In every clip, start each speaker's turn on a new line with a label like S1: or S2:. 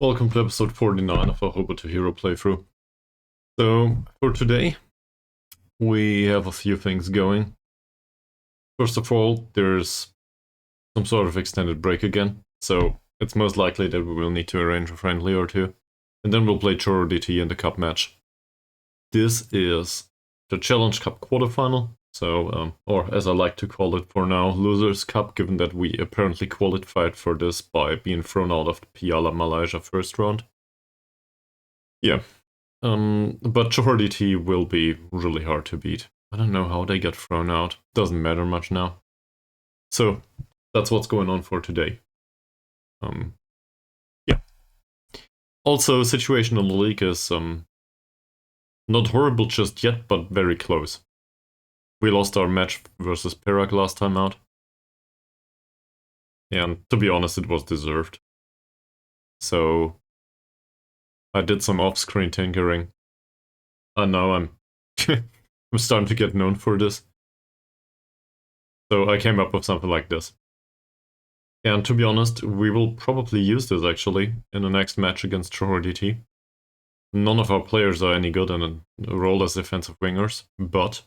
S1: Welcome to episode 49 of our Hobo To Hero playthrough. So, for today, we have a few things going. First of all, there's some sort of extended break again, so it's most likely that we will need to arrange a friendly or two. And then we'll play Johor DT in the cup match. This is the Challenge Cup quarterfinal, so, or as I like to call it for now, Losers Cup, given that we apparently qualified for this by being thrown out of the Piala Malaysia first round. Yeah. But Johor DT will be really hard to beat. I don't know how they get thrown out. Doesn't matter much now. So, that's what's going on for today. Yeah. Also, situation in the league is not horrible just yet, but very close. We lost our match versus Perak last time out. And to be honest, it was deserved. So, I did some off-screen tinkering. And now I'm I'm starting to get known for this. So I came up with something like this. And to be honest, we will probably use this actually in the next match against Johor DT. None of our players are any good in a role as defensive wingers, but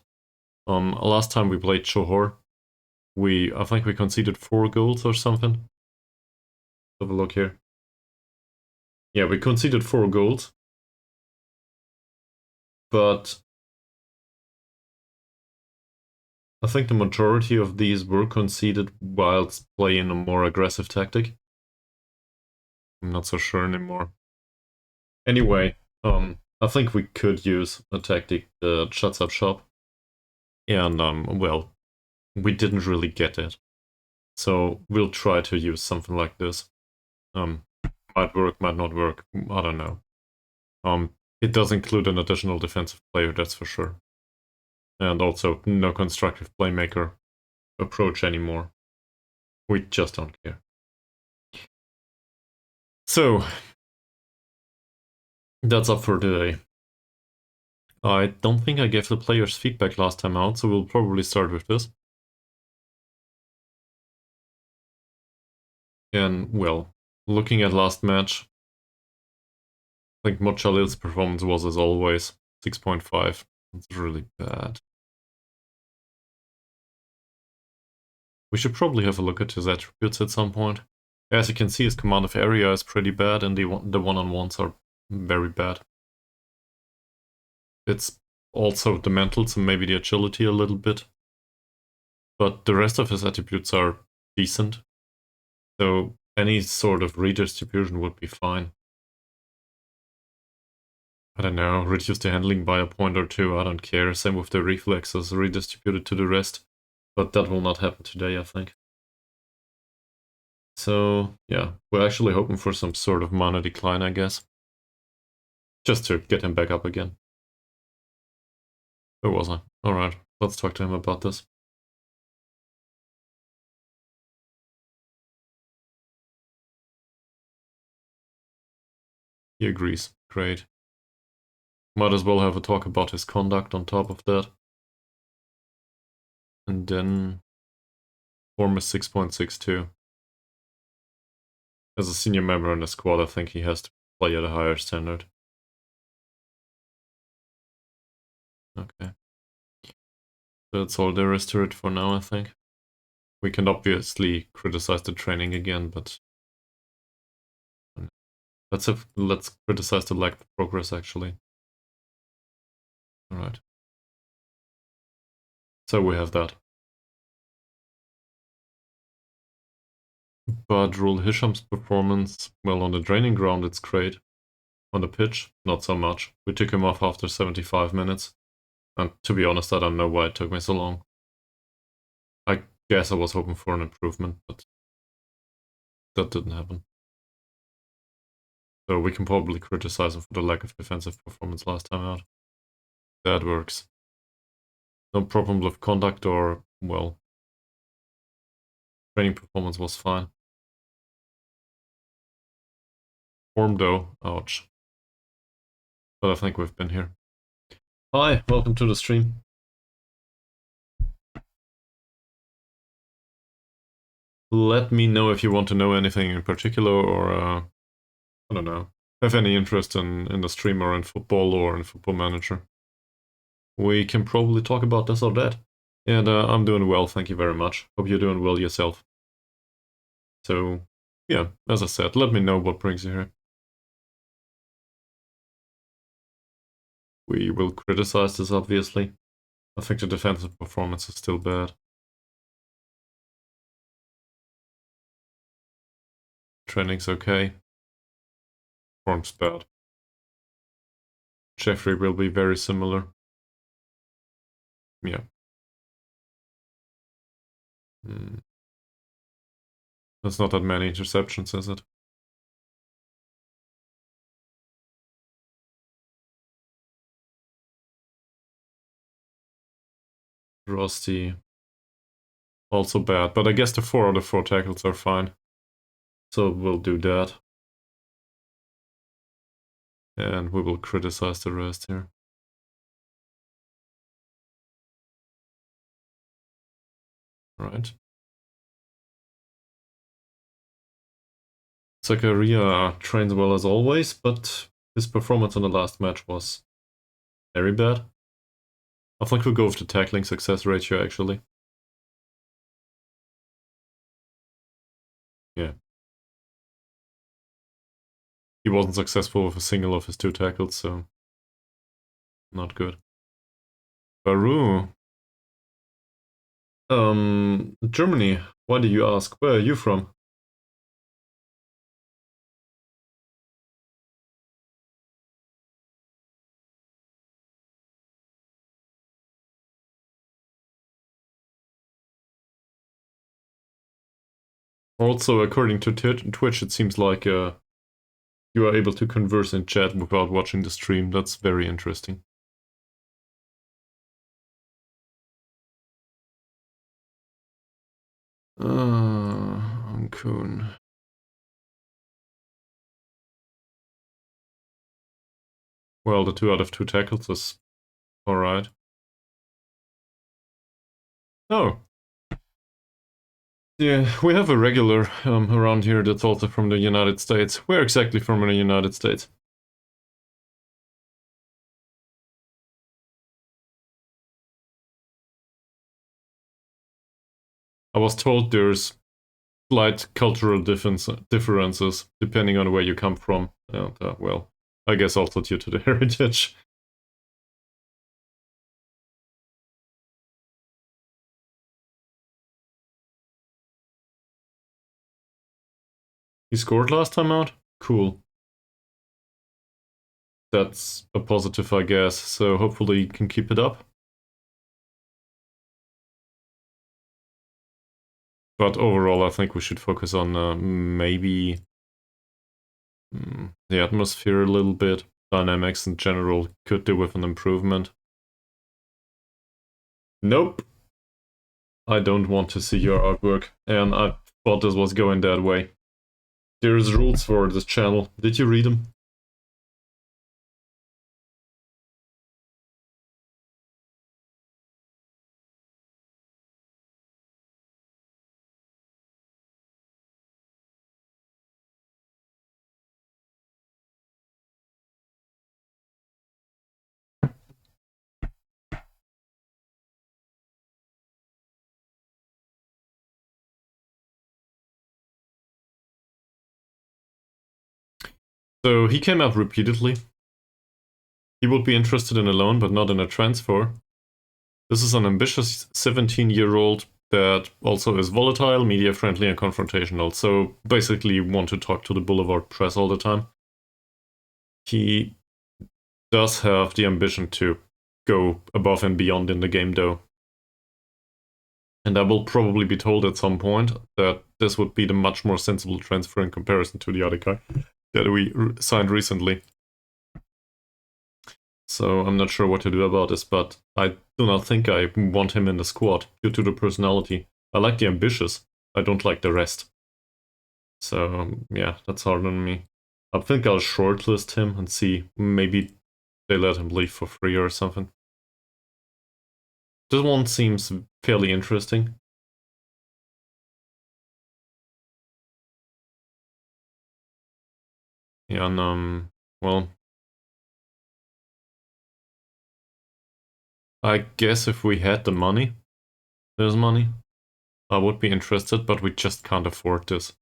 S1: last time we played Johor, I think we conceded 4 goals or something. Have a look here. Yeah, we conceded 4 goals. But I think the majority of these were conceded whilst playing a more aggressive tactic. I'm not so sure anymore. Anyway, I think we could use a tactic that shuts up shop. And, well, we didn't really get it. So we'll try to use something like this. Might work, might not work, I don't know. It does include an additional defensive player, that's for sure. And also no constructive playmaker approach anymore. We just don't care. So, that's up for today. I don't think I gave the players feedback last time out, so we'll probably start with this. And, well, looking at last match, I think Mochalil's performance was, as always, 6.5. It's really bad. We should probably have a look at his attributes at some point. As you can see, his command of area is pretty bad, and the one-on-ones are very bad. It's also the mentals and maybe the agility a little bit. But the rest of his attributes are decent. So any sort of redistribution would be fine. I don't know, reduce the handling by a point or two, I don't care. Same with the reflexes, redistributed to the rest. But that will not happen today, I think. So, yeah, we're actually hoping for some sort of mana decline, I guess. Just to get him back up again. Where was I? Alright, let's talk to him about this. He agrees. Great. Might as well have a talk about his conduct on top of that. And then form is 6.62. As a senior member in the squad, I think he has to play at a higher standard. Okay. That's all there is to it for now, I think. We can obviously criticize the training again, but let's criticize the lack of progress, actually. Alright. So we have that. But Rule Hisham's performance, well, on the training ground it's great. On the pitch, not so much. We took him off after 75 minutes. And to be honest, I don't know why it took me so long. I guess I was hoping for an improvement, but that didn't happen. So we can probably criticize him for the lack of defensive performance last time out. That works. No problem with conduct or, well, training performance was fine. Form though, ouch. But I think we've been here. Hi, welcome to the stream. Let me know if you want to know anything in particular, or I don't know, have any interest in the stream or in football or in Football Manager, we can probably talk about this or that. And I'm doing well, thank you very much. Hope you're doing well yourself. So, yeah, as I said, let me know what brings you here. We will criticize this, obviously. I think the defensive performance is still bad. Training's okay. Form's bad. Jeffrey will be very similar. Yeah. That's not that many interceptions, is it? Rusty. Also bad, but I guess the 4 out of 4 tackles are fine. So we'll do that. And we will criticize the rest here. Right. Zakaria trains well as always, but his performance in the last match was very bad. I think we'll go with the tackling success ratio, actually. Yeah. He wasn't successful with a single of his 2 tackles, so not good. Baru. Germany. Why do you ask? Where are you from? Also, according to Twitch, it seems like you are able to converse in chat without watching the stream. That's very interesting. Ancun. Well, the 2 out of 2 tackles is alright. Oh. Yeah, we have a regular around here that's also from the United States. Where exactly from the United States? I was told there's slight cultural differences depending on where you come from. And, well, I guess also due to the heritage. He scored last time out? Cool. That's a positive, I guess, so hopefully he can keep it up. But overall, I think we should focus on maybe the atmosphere a little bit. Dynamics in general could do with an improvement. Nope. I don't want to see your artwork, and I thought this was going that way. There's rules for this channel. Did you read them? So he came out repeatedly. He would be interested in a loan, but not in a transfer. This is an ambitious 17-year-old that also is volatile, media-friendly, and confrontational. So basically want to talk to the Boulevard press all the time. He does have the ambition to go above and beyond in the game, though. And I will probably be told at some point that this would be the much more sensible transfer in comparison to the other guy that we signed recently. So I'm not sure what to do about this, but I do not think I want him in the squad due to the personality. I like the ambitious, I don't like the rest. So yeah, that's hard on me. I think I'll shortlist him and see, maybe they let him leave for free or something. This one seems fairly interesting. And, well, I guess if we had the money, there's money, I would be interested, but we just can't afford this.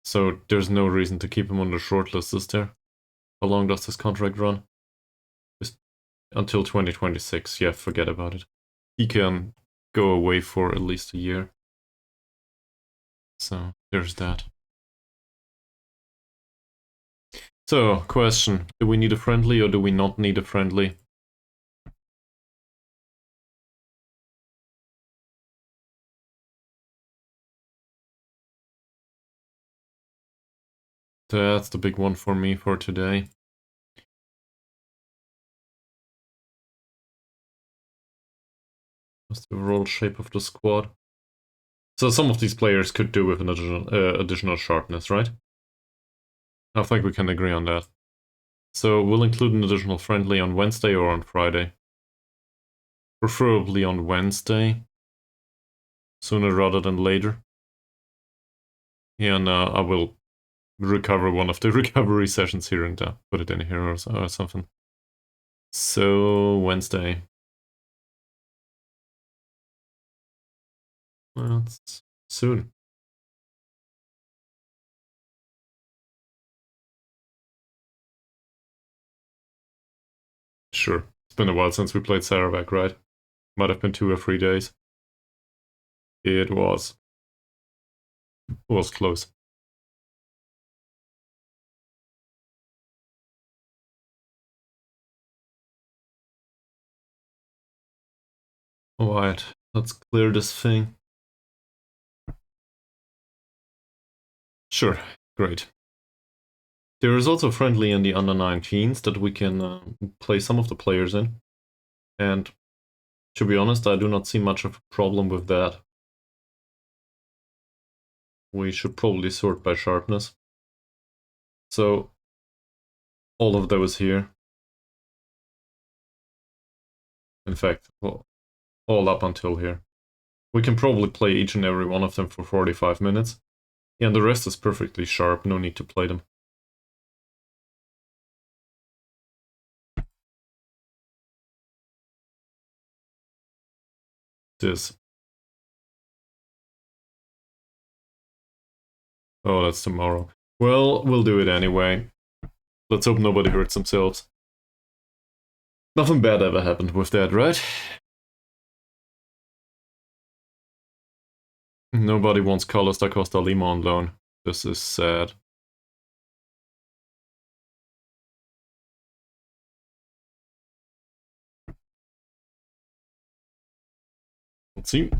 S1: So there's no reason to keep him on the shortlist, is there? How long does this contract run? Just until 2026. Yeah, forget about it. He can go away for at least a year. So there's that. So, question. Do we need a friendly or do we not need a friendly? That's the big one for me for today. What's the overall shape of the squad? So some of these players could do with an additional sharpness, right? I think we can agree on that. So we'll include an additional friendly on Wednesday or on Friday. Preferably on Wednesday. Sooner rather than later. Yeah, and I will recover one of the recovery sessions here and put it in here or something. So, Wednesday. Well, it's soon. Sure. It's been a while since we played Sarawak, right? Might have been 2 or 3 days. It was. It was close. Alright, let's clear this thing. Sure, great. There is also friendly in the under-19s that we can play some of the players in. And to be honest, I do not see much of a problem with that. We should probably sort by sharpness. So, all of those here. In fact, well, all up until here. We can probably play each and every one of them for 45 minutes. Yeah, and the rest is perfectly sharp, no need to play them. This. Oh, that's tomorrow. Well, we'll do it anyway. Let's hope nobody hurts themselves. Nothing bad ever happened with that, right? Nobody wants Carlos da Costa Lima on loan. This is sad. Let's see.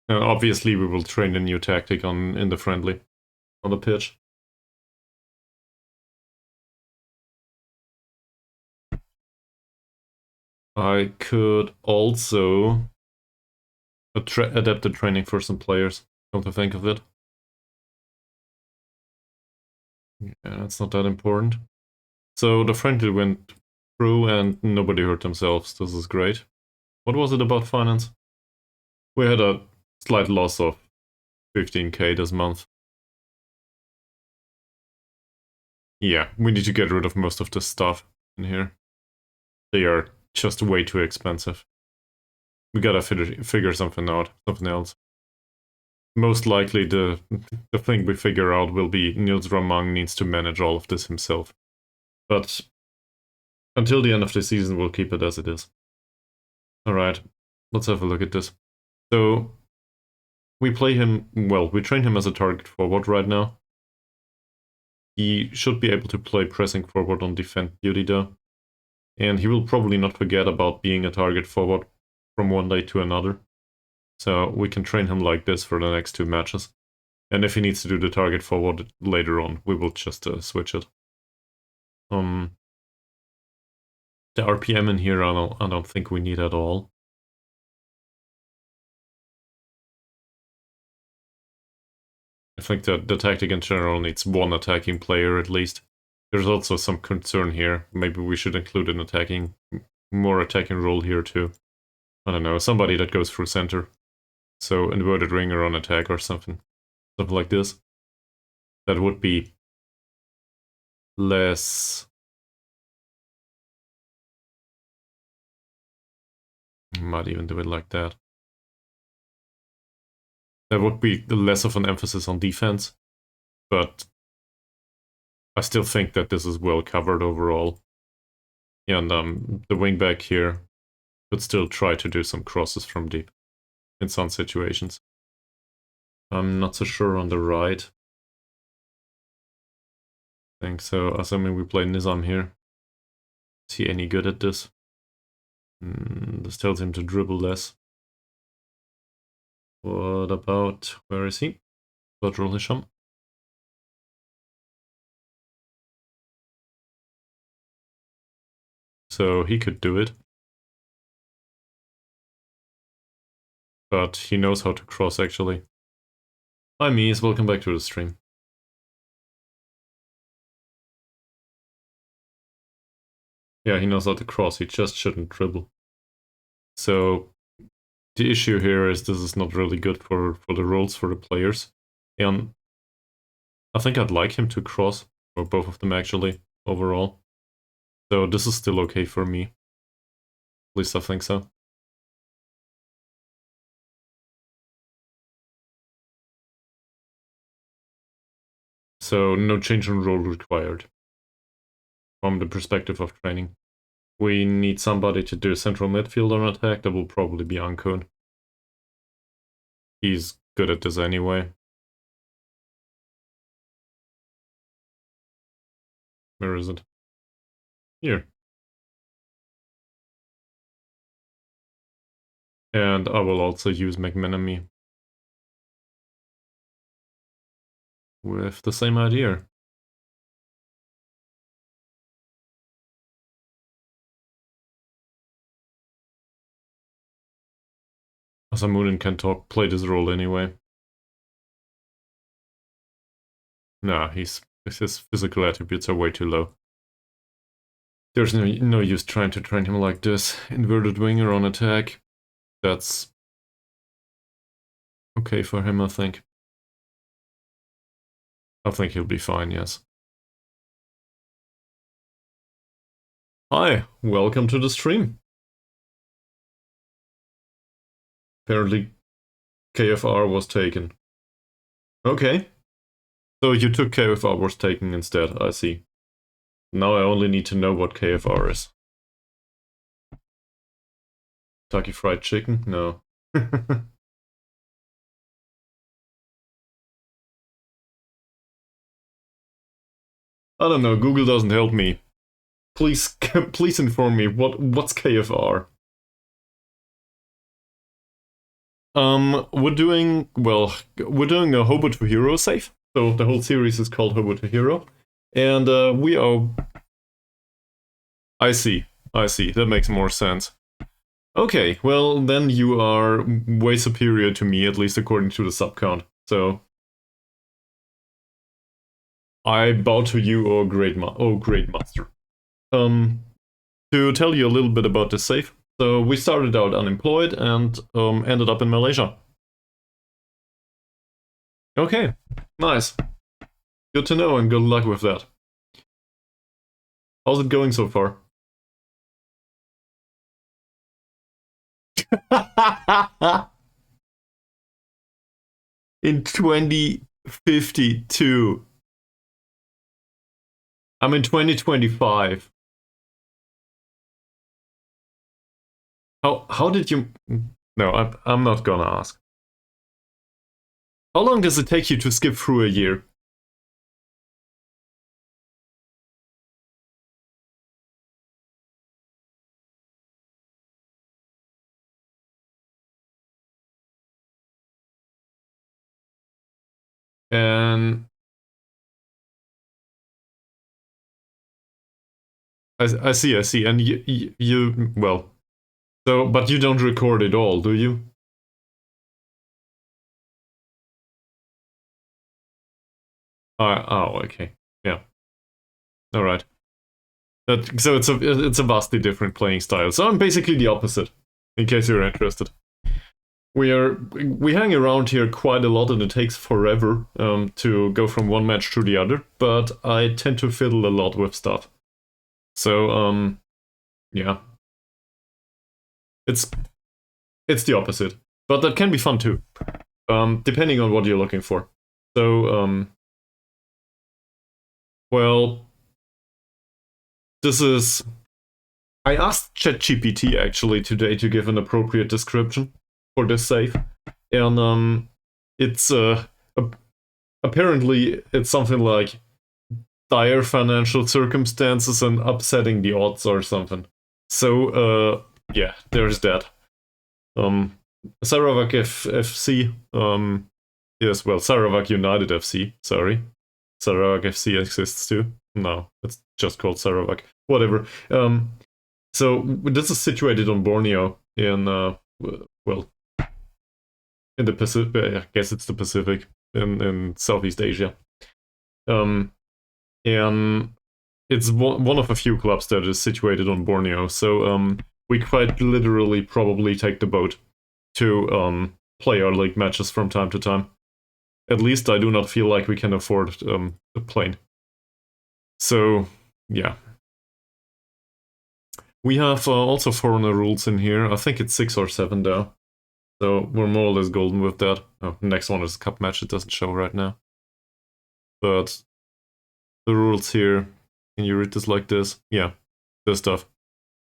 S1: Obviously, we will train a new tactic in the friendly, on the pitch. I could also adapt the training for some players, come to think of it. Yeah, that's not that important. So the friendly went through and nobody hurt themselves. This is great. What was it about finance? We had a slight loss of 15k this month. Yeah, we need to get rid of most of the stuff in here. They are just way too expensive. We gotta figure something out, something else. Most likely the thing we figure out will be Nils Ramang needs to manage all of this himself. But until the end of the season, we'll keep it as it is. Alright, let's have a look at this. So, we play him, well, we train him as a target forward right now. He should be able to play pressing forward on defense duty though. And he will probably not forget about being a target forward from one day to another. So we can train him like this for the next 2 matches. And if he needs to do the target forward later on, we will just switch it. The RPM in here I don't think we need at all. I think that the tactic in general needs 1 attacking player at least. There's also some concern here. Maybe we should include an attacking more attacking role here too. I don't know, somebody that goes through center. So inverted ringer on attack or something. Something like this. That would be less... Might even do it like that. That would be less of an emphasis on defense, but I still think that this is well covered overall. And the wingback here could still try to do some crosses from deep in some situations. I'm not so sure on the right. I think so, assuming we play Nizam here. Is he any good at this? This tells him to dribble less. What about, where is he? Badrul Hisham. So he could do it. But he knows how to cross actually. Hi Mies, welcome back to the stream. Yeah, he knows how to cross, he just shouldn't dribble. So the issue here is this is not really good for the roles for the players. And I think I'd like him to cross, or both of them actually, overall. So this is still okay for me. At least I think so. So no change in role required. From the perspective of training. We need somebody to do central midfield on attack, that will probably be Ankun. He's good at this anyway. Where is it? Here. And I will also use McMenemy. With the same idea. Asamunin can play this role anyway. Nah, his physical attributes are way too low. There's no use trying to train him like this. Inverted winger on attack. That's okay for him, I think. I think he'll be fine, yes. Hi, welcome to the stream. Apparently KFR was taken. Okay. So you took KFR was taken instead, I see. Now I only need to know what KFR is. Kentucky Fried Chicken? No. I don't know, Google doesn't help me. Please, please inform me, what's KFR? We're doing a Hobo To Hero save. So the whole series is called Hobo To Hero. And we are... I see, that makes more sense. Okay, well then you are way superior to me, at least according to the sub count. So... I bow to you, oh great master. To tell you a little bit about this save. So we started out unemployed and ended up in Malaysia. Okay, nice. Good to know and good luck with that. How's it going so far? In 2052. I'm in 2025. How did you... No, I'm not gonna ask. How long does it take you to skip through a year? And... I see. And you well... So, but you don't record it all, do you? Oh, okay. Yeah. Alright. So it's a vastly different playing style. So I'm basically the opposite, in case you're interested. We hang around here quite a lot, and it takes forever to go from one match to the other. But I tend to fiddle a lot with stuff. So yeah, it's the opposite, but that can be fun too, depending on what you're looking for. So well, this is. I asked ChatGPT actually today to give an appropriate description for this save, and it's apparently it's something like dire financial circumstances and upsetting the odds or something. So yeah, there's that. Sarawak FC. Yes, well, Sarawak United FC. Sorry, Sarawak FC exists too. No, it's just called Sarawak. Whatever. So this is situated on Borneo in well, in the Pacific. I guess it's the Pacific in Southeast Asia. And it's one of a few clubs that is situated on Borneo. So we quite literally probably take the boat to play our league matches from time to time. At least I do not feel like we can afford a plane. So yeah. We have also foreigner rules in here. I think it's 6 or 7 though. So we're more or less golden with that. Oh, next one is a cup match. It doesn't show right now. But the rules here, can you read this like this? Yeah, this stuff.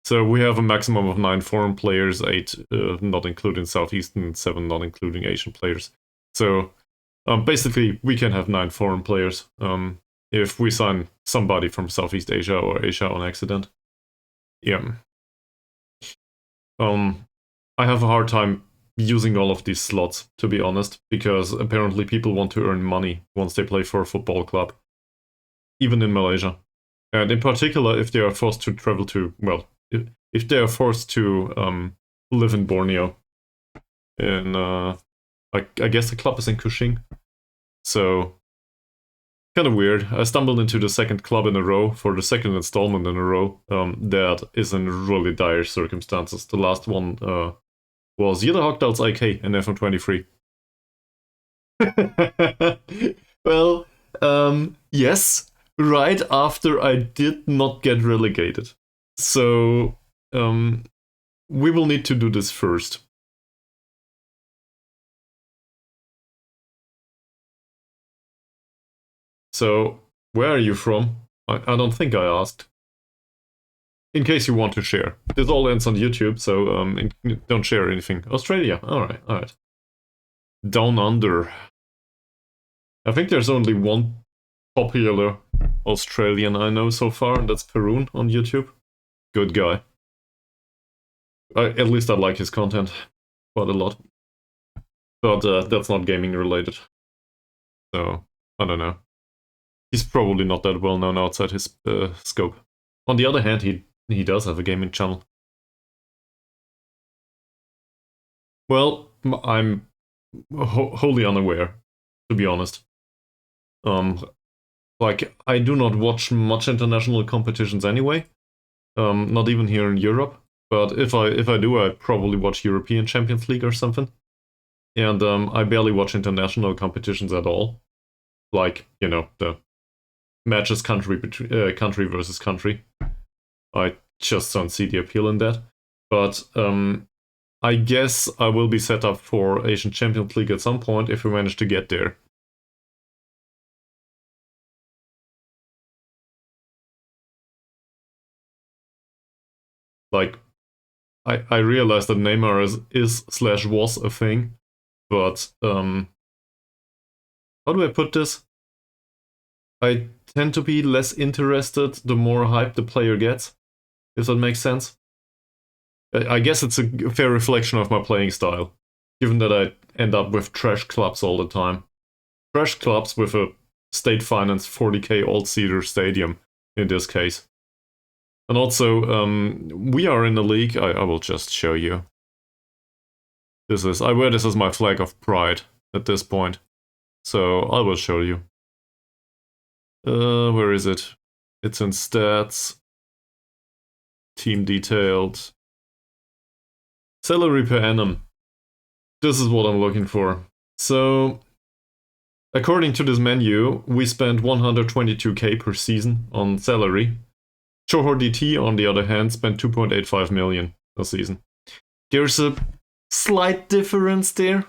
S1: So we have a maximum of 9 foreign players, 8 not including Southeastern, 7 not including Asian players. So basically we can have 9 foreign players if we sign somebody from Southeast Asia or Asia on accident. Yeah. I have a hard time using all of these slots, to be honest, because apparently people want to earn money once they play for a football club, even in Malaysia. And in particular, if they are forced to travel to, well, if they are forced to live in Borneo. And I guess the club is in Kuching. So kind of weird. I stumbled into the second club in a row for the second installment in a row that is in really dire circumstances. The last one was Hochdahl's IK in FM23. Well, yes, right after I did not get relegated. So we will need to do this first. So, where are you from? I don't think I asked. In case you want to share. This all ends on YouTube, so don't share anything. Australia, alright. Down Under. I think there's only one popular Australian I know so far, and that's Perun on YouTube. Good guy. At least I like his content quite a lot. But that's not gaming related. So, I don't know. He's probably not that well known outside his scope. On the other hand, he does have a gaming channel. Well, I'm wholly unaware, to be honest. Like, I do not watch much international competitions anyway. Not even here in Europe. But if I do, I probably watch European Champions League or something. And I barely watch international competitions at all. Like, you know, the matches country versus country. I just don't see the appeal in that. But I guess I will be set up for Asian Champions League at some point if we manage to get there. Like, I realize that Neymar is/was a thing, but how do I put this? I tend to be less interested the more hype the player gets, if that makes sense. I guess it's a fair reflection of my playing style, given that I end up with trash clubs all the time. Trash clubs with a state-financed 40k all-seater stadium, in this case. And also, we are in the league. I will just show you. I wear this as my flag of pride at this point. So I will show you. Where is it? It's in stats. team detailed. Salary per annum. This is what I'm looking for. So, according to this menu, we spend 122k per season on salary. Johor DT, on the other hand, spent 2.85 million a season. There's a slight difference there.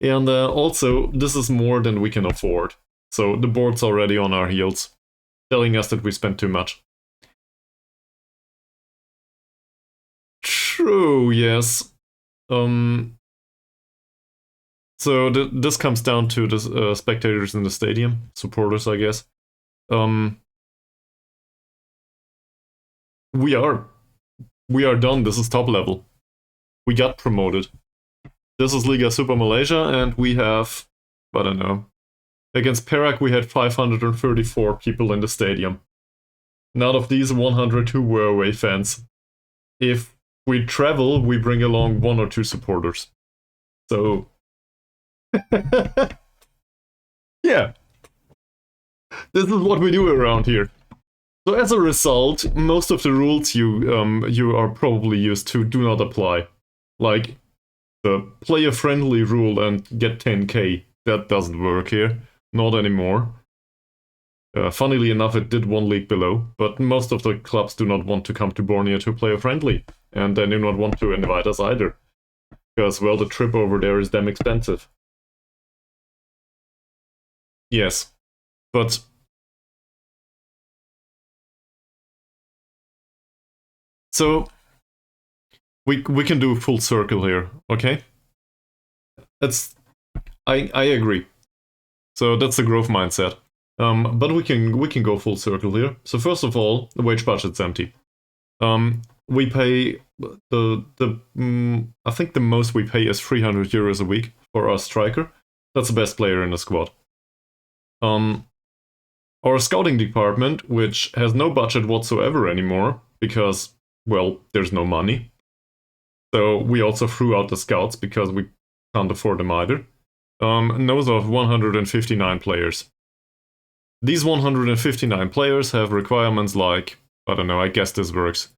S1: And also, this is more than we can afford. So the board's already on our heels, telling us that we spent too much. True, yes. So this comes down to the spectators in the stadium, supporters, I guess. We are done. This is top level. We got promoted. This is Liga Super Malaysia, and we have, I don't know, against Perak we had 534 people in the stadium. And out of these, 102 were away fans. If we travel, we bring along 1 or 2 supporters. So, yeah, this is what we do around here. So as a result, most of the rules you are probably used to do not apply. Like the player-friendly rule and get 10k, that doesn't work here. Not anymore. Funnily enough, it did 1 league below, but most of the clubs do not want to come to Borneo to player-friendly. And they do not want to invite us either. Because, well, the trip over there is damn expensive. Yes, but... So, we can do a full circle here, okay? I agree. So that's the growth mindset. But we can go full circle here. So first of all, the wage budget's empty. We pay I think the most we pay is 300 euros a week for our striker. That's the best player in the squad. Our scouting department, which has no budget whatsoever anymore, because, well, there's no money. So we also threw out the scouts because we can't afford them either. Knows of 159 players. These 159 players have requirements like, I don't know, I guess this works.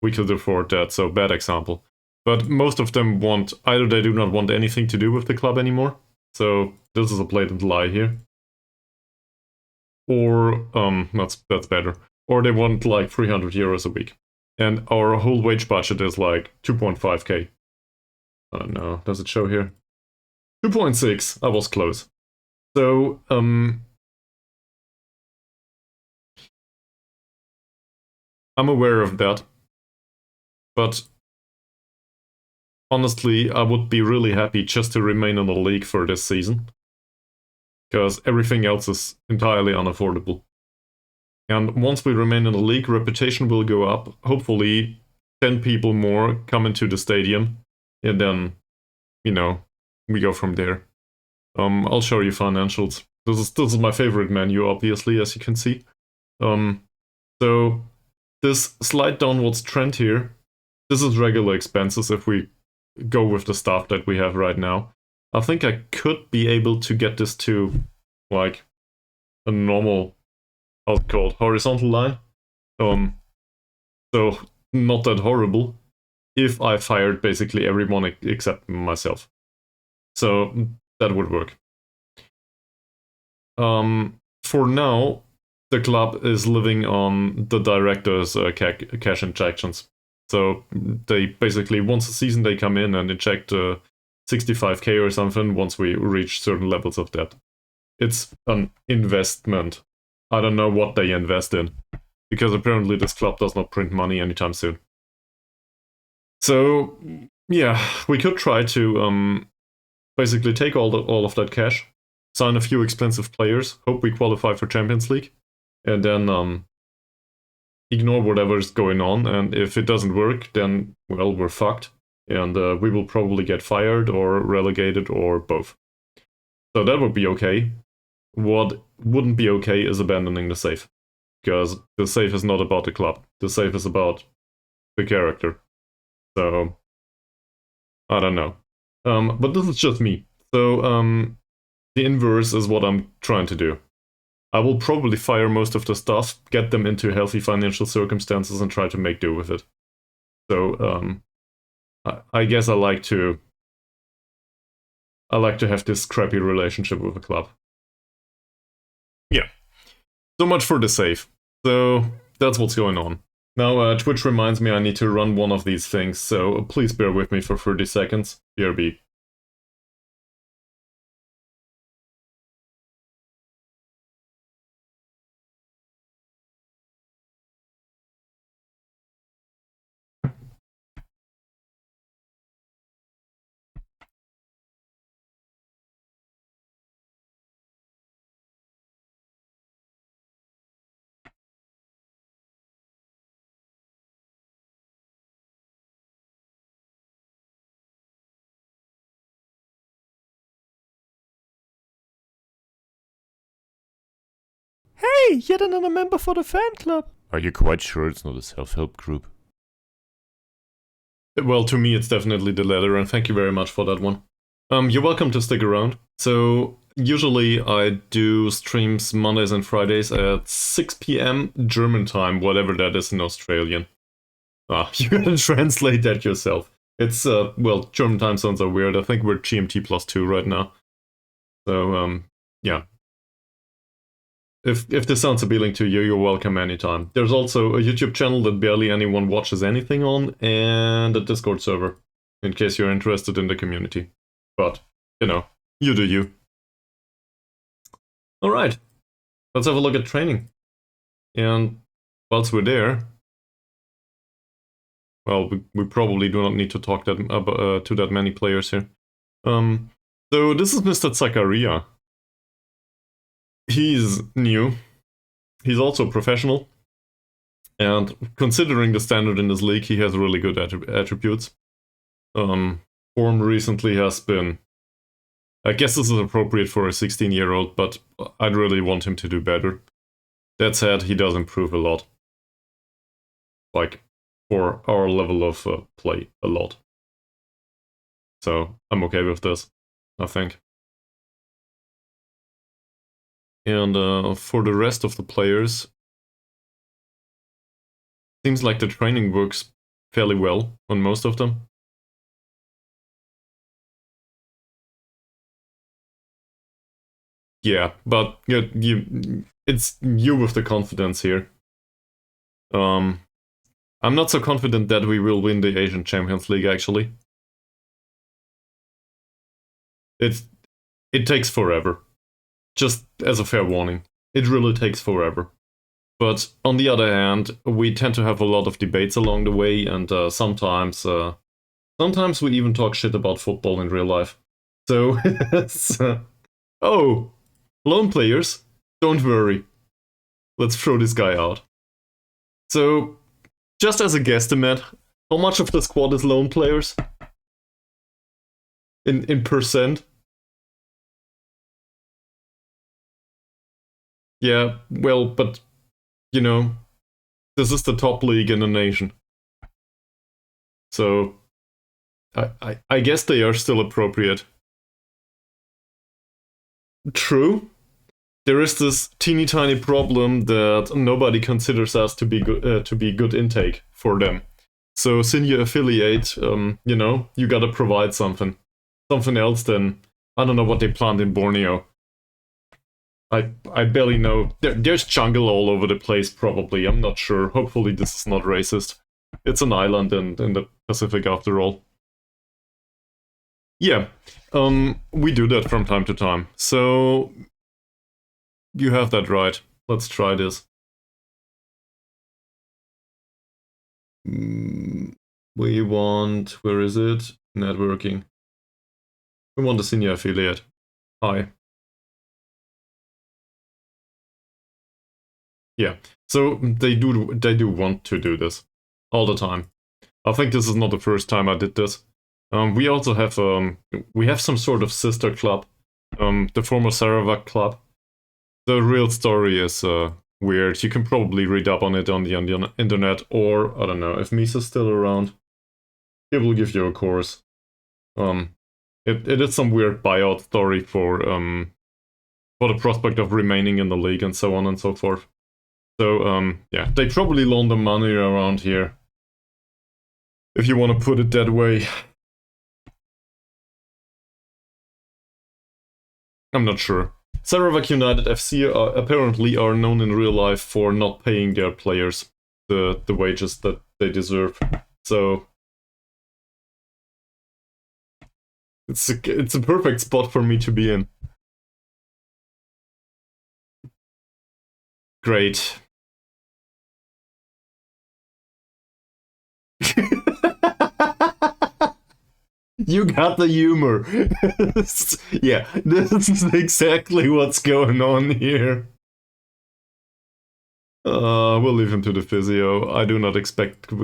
S1: We could afford that, so bad example. But most of them want, either they do not want anything to do with the club anymore, so this is a blatant lie here. Or, that's better. Or they want like 300 euros a week. And our whole wage budget is like 2.5k. I don't know, does it show here? 2.6, I was close. So, I'm aware of that. But honestly, I would be really happy just to remain in the league for this season. Because everything else is entirely unaffordable. And once we remain in the league, reputation will go up. Hopefully, 10 people more come into the stadium. And then, you know, we go from there. I'll show you financials. This is my favorite menu, obviously, as you can see. So this slight downwards trend here, this is regular expenses if we go with the stuff that we have right now. I think I could be able to get this to like a normal, how's it called, horizontal line. So not that horrible if I fired basically everyone except myself. So that would work. For now, the club is living on the director's cash injections. So they basically, once a season, they come in and inject 65k or something once we reach certain levels of debt. It's an investment. I don't know what they invest in, because apparently this club does not print money anytime soon. So, yeah, we could try to basically take all of that cash, sign a few expensive players, hope we qualify for Champions League, and then ignore whatever is going on. And if it doesn't work, then, well, we're fucked. And we will probably get fired or relegated or both. So that would be okay. What wouldn't be okay is abandoning the save. Because the save is not about the club. The save is about the character. So, I don't know. But this is just me. So, the inverse is what I'm trying to do. I will probably fire most of the stuff, get them into healthy financial circumstances, and try to make do with it. So I guess I like to have this scrappy relationship with the club. Yeah. So much for the save. So that's what's going on. Now, Twitch reminds me I need to run one of these things, so please bear with me for 30 seconds. BRB.
S2: Hey, yet another member for the fan club.
S3: Are you quite sure it's not a self-help group?
S1: Well, to me it's definitely the latter, and thank you very much for that one. You're welcome to stick around. So, usually I do streams Mondays and Fridays at 6 p.m. German time, whatever that is in Australian. You gotta translate that yourself. It's, well, German time zones are weird. I think we're GMT +2 right now. So, yeah. If this sounds appealing to you, you're welcome anytime. There's also a YouTube channel that barely anyone watches anything on, and a Discord server, in case you're interested in the community. But, you know, you do you. Alright, let's have a look at training. And whilst we're there, well, we probably do not need to talk to that many players here. So this is Mr. Zakaria. He's new. He's also professional. And considering the standard in this league, he has really good attributes. Form recently has been... I guess this is appropriate for a 16-year-old, but I'd really want him to do better. That said, he does improve a lot. Like, for our level of play, a lot. So, I'm okay with this, I think. And for the rest of the players, seems like the training works fairly well on most of them. Yeah, but it's you with the confidence here. I'm not so confident that we will win the Asian Champions League, actually. It takes forever. Just as a fair warning. It really takes forever. But on the other hand, we tend to have a lot of debates along the way, and sometimes we even talk shit about football in real life. So, oh, lone players, don't worry. Let's throw this guy out. So, just as a guesstimate, how much of the squad is lone players? In percent? Yeah, well, but, you know, this is the top league in the nation. So, I guess they are still appropriate. True. There is this teeny tiny problem that nobody considers us to be good intake for them. So, since you affiliate, you know, you gotta provide something. Something else than, I don't know what they plant in Borneo. I barely know. There's jungle all over the place, probably. I'm not sure. Hopefully this is not racist. It's an island in the Pacific, after all. Yeah, we do that from time to time. So, you have that right. Let's try this. We want... Where is it? Networking. We want a senior affiliate. Hi. Yeah, so they do want to do this all the time. I think this is not the first time I did this. We also have some sort of sister club, the former Sarawak club. The real story is weird. You can probably read up on it on the internet, or I don't know if Misa's still around. He will give you a course. It is some weird buyout story for the prospect of remaining in the league and so on and so forth. So, yeah, they probably launder money around here. if you want to put it that way. I'm not sure. Sarawak United FC apparently are known in real life for not paying their players the wages that they deserve. So it's a perfect spot for me to be in. Great. You got the humor. Yeah, this is exactly what's going on here. We'll leave him to the physio. I do not expect to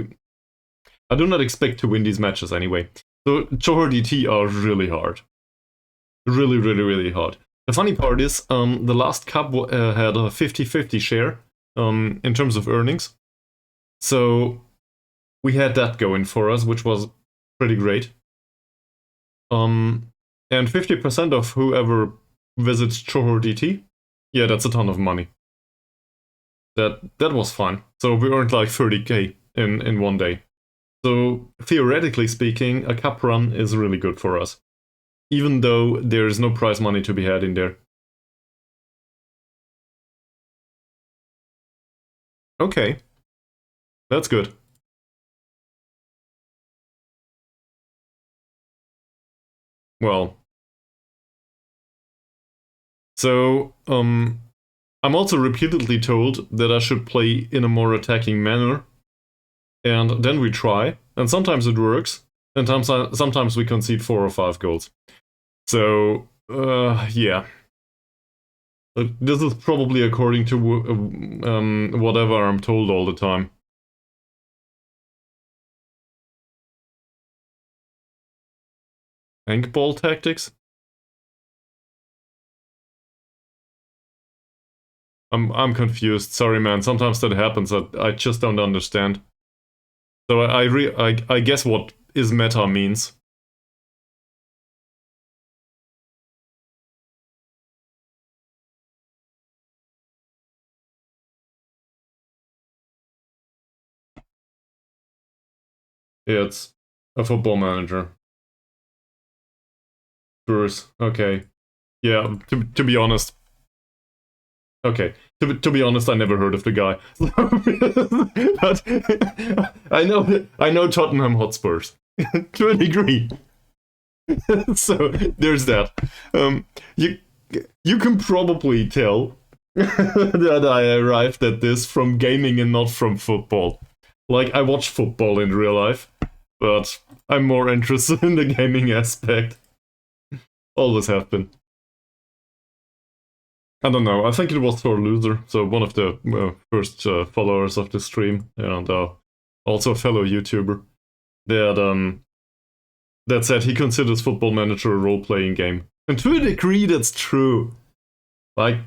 S1: win these matches anyway. So Johor DT are really hard. Really hard. The funny part is, the last cup had a 50-50 share in terms of earnings. So we had that going for us, which was pretty great. And 50% of whoever visits Johor DT, yeah, that's a ton of money. That was fun. So we earned like 30k in one day. So theoretically speaking, a cup run is really good for us, even though there is no prize money to be had in there. Okay, that's good. Well, so I'm also repeatedly told that I should play in a more attacking manner, and then we try, and sometimes it works, and sometimes we concede 4 or 5 goals. So, yeah. This is probably according to whatever I'm told all the time. Ank ball tactics? I'm confused. Sorry, man. Sometimes that happens. I just don't understand. So I guess what is meta means. Yeah, it's a football manager. Bruce. Okay. Yeah. To be honest. Okay. To be honest, I never heard of the guy. But I know Tottenham Hotspurs to a degree. So there's that. You can probably tell that I arrived at this from gaming and not from football. Like, I watch football in real life, but I'm more interested in the gaming aspect. Always have been. I don't know, I think it was for Loser, so one of the first followers of the stream, and also a fellow YouTuber, that said he considers Football Manager a role-playing game. And to a degree, that's true. Like,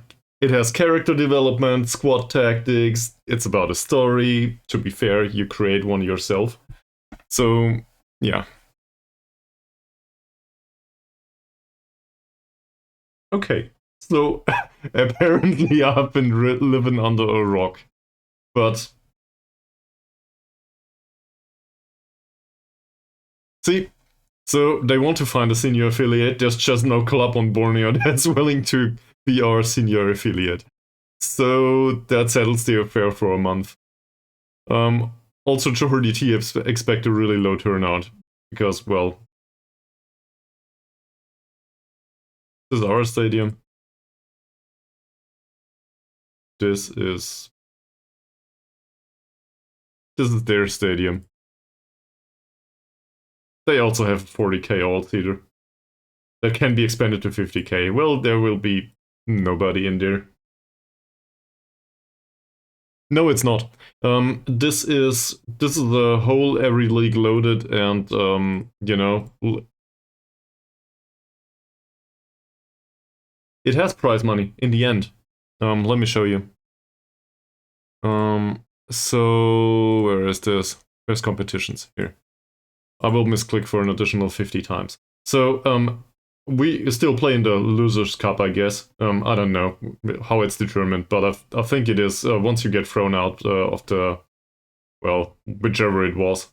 S1: it has character development, squad tactics, it's about a story. To be fair, you create one yourself. So, yeah. Okay, so apparently I've been living under a rock. But see, so they want to find a senior affiliate. There's just no club on Borneo that's willing to be our senior affiliate. So that settles the affair for a month. Also, Johor DT expect a really low turnout because, well, this is our stadium. This is their stadium. They also have 40k all theater. That can be expanded to 50k. Well, there will be nobody in there. No, it's not. This is the whole every league loaded, and you know, it has prize money in the end. Let me show you. So where is this? There's competitions here. I will misclick for an additional 50 times. So we still play in the Losers Cup, I guess. I don't know how it's determined, but I think it is once you get thrown out of the, well, whichever it was.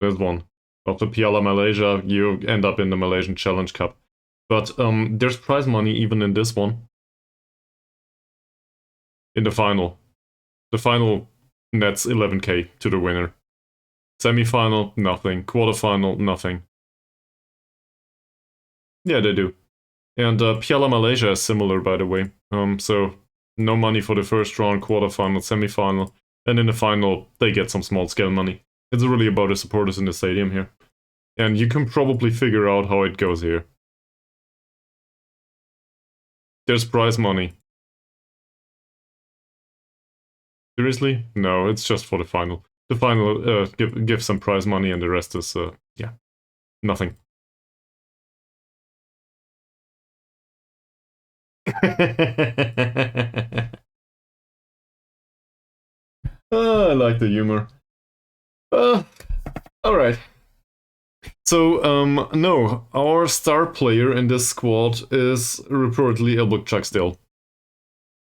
S1: There's one. After Piala Malaysia, you end up in the Malaysian Challenge Cup. But there's prize money even in this one. In the final. The final nets 11k to the winner. Semi-final, nothing. Quarter-final, nothing. Yeah, they do. And Piala Malaysia is similar, by the way. So no money for the first round, quarter-final, semi-final. And in the final, they get some small-scale money. It's really about the supporters in the stadium here. And you can probably figure out how it goes here. There's prize money. Seriously? No, it's just for the final. The final gives some prize money and the rest is, yeah, nothing. I like the humor. Alright. So, no, our star player in this squad is reportedly Elbuk Chuckstill.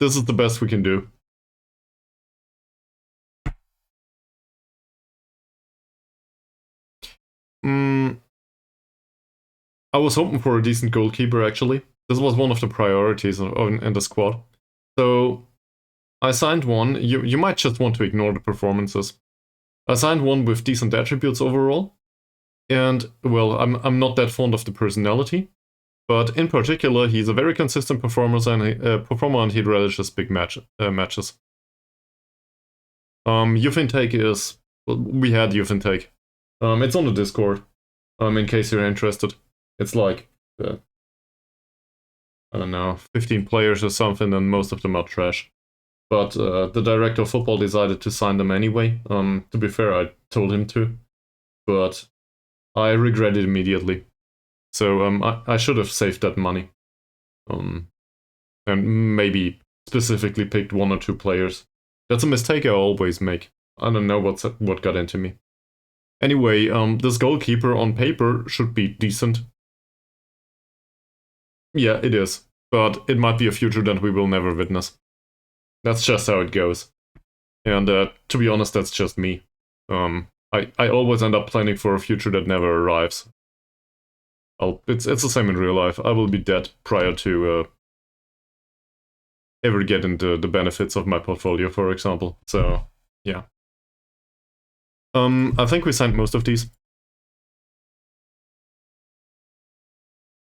S1: This is the best we can do. I was hoping for a decent goalkeeper, actually. This was one of the priorities in the squad. So, I signed one. You might just want to ignore the performances. I signed one with decent attributes overall. And, well, I'm not that fond of the personality. But in particular, he's a very consistent performer and he relishes big matches. Youth intake is... Well, we had youth intake. It's on the Discord, in case you're interested. It's like, I don't know, 15 players or something, and most of them are trash. But the director of football decided to sign them anyway. To be fair, I told him to. But I regret it immediately. So I should have saved that money. And maybe specifically picked 1 or 2 players. That's a mistake I always make. I don't know what got into me. Anyway, this goalkeeper on paper should be decent. Yeah, it is. But it might be a future that we will never witness. That's just how it goes. And to be honest, that's just me. I always end up planning for a future that never arrives. It's the same in real life. I will be dead prior to ever getting the benefits of my portfolio, for example. So, yeah. I think we signed most of these.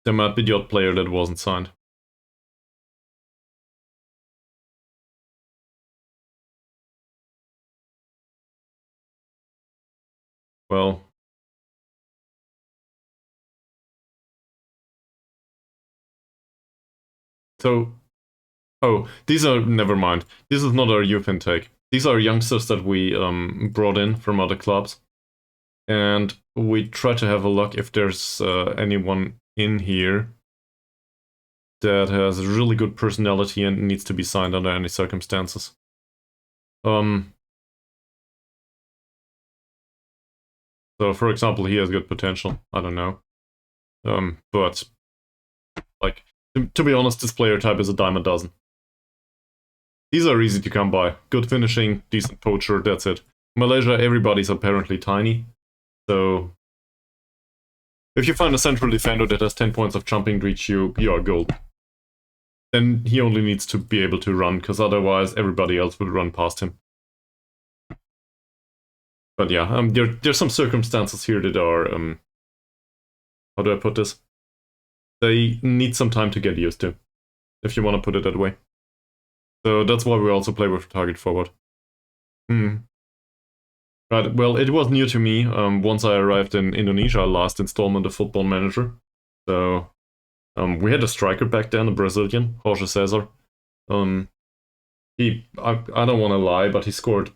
S1: There might be the odd player that wasn't signed. Well... So... Oh, these are... Never mind. This is not our youth intake. These are youngsters that we brought in from other clubs. And we try to have a look if there's anyone in here that has really good personality and needs to be signed under any circumstances. So, for example, he has good potential. I don't know. But, like, to be honest, this player type is a dime a dozen. These are easy to come by. Good finishing, decent poacher, that's it. Malaysia, everybody's apparently tiny. So, if you find a central defender that has 10 points of jumping reach, you are gold. Then he only needs to be able to run, because otherwise everybody else will run past him. But yeah, there's some circumstances here that are, how do I put this? They need some time to get used to, if you want to put it that way. So that's why we also play with target forward. Right, well, it was new to me once I arrived in Indonesia, last installment of Football Manager. So, we had a striker back then, a Brazilian, Jorge Cesar. I don't want to lie, but he scored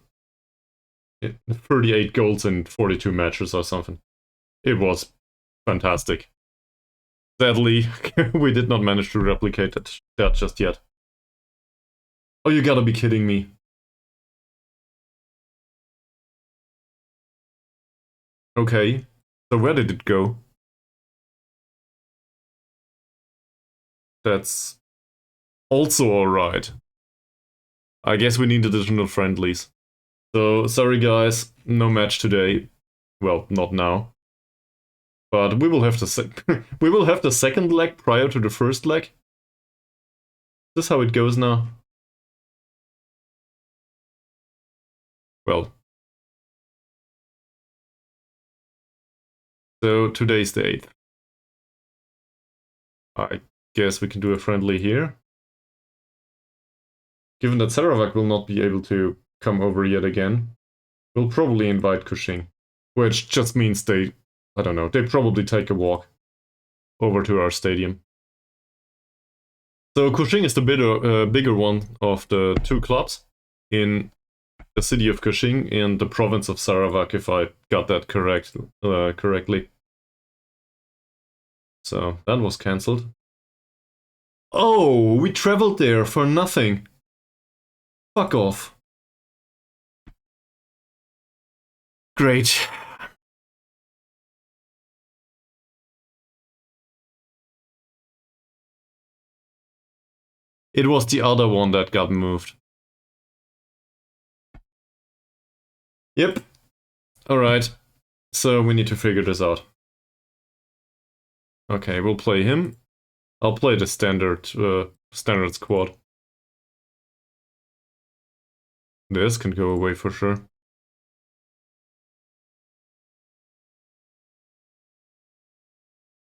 S1: 38 goals in 42 matches or something. It was fantastic. Sadly, we did not manage to replicate that just yet. Oh, you gotta be kidding me. Okay, so where did it go? That's also alright. I guess we need additional friendlies. So, sorry guys, no match today. Well, not now. But we will have the we will have the second leg prior to the first leg. Is this how it goes now? Well. So today's the 8th. I guess we can do a friendly here. Given that Sarawak will not be able to come over yet again, we'll probably invite Kuching. Which just means they, I don't know, they probably take a walk over to our stadium. So Kuching is the bigger one of the two clubs in the city of Kuching in the province of Sarawak, if I got that correctly. So that was cancelled. Oh, we traveled there for nothing. Fuck off. Great. It was the other one that got moved. Yep. Alright. So we need to figure this out. Okay, we'll play him. I'll play the standard squad. This can go away for sure.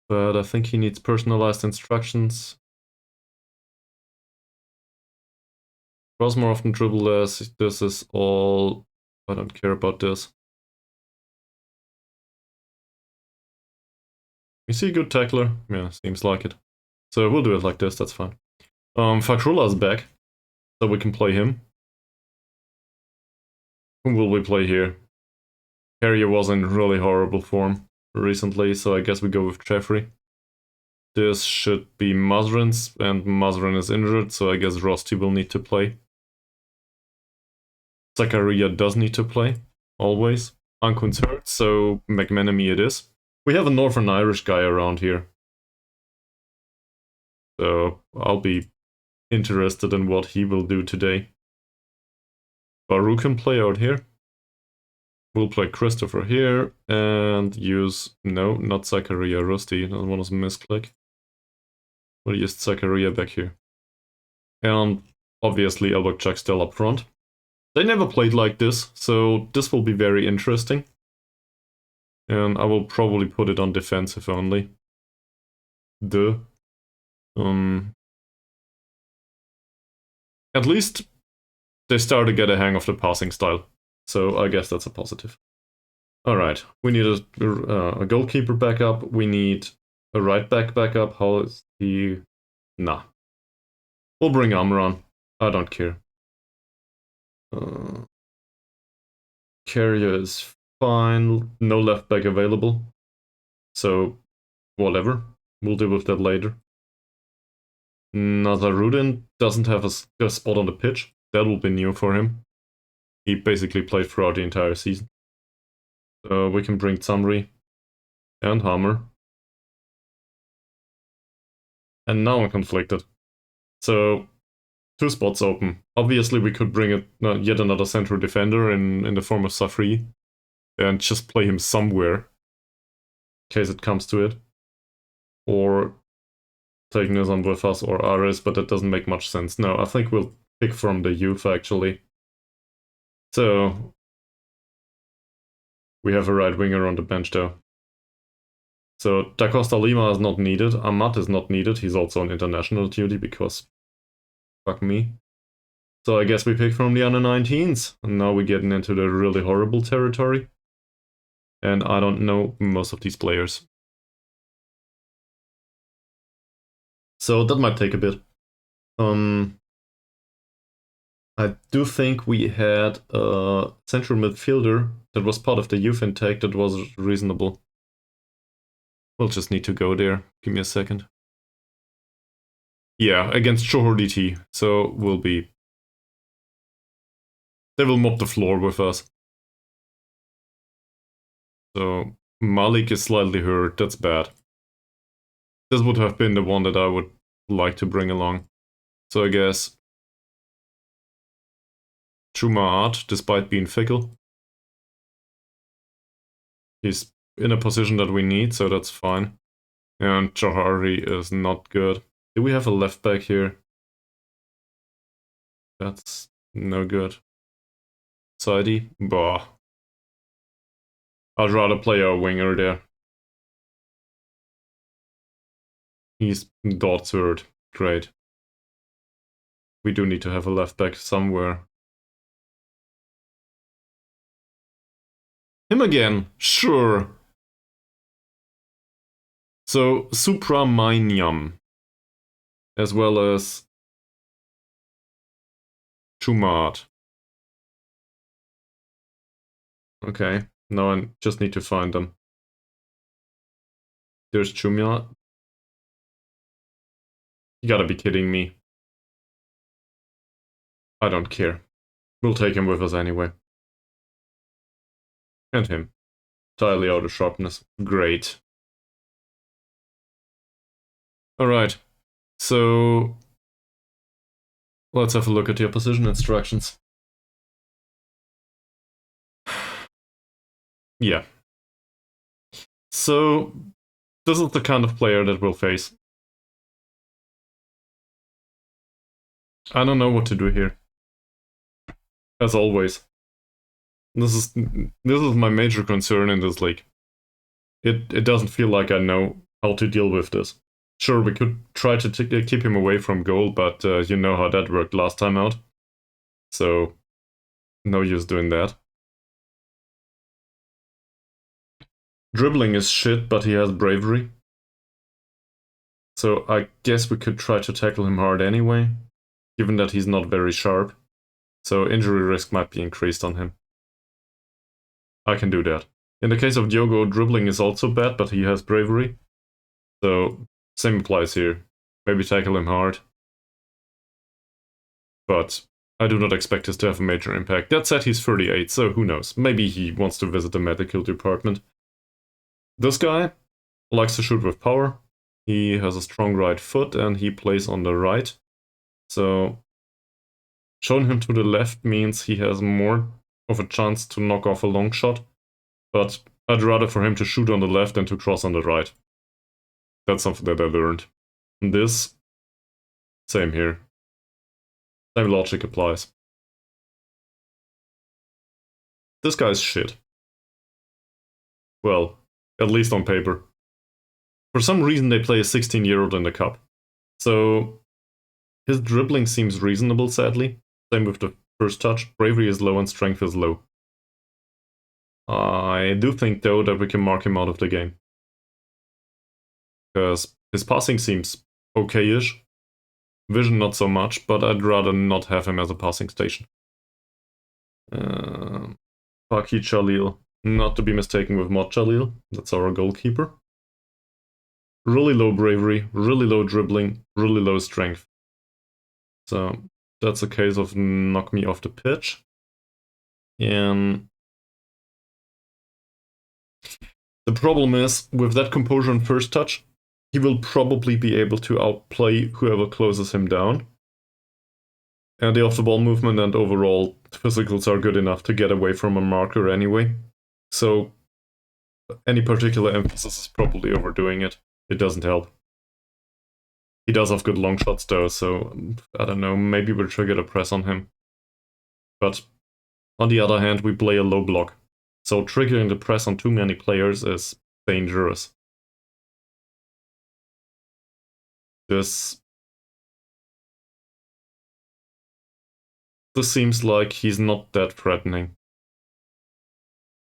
S1: But I think he needs personalized instructions. Cross more often, dribble less. This is all... I don't care about this. Is he a good tackler? Yeah, seems like it. So we'll do it like this, that's fine. Fakrula's back, so we can play him. Whom will we play here? Carrier was in really horrible form recently, so I guess we go with Jeffrey. This should be Mazrin's, and Mazrin is injured, so I guess Rosti will need to play. Zakaria does need to play, always. Ankun's hurt, so McManamy it is. We have a Northern Irish guy around here. So I'll be interested in what he will do today. Baru can play out here. We'll play Christopher here and use... No, not Zakaria, Rusty. That one was a misclick. We'll use Zakaria back here. And obviously Elbakchak still up front. They never played like this, so this will be very interesting. And I will probably put it on defensive only. At least they start to get a hang of the passing style. So I guess that's a positive. Alright, we need a goalkeeper backup. We need a right back backup. How is he? Nah. We'll bring Amran. I don't care. Carrier is fine. No left back available. So, whatever. We'll deal with that later. Nazarudin doesn't have a spot on the pitch. That will be new for him. He basically played throughout the entire season. So we can bring Tsamri and Hammer. And now I'm conflicted. So, 2 spots open. Obviously we could bring yet another central defender in the form of Safri. And just play him somewhere. In case it comes to it. Or take Nizam with us or Ares, but that doesn't make much sense. No, I think we'll pick from the youth actually. So, we have a right winger on the bench though. So, Da Costa Lima is not needed. Amat is not needed. He's also on international duty because fuck me. So I guess we pick from the under-19s. And now we're getting into the really horrible territory. And I don't know most of these players. So that might take a bit. I do think we had a central midfielder that was part of the youth intake that was reasonable. We'll just need to go there. Give me a second. Yeah, against Johor DT. So we'll be... They will mop the floor with us. So Malik is slightly hurt. That's bad. This would have been the one that I would like to bring along. So I guess Chuma Art, despite being fickle. He's in a position that we need, so that's fine. And Johari is not good. Do we have a left back here? That's no good. Saidi? Bah. I'd rather play our winger there. He's dot third. Great. We do need to have a left back somewhere. Him again, sure. So, Supramaniam, as well as Chumad. Okay, now I just need to find them. There's Chumad. You gotta be kidding me. I don't care. We'll take him with us anyway. And him. Entirely out of sharpness. Great. Alright, so let's have a look at the opposition instructions. Yeah. So, this is the kind of player that we'll face. I don't know what to do here. As always. This is my major concern in this league. It doesn't feel like I know how to deal with this. Sure, we could try to keep him away from goal, but you know how that worked last time out. So, no use doing that. Dribbling is shit, but he has bravery. So I guess we could try to tackle him hard anyway, given that he's not very sharp. So injury risk might be increased on him. I can do that. In the case of Diogo, dribbling is also bad, but he has bravery. So same applies here. Maybe tackle him hard. But I do not expect this to have a major impact. That said, he's 38, so who knows. Maybe he wants to visit the medical department. This guy likes to shoot with power. He has a strong right foot and he plays on the right. So showing him to the left means he has more of a chance to knock off a long shot. But I'd rather for him to shoot on the left than to cross on the right. That's something that I learned. And this, same here. Same logic applies. This guy's shit. Well, at least on paper. For some reason they play a 16-year-old in the cup. So his dribbling seems reasonable, sadly. Same with the first touch. Bravery is low and strength is low. I do think, though, that we can mark him out of the game. Because his passing seems okay-ish. Vision not so much, but I'd rather not have him as a passing station. Paki Chalil. Not to be mistaken with Mod Chalil. That's our goalkeeper. Really low bravery, really low dribbling, really low strength. So that's a case of knock me off the pitch. And the problem is, with that composure and first touch, he will probably be able to outplay whoever closes him down. And the off-the-ball movement and overall physicals are good enough to get away from a marker anyway. So any particular emphasis is probably overdoing it. It doesn't help. He does have good long shots though, so I don't know, maybe we'll trigger a press on him. But on the other hand, we play a low block. So triggering the press on too many players is dangerous. This seems like he's not that threatening.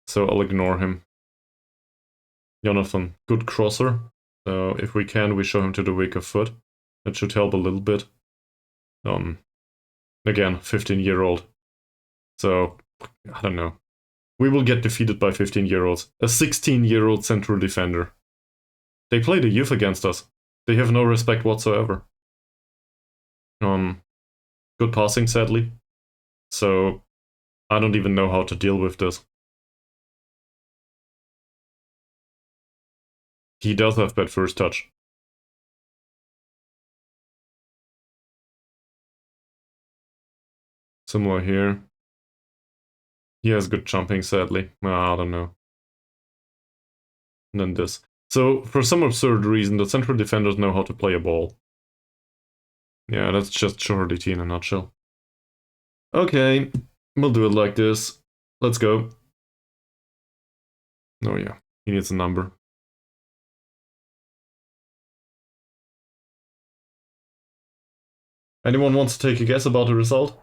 S1: So I'll ignore him. Jonathan, good crosser. So if we can, we show him to the weaker foot. That should help a little bit. Again, 15-year-old. So, I don't know. We will get defeated by 15-year-olds. A 16-year-old central defender. They play the youth against us. They have no respect whatsoever. Good passing, sadly. So, I don't even know how to deal with this. He does have bad first touch. Similar here. He has good jumping, sadly. I don't know. than this. So, for some absurd reason, the central defenders know how to play a ball. Yeah, that's just Johor DT in a nutshell. Okay, we'll do it like this. Let's go. Oh yeah, he needs a number. Anyone wants to take a guess about the result?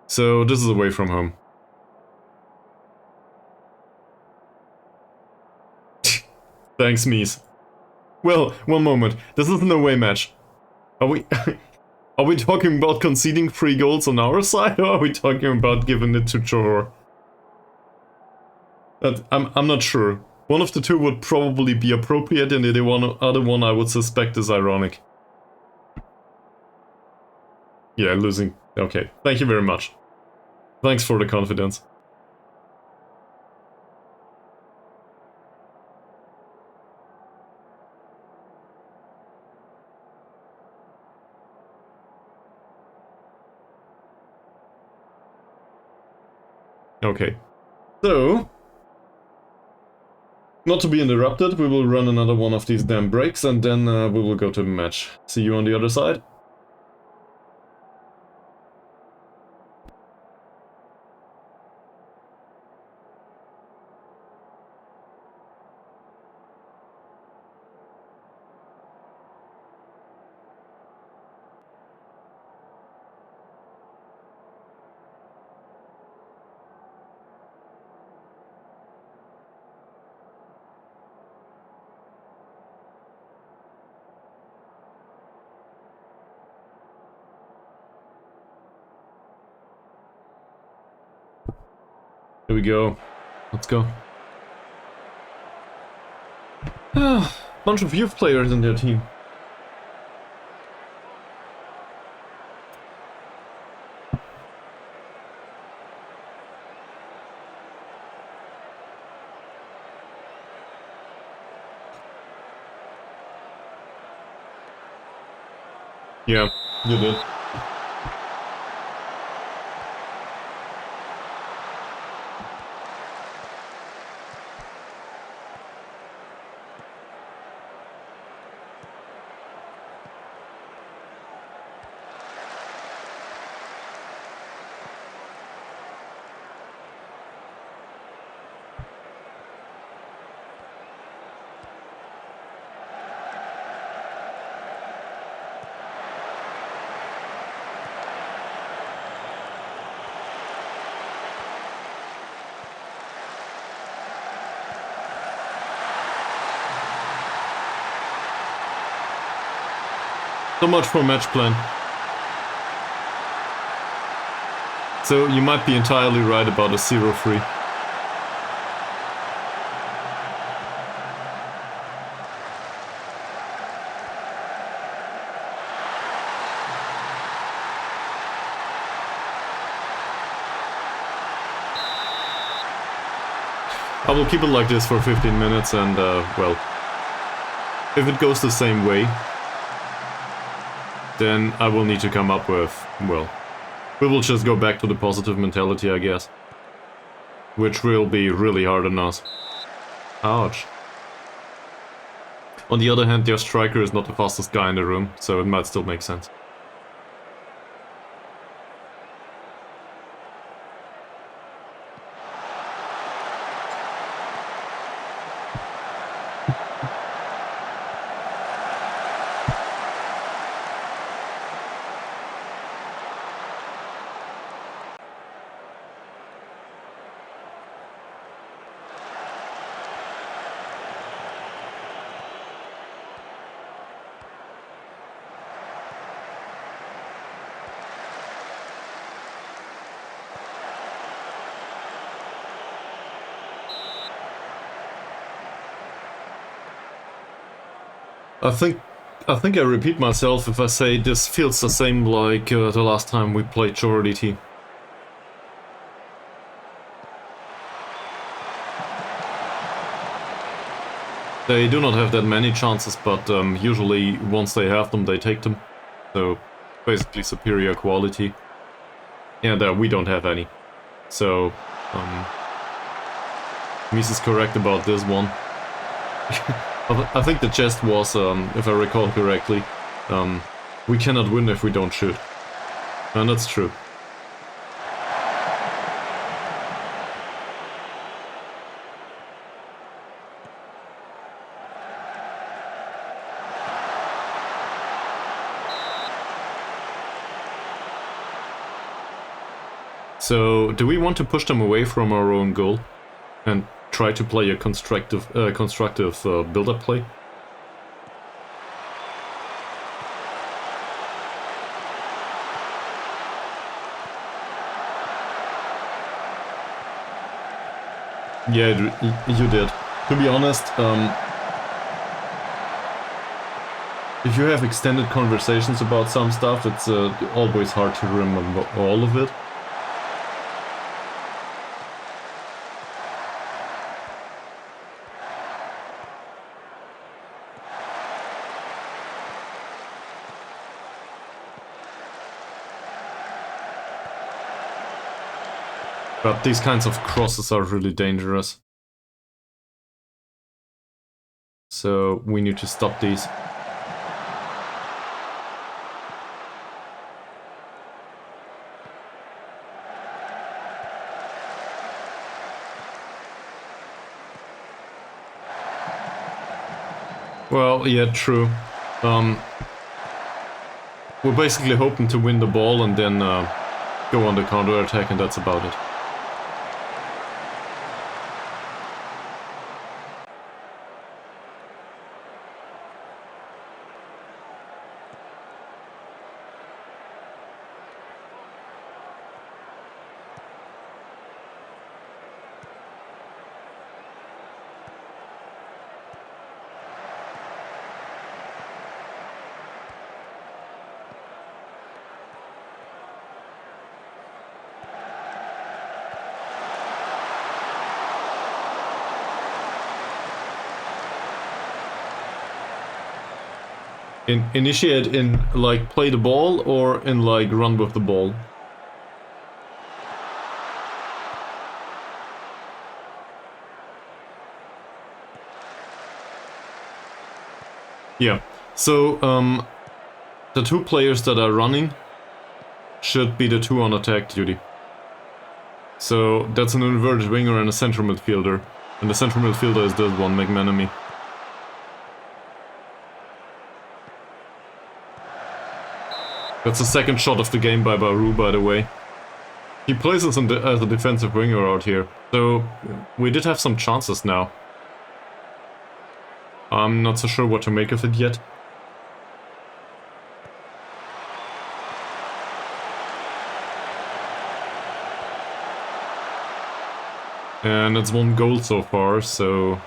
S1: So, this is away from home. Thanks, Mies. Well, one moment. This is an away match. Are we... are we talking about conceding 3 goals on our side, or are we talking about giving it to Johor? I'm not sure. One of the two would probably be appropriate, and the other one I would suspect is ironic. Yeah, losing. Okay, thank you very much. Thanks for the confidence. Okay, so... not to be interrupted, we will run another one of these damn breaks, and then we will go to the match. See you on the other side. Here we go. Let's go. Bunch of youth players in their team. Yeah, you did. So much for match plan. So you might be entirely right about a 0-3. I will keep it like this for 15 minutes and, well, if it goes the same way, then I will need to come up with, well, we will just go back to the positive mentality, I guess. Which will be really hard on us. Ouch. On the other hand, their striker is not the fastest guy in the room, so it might still make sense. I think I repeat myself if I say this feels the same like the last time we played Johor DT. They do not have that many chances, but usually once they have them, they take them. So basically superior quality. And we don't have any. So, Mies is correct about this one. I think the gist was, if I recall correctly, we cannot win if we don't shoot. And that's true. So, do we want to push them away from our own goal and try to play a constructive build-up play? Yeah, you did. To be honest, if you have extended conversations about some stuff, it's always hard to remember all of it. But these kinds of crosses are really dangerous. So we need to stop these. Well, yeah, true. We're basically hoping to win the ball and then go on the counter-attack, and that's about it. Initiate in, like, play the ball, or in, like, run with the ball? Yeah, so, the two players that are running should be the two on attack duty. So, that's an inverted winger and a central midfielder. And the central midfielder is this one, McManamy. That's the second shot of the game by Baru, by the way. He plays us as a defensive winger out here, so we did have some chances now. I'm not so sure what to make of it yet. And it's 1 goal so far, so...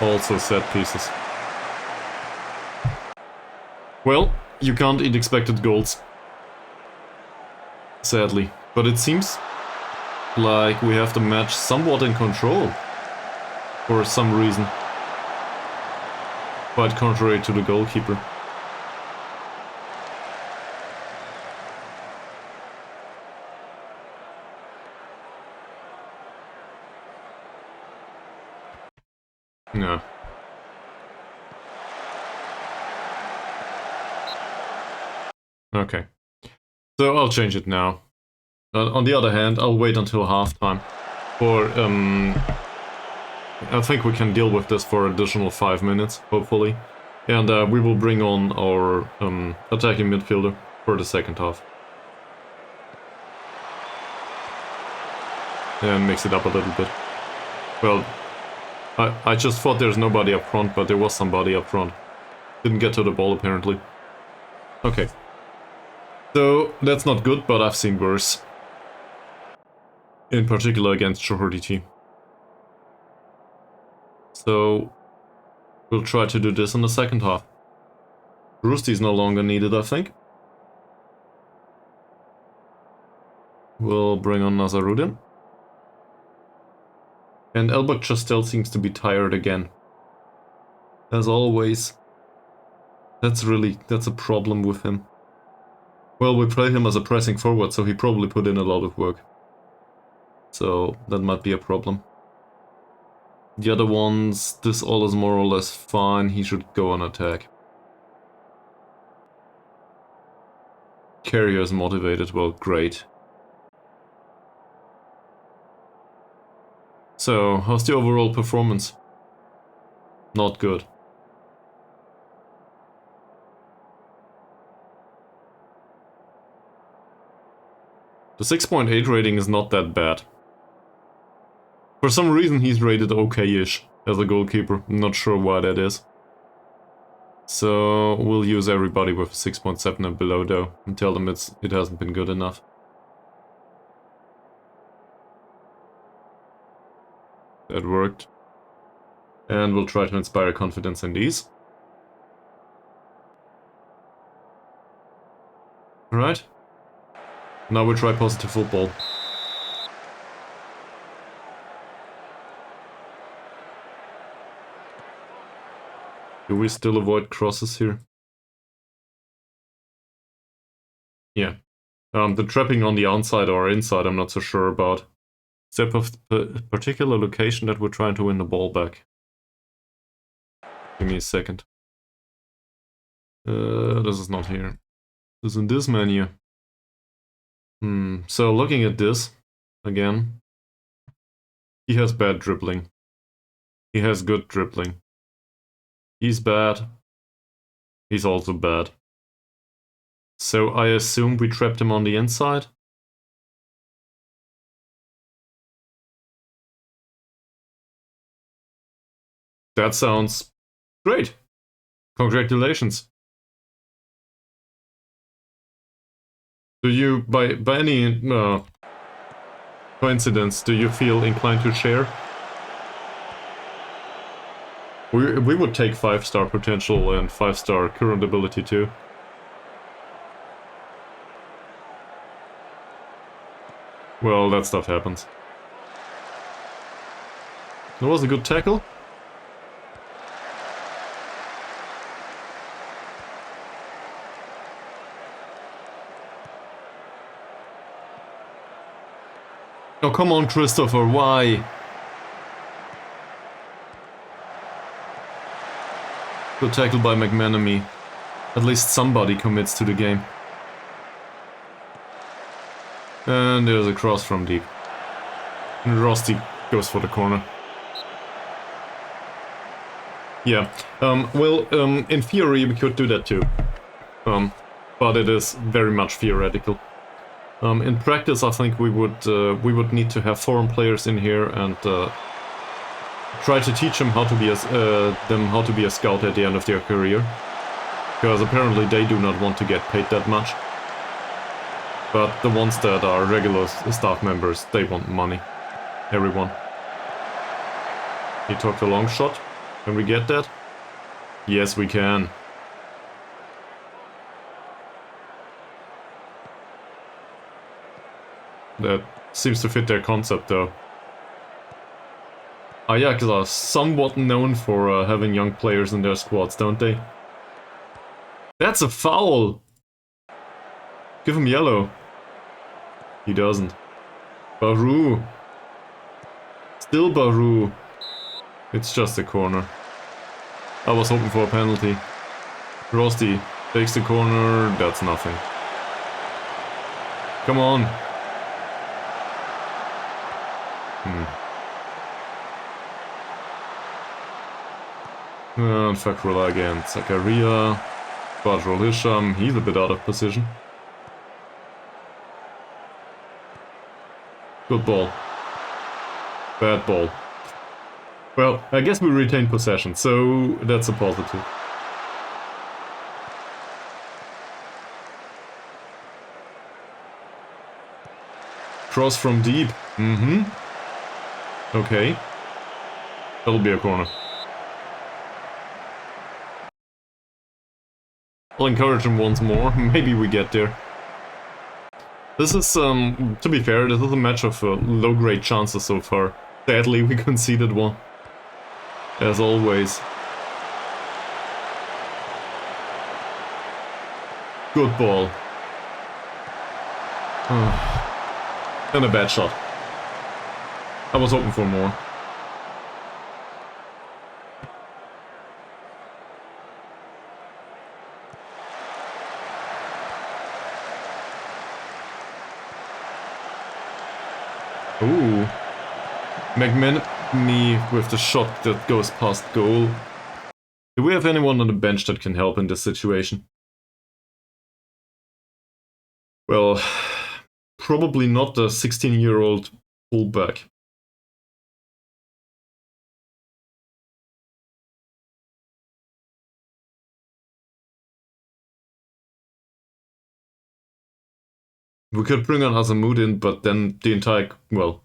S1: Also set pieces. Well, you can't eat expected goals. Sadly. But it seems like we have the match somewhat in control. For some reason. Quite contrary to the goalkeeper. No. Okay. So I'll change it now. On the other hand, I'll wait until halftime. For, I think we can deal with this for additional 5 minutes, hopefully. And we will bring on our attacking midfielder for the second half. And mix it up a little bit. Well, I just thought there's nobody up front, but there was somebody up front. Didn't get to the ball, apparently. Okay. So, that's not good, but I've seen worse. In particular against Johor DT. So, we'll try to do this in the second half. Roosty's no longer needed, I think. We'll bring on Nazarudin. And Elbak just still seems to be tired again. As always. That's a problem with him. Well, we played him as a pressing forward, so he probably put in a lot of work. So that might be a problem. The other ones, this all is more or less fine. He should go on attack. Carrier is motivated, well, great. So, how's the overall performance? Not good. The 6.8 rating is not that bad. For some reason he's rated okay-ish as a goalkeeper. I'm not sure why that is. So we'll use everybody with 6.7 and below though, and tell them it hasn't been good enough. That worked. And we'll try to inspire confidence in these. Alright. Now we'll try positive football. Do we still avoid crosses here? Yeah. The trapping on the outside or inside I'm not so sure about. Is there a particular location that we're trying to win the ball back? Give me a second. This is not here. This is in this menu. So looking at this, again, he has bad dribbling. He has good dribbling. He's bad. He's also bad. So I assume we trapped him on the inside. That sounds great. Congratulations. Do you, by any coincidence, do you feel inclined to share? We would take 5-star potential and 5-star current ability too. Well, that stuff happens. That was a good tackle. Oh, come on, Christopher, why? Good tackle by McManamy. At least somebody commits to the game. And there's a cross from deep. And Rosti goes for the corner. Yeah, in theory we could do that too. But it is very much theoretical. In practice, I think we would need to have foreign players in here and try to teach them how to be a scout at the end of their career, because apparently they do not want to get paid that much. But the ones that are regular staff members, they want money. Everyone. He took the long shot. Can we get that? Yes, we can. That seems to fit their concept, though. Ajax are somewhat known for having young players in their squads, don't they? That's a foul! Give him yellow. He doesn't. Baru. Still Baru. It's just a corner. I was hoping for a penalty. Rosti takes the corner. That's nothing. Come on. And Fakrula again. Zakaria. Badrul Hisham. He's a bit out of position. Good ball. Bad ball. Well, I guess we retain possession, so that's a positive. Cross from deep. Okay. That'll be a corner. I'll encourage him once more. Maybe we get there. This is, to be fair, this is a match of low-grade chances so far. Sadly, we conceded one. As always. Good ball. And a bad shot. I was hoping for more. Ooh. McManamy with the shot that goes past goal. Do we have anyone on the bench that can help in this situation? Well, probably not the 16-year-old fullback. We could bring on Azamudin, but then the entire, well,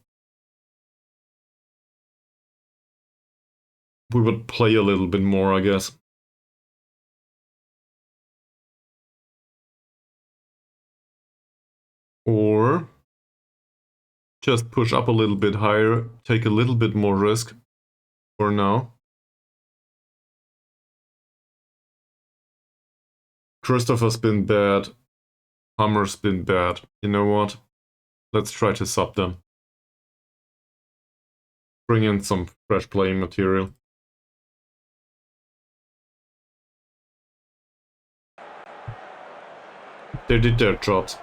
S1: we would play a little bit more, I guess. Or just push up a little bit higher, take a little bit more risk for now. Christopher's been bad. Hammer's been bad. You know what? Let's try to sub them. Bring in some fresh playing material. They did their jobs.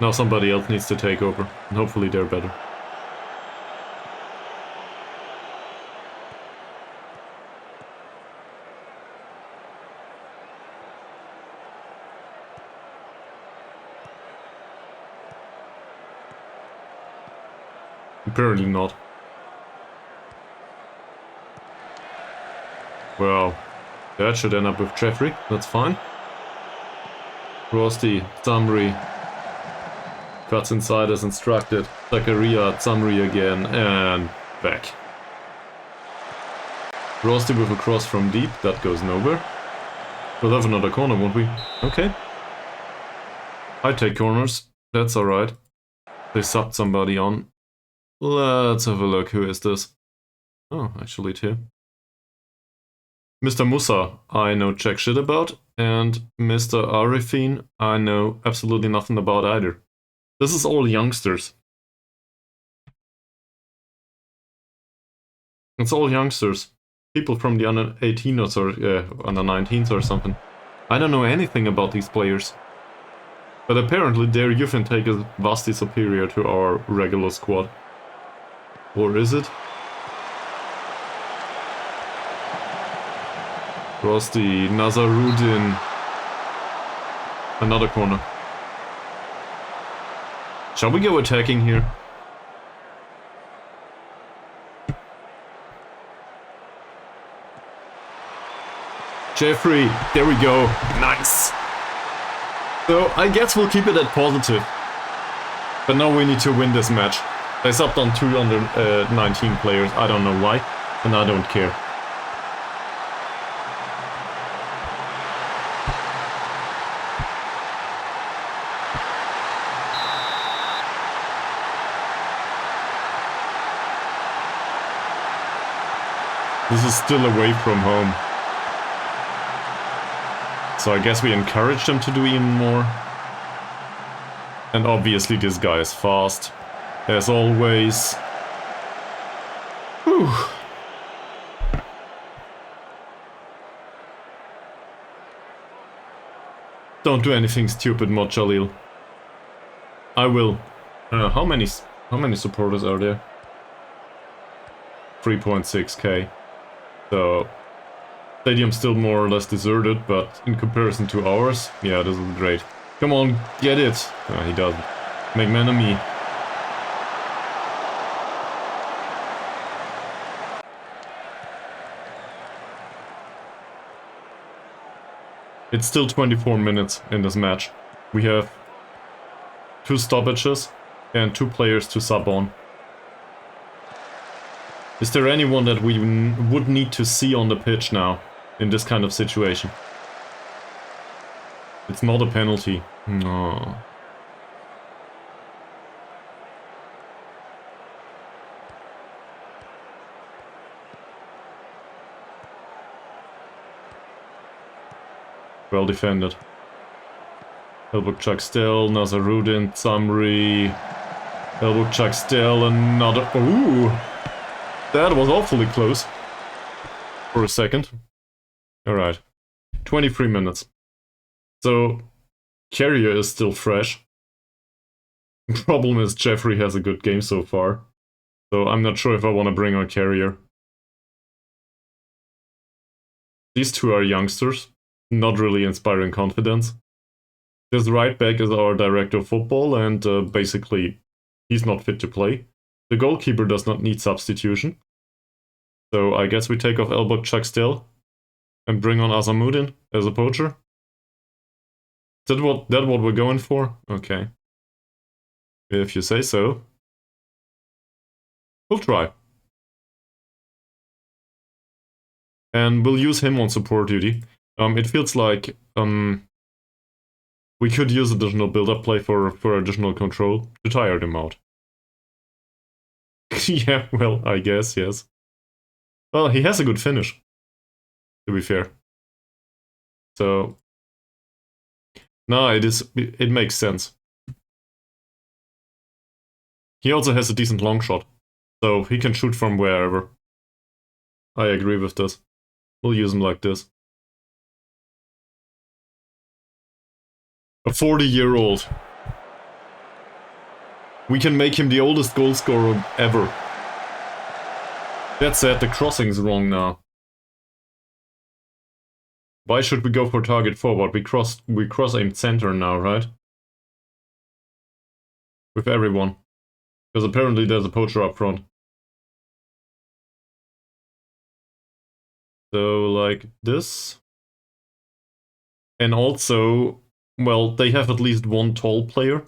S1: Now somebody else needs to take over, and hopefully they're better. Apparently not. Well, that should end up with Jeffrey, that's fine. Rosti, Zamri. Cuts inside as instructed. Zakaria, Zamri again, and back. Rosti with a cross from deep, that goes nowhere. We'll have another corner, won't we? Okay. I take corners, that's alright. They subbed somebody on. Let's have a look, who is this? Oh, actually two. Mr. Musa, I know jack shit about, and Mr. Arifin, I know absolutely nothing about either. This is all youngsters. It's all youngsters. People from the under 18s or under 19s or something. I don't know anything about these players. But apparently their youth intake is vastly superior to our regular squad. Or is it? Rosti, Nazarudin. Another corner. Shall we go attacking here? Jeffrey, there we go. Nice. So I guess we'll keep it at positive. But now we need to win this match. They subbed on 2 under 19 players. I don't know why, and I don't care. This is still away from home. So I guess we encourage them to do even more. And obviously this guy is fast. As always. Whew. Don't do anything stupid, Mod Jalil. I will. How many supporters are there? 3.6k. So stadium's still more or less deserted, but in comparison to ours, yeah, this is great. Come on, get it! He doesn't. McManamy. It's still 24 minutes in this match. We have 2 stoppages and 2 players to sub on. Is there anyone that we would need to see on the pitch now in this kind of situation? It's not a penalty. No. Well defended. Elbow chuck still, Nazarudin, Samri. Elbow chuck still, another... Ooh! That was awfully close. For a second. Alright. 23 minutes. So, Carrier is still fresh. Problem is Jeffrey has a good game so far. So I'm not sure if I want to bring on Carrier. These two are youngsters. Not really inspiring confidence. This right back is our director of football and basically he's not fit to play. The goalkeeper does not need substitution. So I guess we take off Elbow Chuck still and bring on Azamuddin as a poacher. Is that what we're going for? Okay. If you say so. We'll try. And we'll use him on support duty. It feels like we could use additional build-up play for additional control to tire him out. Yeah, well, I guess, yes. Well, he has a good finish, to be fair. So, no, it makes sense. He also has a decent long shot, so he can shoot from wherever. I agree with this. We'll use him like this. A 40-year-old. We can make him the oldest goal scorer ever. That said, the crossing's wrong now. Why should we go for target forward? We cross-aimed center now, right? With everyone. Because apparently there's a poacher up front. So, like this. And also, well, they have at least one tall player.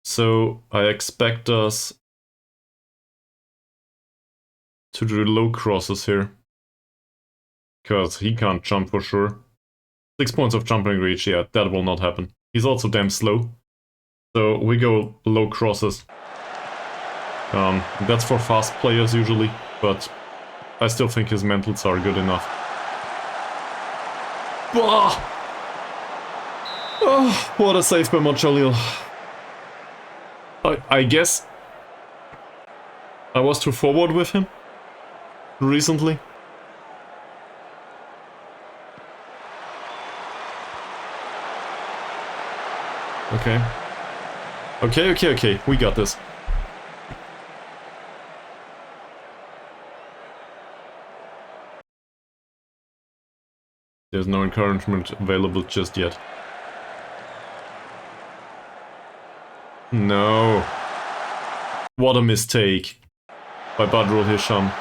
S1: So, I expect us to do low crosses here. Because he can't jump for sure. 6 points of jumping reach, yeah, that will not happen. He's also damn slow. So, we go low crosses. That's for fast players usually, but I still think his mentals are good enough. Bah! Oh, what a save by Monchalil. I guess I was too forward with him recently. Okay, we got this. There's no encouragement available just yet. No. What a mistake by Badrul Hisham.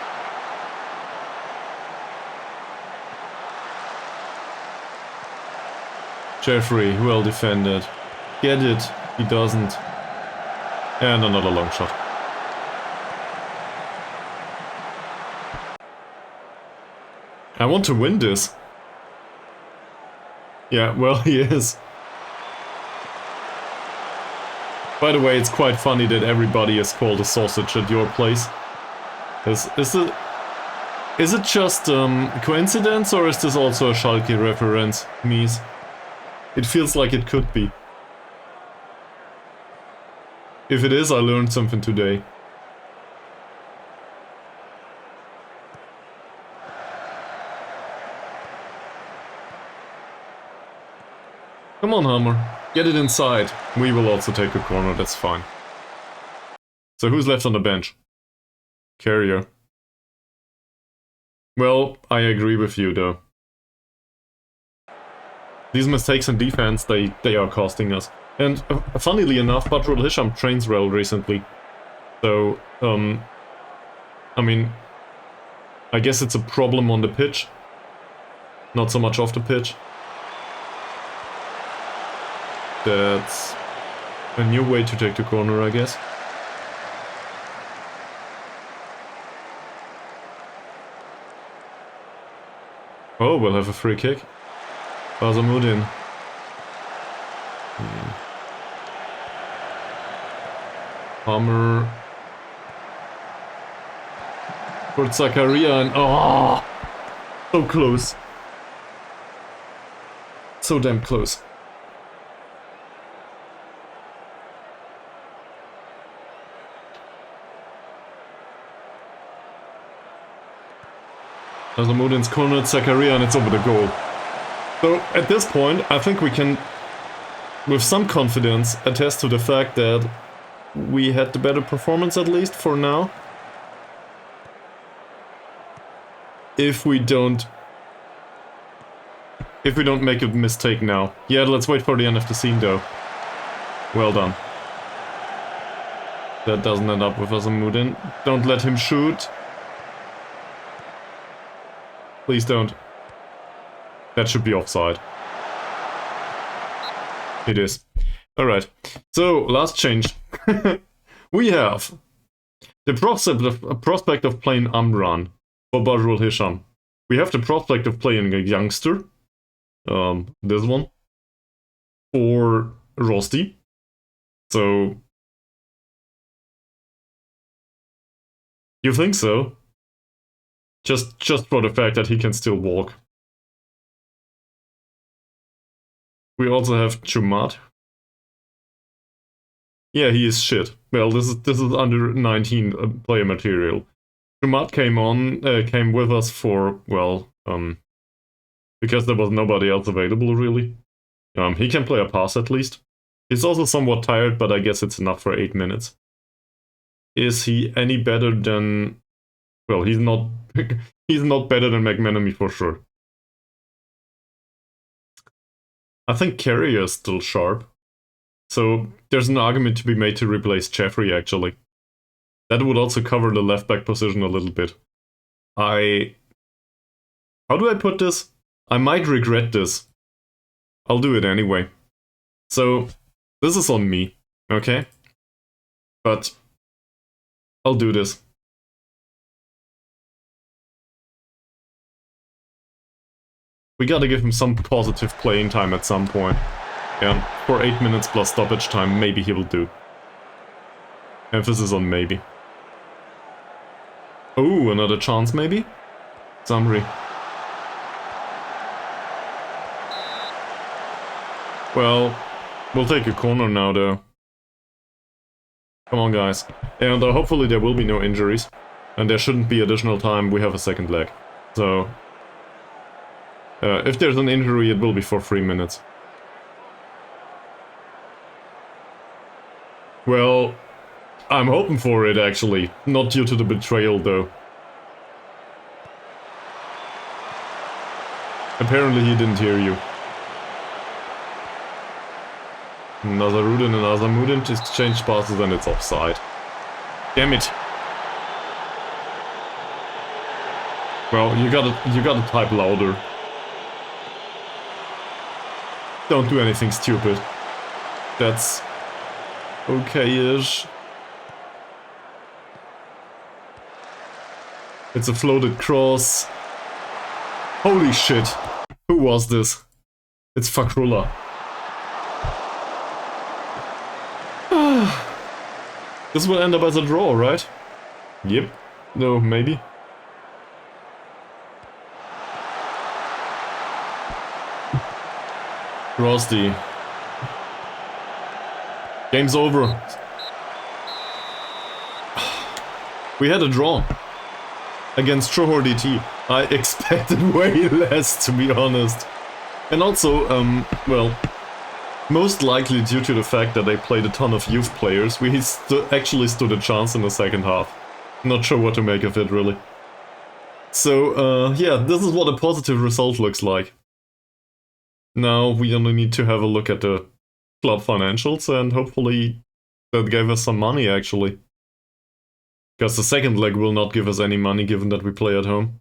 S1: Jeffrey, well defended. Get it. He doesn't. And another long shot. I want to win this. Yeah, well, he is. By the way, it's quite funny that everybody is called a sausage at your place. Is it just coincidence, or is this also a Schalke reference, Mies? It feels like it could be. If it is, I learned something today. Come on, Hammer. Get it inside. We will also take a corner, that's fine. So who's left on the bench? Carrier. Well, I agree with you, though. These mistakes in defense, they are costing us. And funnily enough, Badrul Hisham trains well recently. So, I mean, I guess it's a problem on the pitch. Not so much off the pitch. That's a new way to take the corner, I guess. Oh, we'll have a free kick. Azamuddin. Hammer. For Zakaria and... Oh! So close. So damn close. Azamudin's cornered Zakaria and it's over the goal. So at this point, I think we can, with some confidence, attest to the fact that we had the better performance, at least for now. If we don't make a mistake now. Yeah, let's wait for the end of the scene though. Well done. That doesn't end up with Azamudin. Don't let him shoot. Please don't. That should be offside. It is. Alright. So, last change. We have the prospect of playing Amran for Bajrul Hisham. We have the prospect of playing a youngster. This one. For Rosti. So... You think so? Just for the fact that he can still walk. We also have Chumat. Yeah, he is shit. Well, this is under 19 player material. Chumat came with us for, well, because there was nobody else available really. He can play a pass at least. He's also somewhat tired, but I guess it's enough for 8 minutes. Is he any better than... Well, he's not he's not better than McManamy for sure. I think Carrier is still sharp. So there's an argument to be made to replace Jeffrey actually. That would also cover the left back position a little bit. How do I put this? I might regret this. I'll do it anyway. So this is on me, okay? But I'll do this. We gotta give him some positive playing time at some point. And for 8 minutes plus stoppage time, maybe he will do. Emphasis on maybe. Oh, another chance maybe? Samri. Well, we'll take a corner now though. Come on guys. And hopefully there will be no injuries. And there shouldn't be additional time, we have a second leg. So... if there's an injury, it will be for 3 minutes. Well, I'm hoping for it actually. Not due to the betrayal though. Apparently he didn't hear you. Nazarudin and Azamudin exchange passes and it's offside. Damn it. Well, you gotta type louder. Don't do anything stupid. That's okay-ish. It's a floated cross. Holy shit. Who was this? It's Fakrullah. This will end up as a draw, right? Yep. No, maybe. Rosti. Game's over. We had a draw against Johor DT. I expected way less, to be honest. And also, well, most likely due to the fact that they played a ton of youth players, we actually stood a chance in the second half. Not sure what to make of it, really. So, yeah, this is what a positive result looks like. Now we only need to have a look at the club financials and hopefully that gave us some money actually. Because the second leg will not give us any money given that we play at home.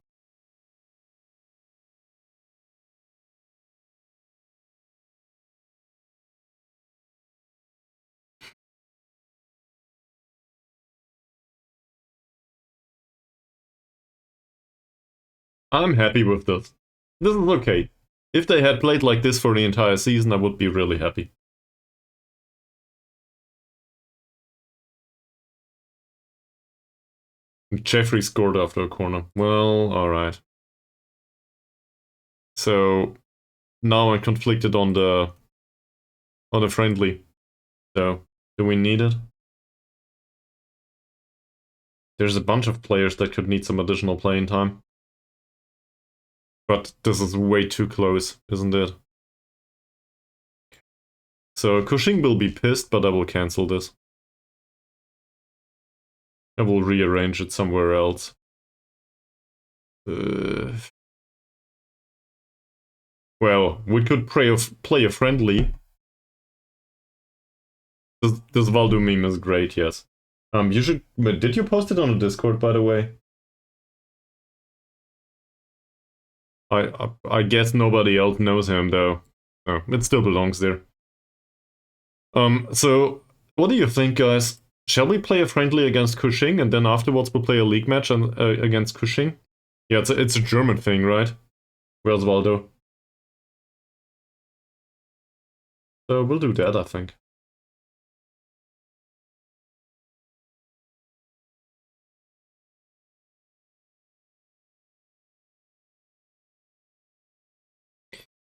S1: I'm happy with this. This is okay. If they had played like this for the entire season, I would be really happy. Jeffrey scored after a corner. Well, alright. So, now I'm conflicted on the friendly. So, do we need it? There's a bunch of players that could need some additional playing time. But this is way too close, isn't it? So Cushing will be pissed, but I will cancel this. I will rearrange it somewhere else. Well, we could play a friendly. This Valdo meme is great, yes. You should. Did you post it on the Discord, by the way? I guess nobody else knows him though. No, it still belongs there. So what do you think, guys? Shall we play a friendly against Cushing and then afterwards we'll play a league match against Cushing? Yeah, it's a German thing, right? Where's Valdo? So we'll do that, I think.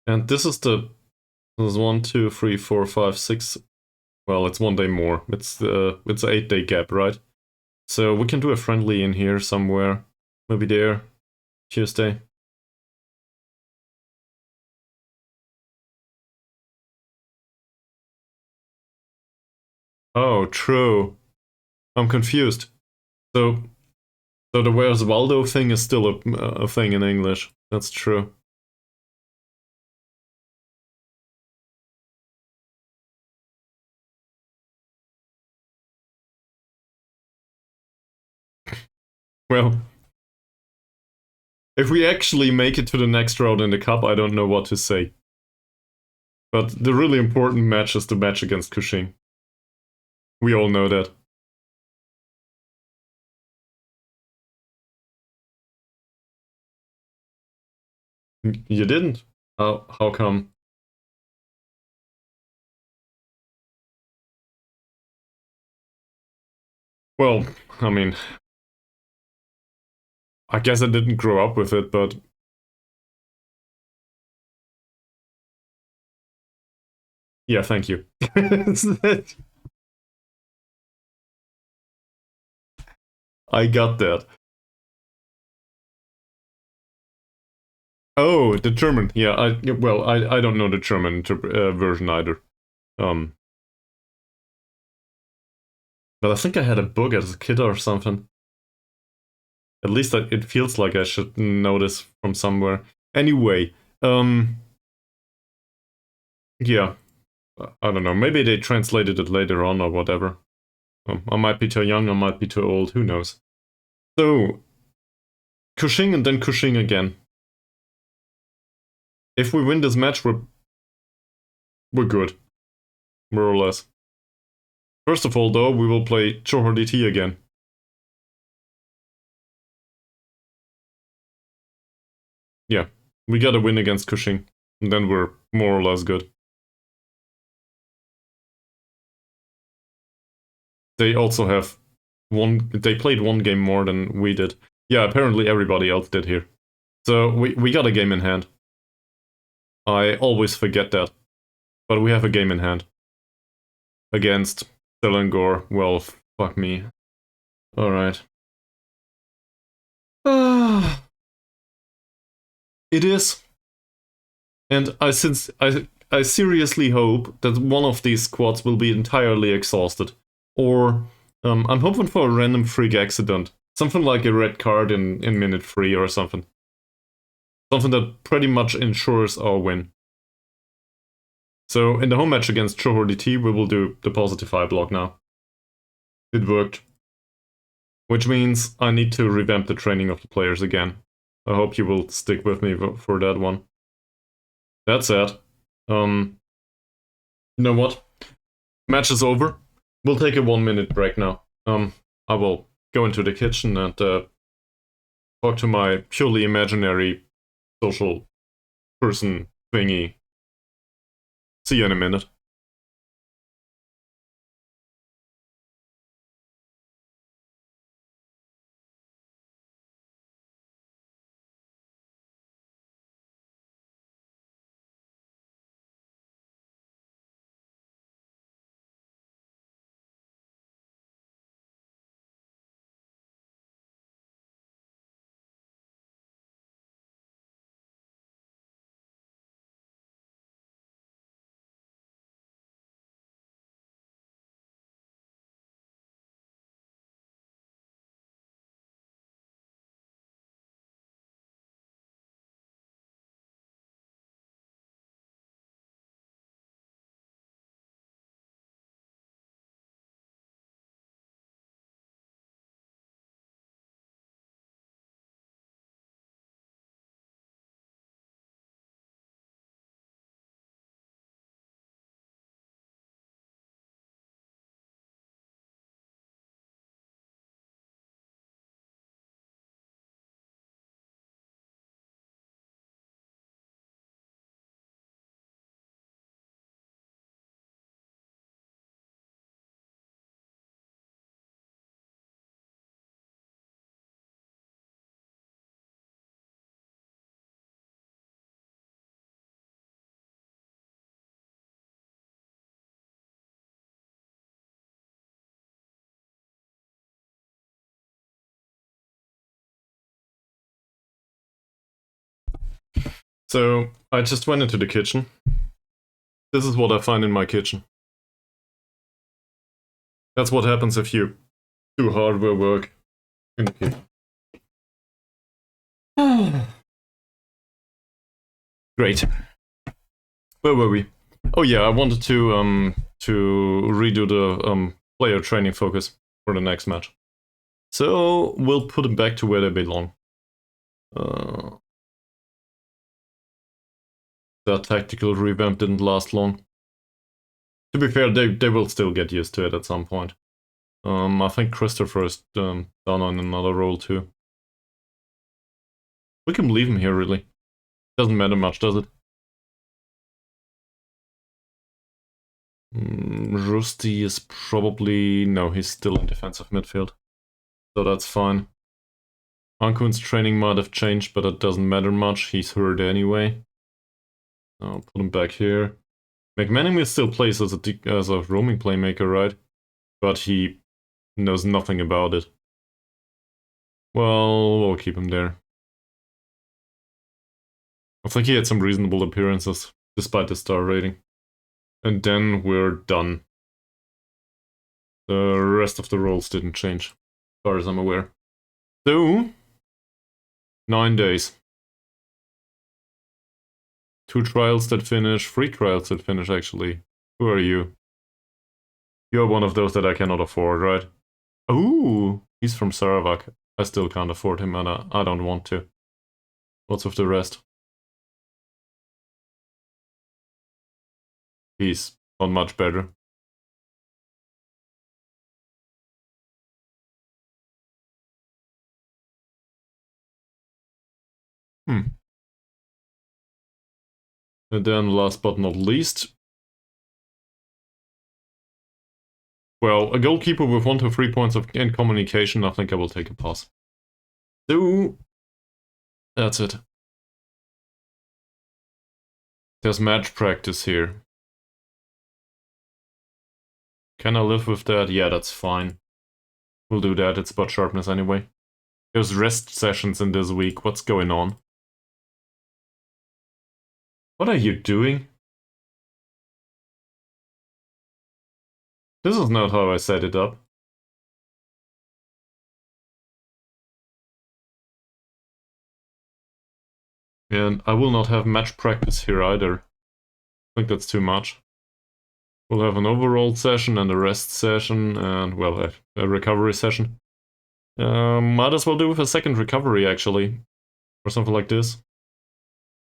S1: And this is 1, 2, 3, 4, 5, 6. Well, it's 1 day more. It's an 8-day gap, right? So we can do a friendly in here somewhere. Maybe there. Tuesday. Oh, true. I'm confused. So the Where's Waldo thing is still a thing in English. That's true. Well, if we actually make it to the next round in the cup, I don't know what to say. But the really important match is the match against Cushing. We all know that. You didn't? How come? Well, I mean, I guess I didn't grow up with it, but yeah, thank you. I got that. Oh, the German. Yeah, I don't know the German version either. But I think I had a book as a kid or something. At least it feels like I should know this from somewhere. Anyway, yeah, I don't know. Maybe they translated it later on or whatever. I might be too young, I might be too old, who knows. So, Cushing and then Cushing again. If we win this match, we're good. More or less. First of all, though, we will play Johor DT again. Yeah, we gotta win against Cushing, and then we're more or less good. They also have they played 1 game more than we did. Yeah, apparently everybody else did here. So we got a game in hand. I always forget that. But we have a game in hand. Against Selangor. Well, fuck me. Alright. It is. And I seriously hope that one of these squads will be entirely exhausted. Or I'm hoping for a random freak accident. Something like a red card in minute 3 or something. Something that pretty much ensures our win. So in the home match against Johor DT, we will do the positive eye block now. It worked. Which means I need to revamp the training of the players again. I hope you will stick with me for that one. That said, you know what? Match is over. We'll take a 1-minute break now. I will go into the kitchen and talk to my purely imaginary social person thingy. See you in a minute. So I just went into the kitchen. This is what I find in my kitchen. That's what happens if you do hardware work in the kitchen. Great. Where were we? Oh yeah, I wanted to redo the player training focus for the next match. So we'll put them back to where they belong. That tactical revamp didn't last long. To be fair, they will still get used to it at some point. I think Christopher is done on another role too. We can leave him here, really. Doesn't matter much, does it? Rusty is probably... No, he's still in defensive midfield. So that's fine. Ankun's training might have changed, but it doesn't matter much. He's hurt anyway. I'll put him back here. McManamy still plays as a roaming playmaker, right? But he knows nothing about it. Well, we'll keep him there. I think he had some reasonable appearances, despite the star rating. And then we're done. The rest of the roles didn't change, as far as I'm aware. So, 9 days. 2 trials that finish, 3 trials that finish, actually. Who are you? You're one of those that I cannot afford, right? Ooh, he's from Sarawak. I still can't afford him, and I don't want to. What's with the rest? He's not much better. And then last but not least, well, a goalkeeper with 1 to 3 points in communication, I think I will take a pass. So, that's it. There's match practice here. Can I live with that? Yeah, that's fine. We'll do that, it's spot sharpness anyway. There's rest sessions in this week, what's going on? What are you doing? This is not how I set it up. And I will not have match practice here either. I think that's too much. We'll have an overall session and a rest session and, well, a recovery session. Might as well do with a second recovery, actually. Or something like this.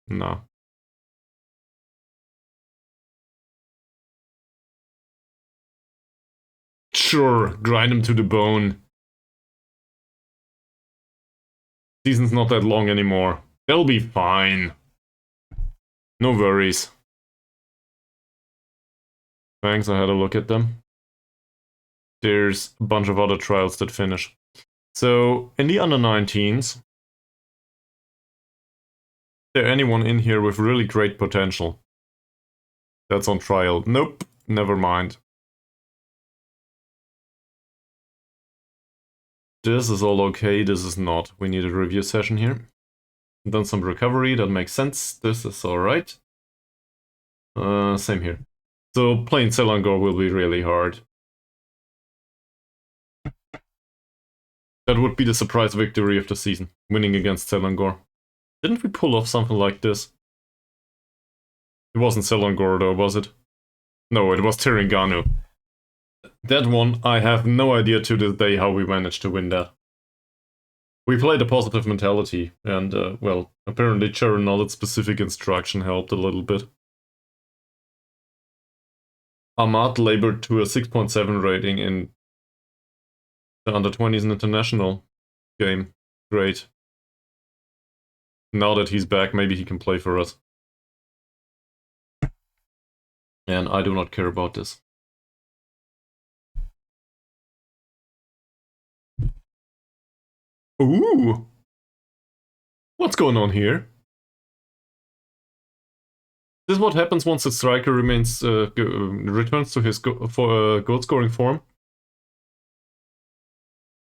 S1: No. Sure, grind them to the bone. Season's not that long anymore. They'll be fine. No worries. Thanks, I had a look at them. There's a bunch of other trials that finish. So, in the under-19s, is there anyone in here with really great potential? That's on trial. Nope, never mind. This is all okay, this is not. We need a review session here. Done some recovery, that makes sense. This is alright. Same here. So playing Selangor will be really hard. That would be the surprise victory of the season, winning against Selangor. Didn't we pull off something like this? It wasn't Selangor though, was it? No, it was Terengganu. That one, I have no idea to this day how we managed to win that. We played a positive mentality, and, well, apparently Charon knowledge specific instruction helped a little bit. Ahmad labored to a 6.7 rating in the under-20s and international game. Great. Now that he's back, maybe he can play for us. And I do not care about this. Ooh! What's going on here? This is what happens once a striker returns to his goal-scoring form.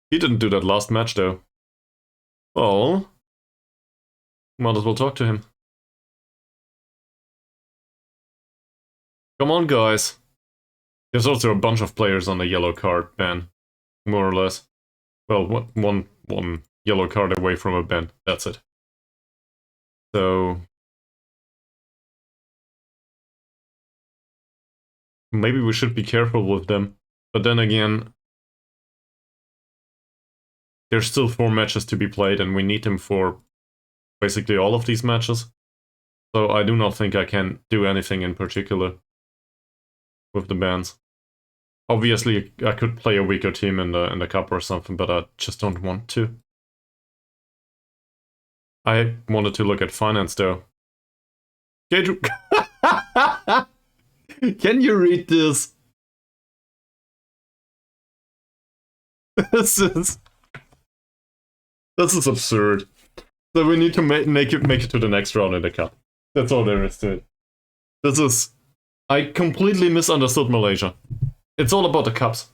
S1: He didn't do that last match, though. Well, might as well talk to him. Come on, guys. There's also a bunch of players on the yellow card ban, more or less. Well, one yellow card away from a ban. That's it. So maybe we should be careful with them. But then again, there's still 4 matches to be played, and we need them for basically all of these matches. So I do not think I can do anything in particular with the bans. Obviously, I could play a weaker team in the cup or something, but I just don't want to. I wanted to look at finance though. Can you read this? This is absurd. So we need to make it to the next round in the cup. That's all there is to it. This is... I completely misunderstood Malaysia. It's all about the cups.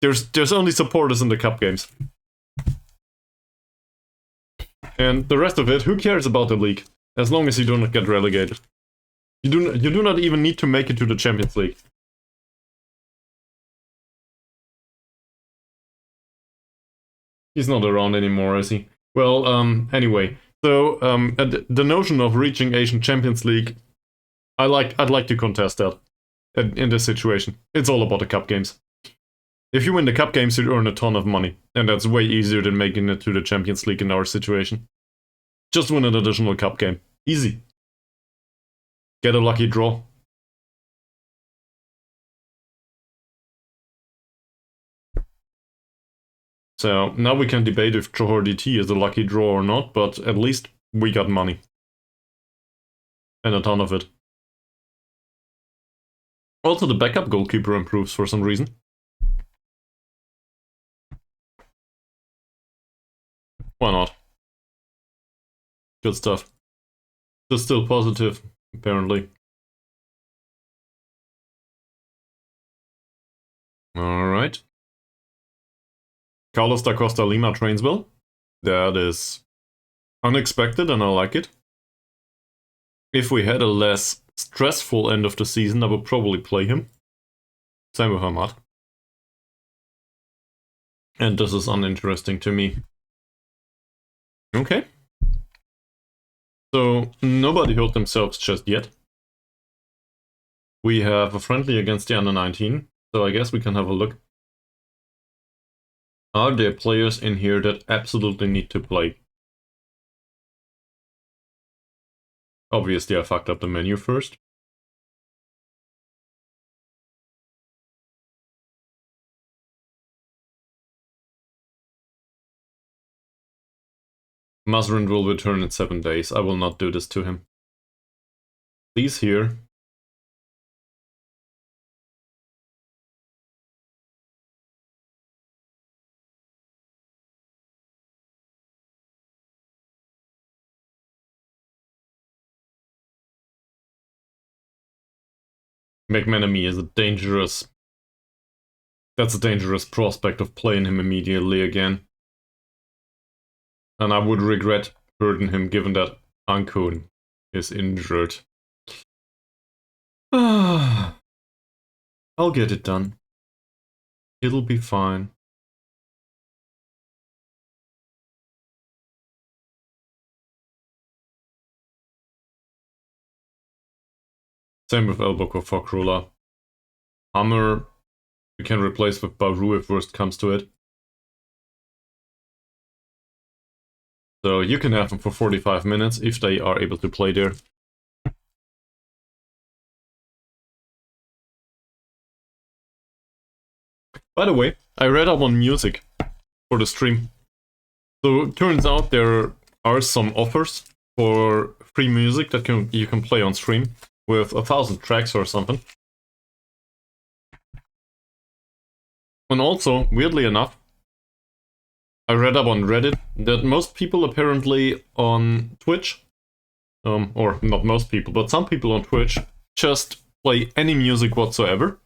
S1: There's only supporters in the cup games. And the rest of it, who cares about the league? As long as you do not get relegated. You do not even need to make it to the Champions League. He's not around anymore, is he? Well, anyway. So, the notion of reaching Asian Champions League, I'd like to contest that in this situation. It's all about the cup games. If you win the cup games, you earn a ton of money, and that's way easier than making it to the Champions League in our situation. Just win an additional cup game. Easy. Get a lucky draw. So now we can debate if Johor DT is a lucky draw or not, but at least we got money. And a ton of it. Also, the backup goalkeeper improves for some reason. Why not? Good stuff. Just still positive, apparently. Alright. Carlos da Costa Lima trains well. That is unexpected and I like it. If we had a less stressful end of the season, I would probably play him. Same with Hamad. And this is uninteresting to me. Okay. So, nobody hurt themselves just yet. We have a friendly against the under-19, so I guess we can have a look. Are there players in here that absolutely need to play? Obviously, I fucked up the menu first. Masrin will return in 7 days. I will not do this to him. Please here. McManamy is a dangerous... That's a dangerous prospect of playing him immediately again. And I would regret hurting him given that Ankun is injured. I'll get it done. It'll be fine. Same with Elboko Fokrula. Hammer we can replace with Baru if worst comes to it. So you can have them for 45 minutes if they are able to play there. By the way, I read up on music for the stream. So it turns out there are some offers for free music that you can play on stream with 1,000 tracks or something. And also, weirdly enough, I read up on Reddit that most people apparently on Twitch, or not most people, but some people on Twitch just play any music whatsoever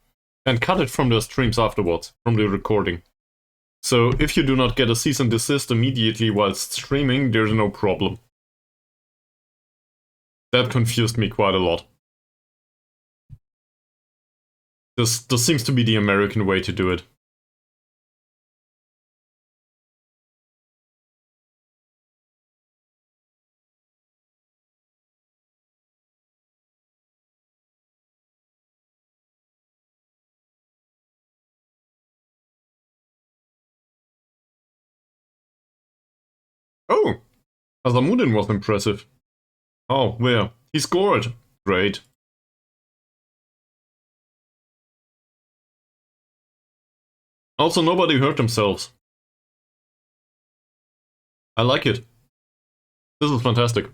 S1: and cut it from their streams afterwards, from the recording. So if you do not get a cease and desist immediately whilst streaming, there's no problem. That confused me quite a lot. This seems to be the American way to do it. Oh! Azamuddin was impressive. Oh, where? He scored! Great. Also, nobody hurt themselves. I like it. This is fantastic.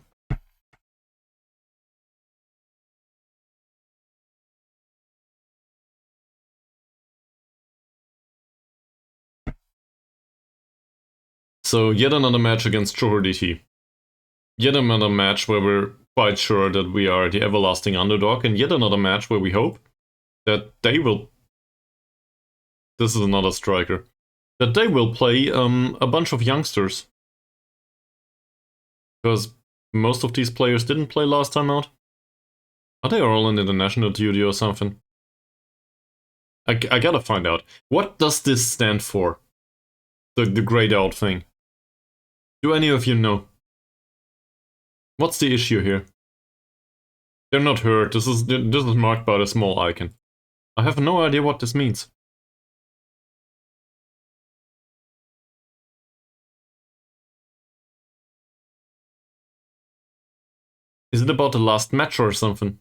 S1: So, yet another match against Johor DT. Yet another match where we're quite sure that we are the everlasting underdog, and yet another match where we hope that they will... This is another striker. That they will play a bunch of youngsters. Because most of these players didn't play last time out. Are they all in international duty or something? I gotta find out. What does this stand for? The grayed out thing. Do any of you know? What's the issue here? They're not hurt. This is marked by a small icon. I have no idea what this means. Is it about the last match or something?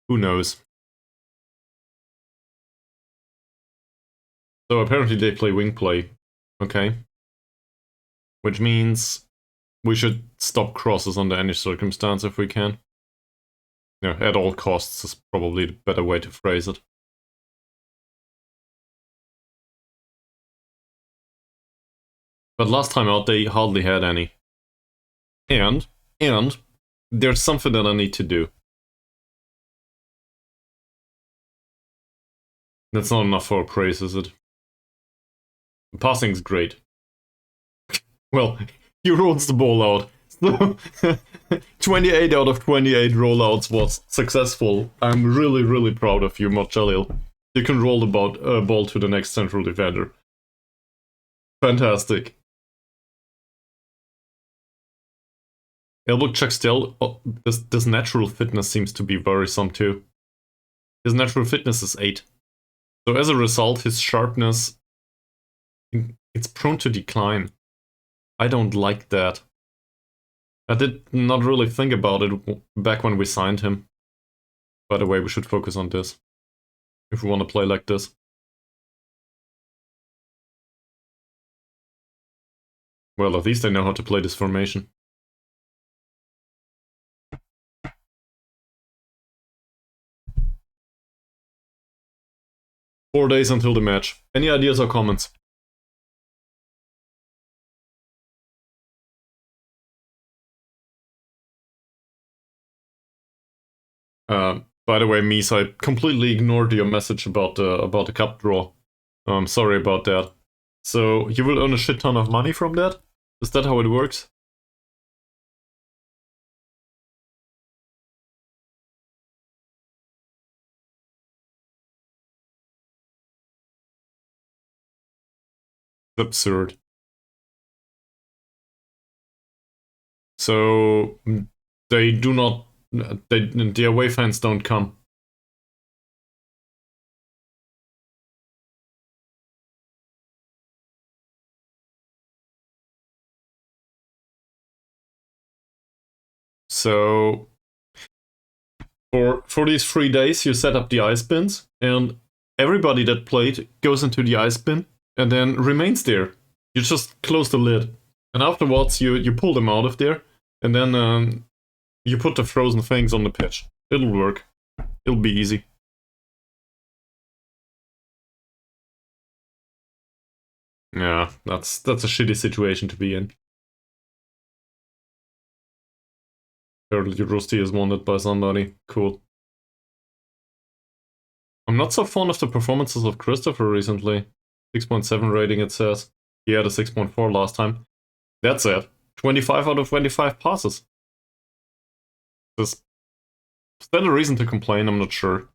S1: Who knows? So apparently they play wing play. Okay. Which means we should stop crosses under any circumstance if we can. Yeah, at all costs is probably the better way to phrase it. But last time out they hardly had any. And there's something that I need to do. That's not enough for praise, is it? The passing's great. Well, he rolls the ball out. So 28 out of 28 rollouts was successful. I'm really, really proud of you, Marchalil. You can roll the ball to the next central defender. Fantastic. Elbow check still. Oh, this natural fitness seems to be worrisome too. His natural fitness is 8. So as a result, his sharpness, it's prone to decline. I don't like that. I did not really think about it back when we signed him. By the way, we should focus on this. If we want to play like this. Well, at least I know how to play this formation. Four days until the match. Any ideas or comments? By the way, Mies, I completely ignored your message about the cup draw. Sorry about that. So you will earn a shit ton of money from that? Is that how it works? Absurd. So they do not. The away fans don't come. So for these 3 days, you set up the ice bins, and everybody that played goes into the ice bin and then remains there. You just close the lid, and afterwards you pull them out of there, and then you put the frozen things on the pitch. It'll work. It'll be easy. Yeah, that's a shitty situation to be in. Apparently Rusty is wanted by somebody. Cool. I'm not so fond of the performances of Christopher recently. 6.7 rating it says. He had a 6.4 last time. That's it. 25 out of 25 passes. This Is that a reason to complain? I'm not sure.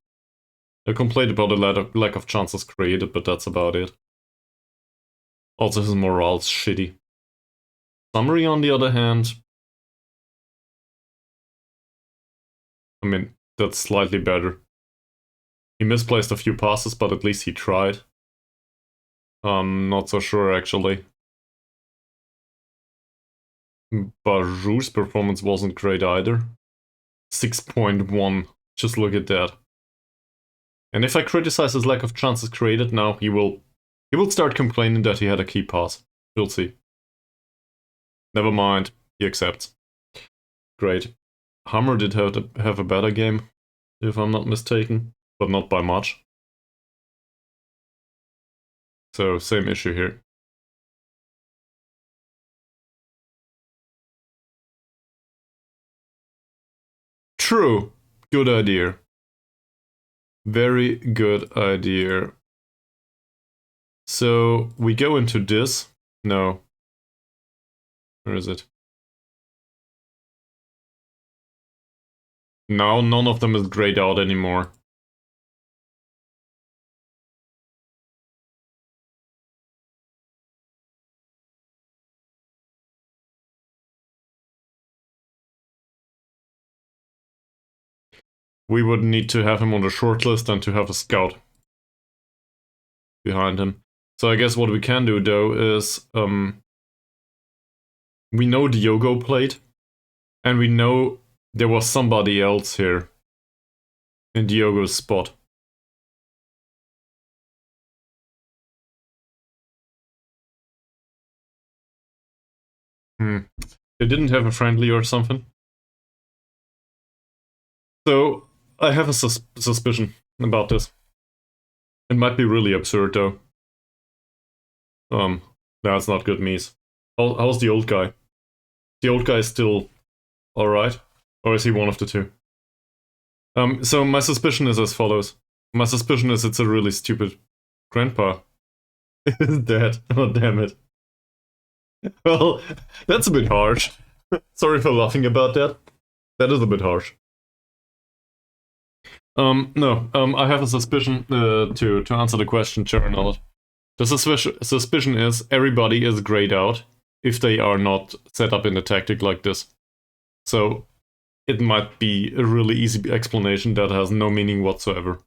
S1: I complained about the lack of chances created, but that's about it. Also, his morale's shitty. Summary, on the other hand, I mean, that's slightly better. He misplaced a few passes, but at least he tried. Not so sure, actually. Barou's performance wasn't great either. 6.1. Just look at that. And if I criticize his lack of chances created now, he will start complaining that he had a key pass. We'll see. Never mind. He accepts. Great. Hammer did have a better game, if I'm not mistaken, but not by much. So, same issue here. True. Good idea. Very good idea. So, we go into this. No. Where is it? Now, none of them is grayed out anymore. We would need to have him on the shortlist and to have a scout behind him. So I guess what we can do, though, is we know Diogo played, and we know there was somebody else here in Diogo's spot. They didn't have a friendly or something. So I have a suspicion about this. It might be really absurd, though. That's not good, Mies. How's the old guy? The old guy is still alright? Or is he one of the two? So my suspicion is as follows. My suspicion is it's a really stupid grandpa. Is dead. Oh, damn it. Well, that's a bit harsh. Sorry for laughing about that. That is a bit harsh. No, I have a suspicion to answer the question, Charonald. The suspicion is everybody is grayed out if they are not set up in a tactic like this. So it might be a really easy explanation that has no meaning whatsoever.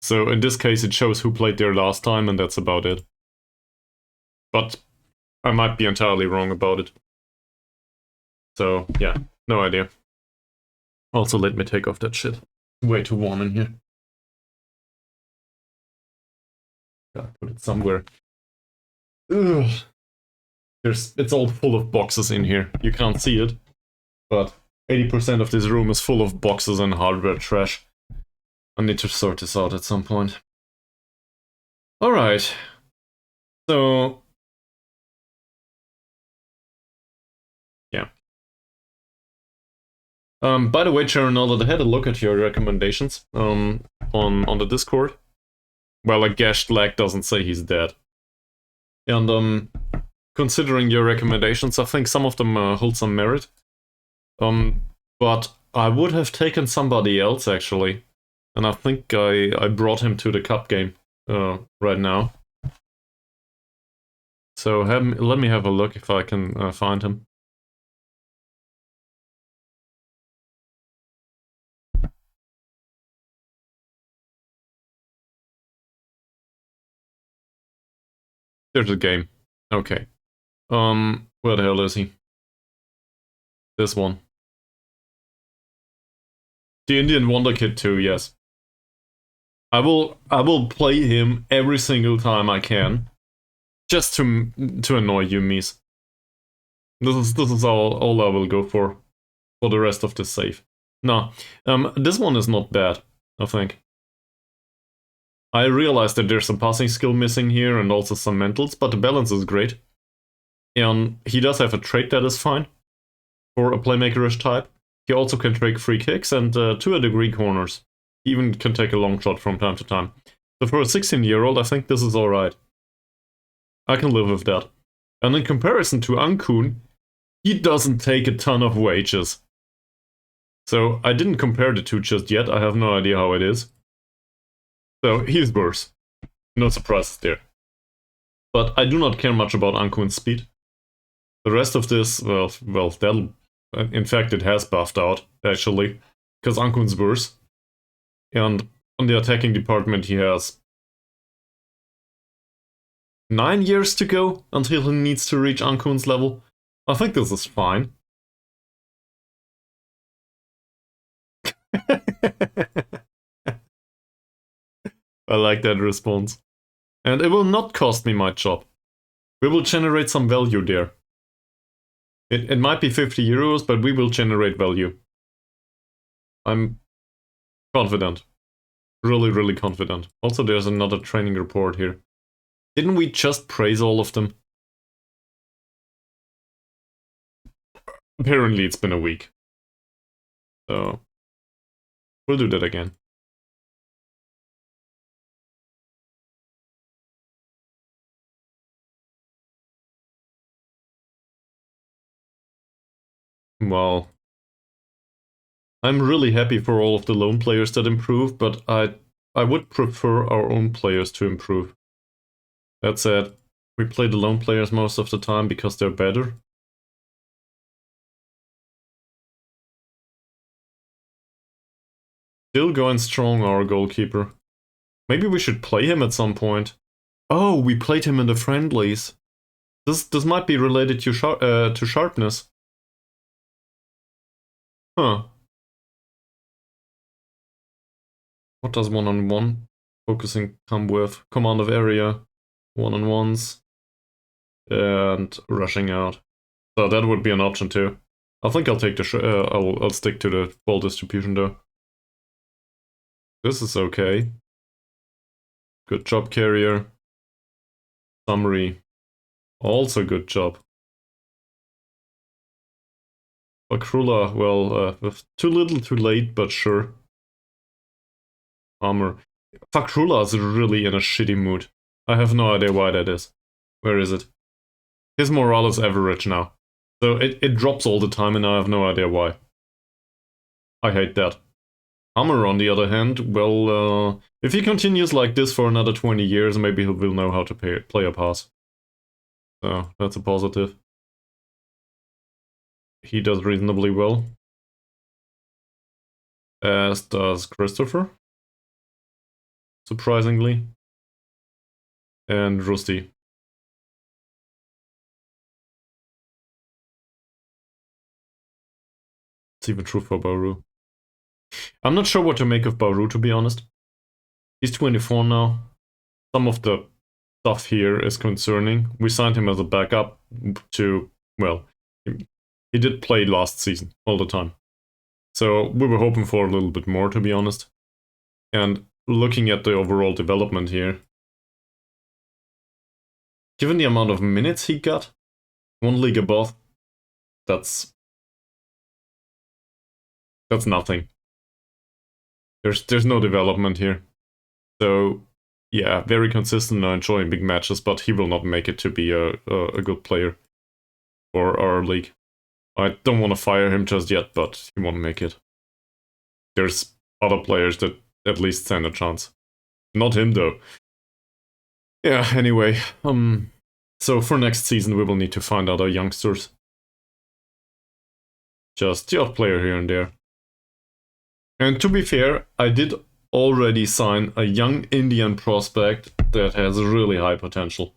S1: So in this case, it shows who played there last time, and that's about it. But I might be entirely wrong about it. So yeah, no idea. Also, let me take off that shit. Way too warm in here. Gotta put it somewhere. Ugh. It's all full of boxes in here. You can't see it, but 80% of this room is full of boxes and hardware trash. I need to sort this out at some point. Alright. So... yeah. By the way, Charonald, I had a look at your recommendations on the Discord. Well, a gashed leg doesn't say he's dead. And considering your recommendations, I think some of them hold some merit. But I would have taken somebody else, actually. And I think I brought him to the cup game right now. So let me have a look if I can find him. There's a game. Okay. Where the hell is he? This one. The Indian Wonder Kid 2, yes. I will play him every single time I can. Just to annoy you, Mies. This is all I will go for the rest of this save. No. This one is not bad, I think. I realize that there's some passing skill missing here and also some mentals, but the balance is great. And he does have a trait that is fine for a playmakerish type. He also can take free kicks and to a degree corners. He even can take a long shot from time to time. So for a 16-year-old, I think this is alright. I can live with that. And in comparison to Ankun, he doesn't take a ton of wages. So I didn't compare the two just yet. I have no idea how it is. So he's worse. No surprises there. But I do not care much about Ankun's speed. The rest of this, well, that'll... In fact, it has buffed out, actually. Because Ankun's worse. And on the attacking department, he has 9 years to go until he needs to reach Ankun's level. I think this is fine. I like that response. And it will not cost me my job. We will generate some value there. It might be 50 euros, but we will generate value. I'm confident. Really, really confident. Also, there's another training report here. Didn't we just praise all of them? Apparently it's been a week. So, we'll do that again. Well, I'm really happy for all of the lone players that improve, but I would prefer our own players to improve. That said, we play the lone players most of the time because they're better. Still going strong, our goalkeeper. Maybe we should play him at some point. Oh, we played him in the friendlies. This might be related to sharpness. Huh. What does one-on-one focusing come with? Command of area, one-on-ones, and rushing out. So that would be an option too. I think I'll take the I'll stick to the ball distribution though. This is okay. Good job, carrier. Summary. Also good job. Bakrula, well, too little too late, but sure. Armor. Fakrula is really in a shitty mood. I have no idea why that is. Where is it? His morale is average now. So it drops all the time and I have no idea why. I hate that. Hammer, on the other hand, well, if he continues like this for another 20 years, maybe he will know how to play a pass. So, that's a positive. He does reasonably well. As does Christopher. Surprisingly. And Rusty. It's even true for Bauru. I'm not sure what to make of Bauru, to be honest. He's 24 now. Some of the stuff here is concerning. We signed him as a backup to, well, he did play last season all the time. So we were hoping for a little bit more, to be honest. And looking at the overall development here, given the amount of minutes he got, one league above, that's nothing. There's no development here. So yeah, very consistent and enjoying big matches, but he will not make it to be a good player for our league. I don't want to fire him just yet, but he won't make it. There's other players that at least stand a chance. Not him though. Yeah, anyway, so for next season we will need to find other youngsters. Just the odd player here and there. And to be fair, I did already sign a young Indian prospect that has really high potential.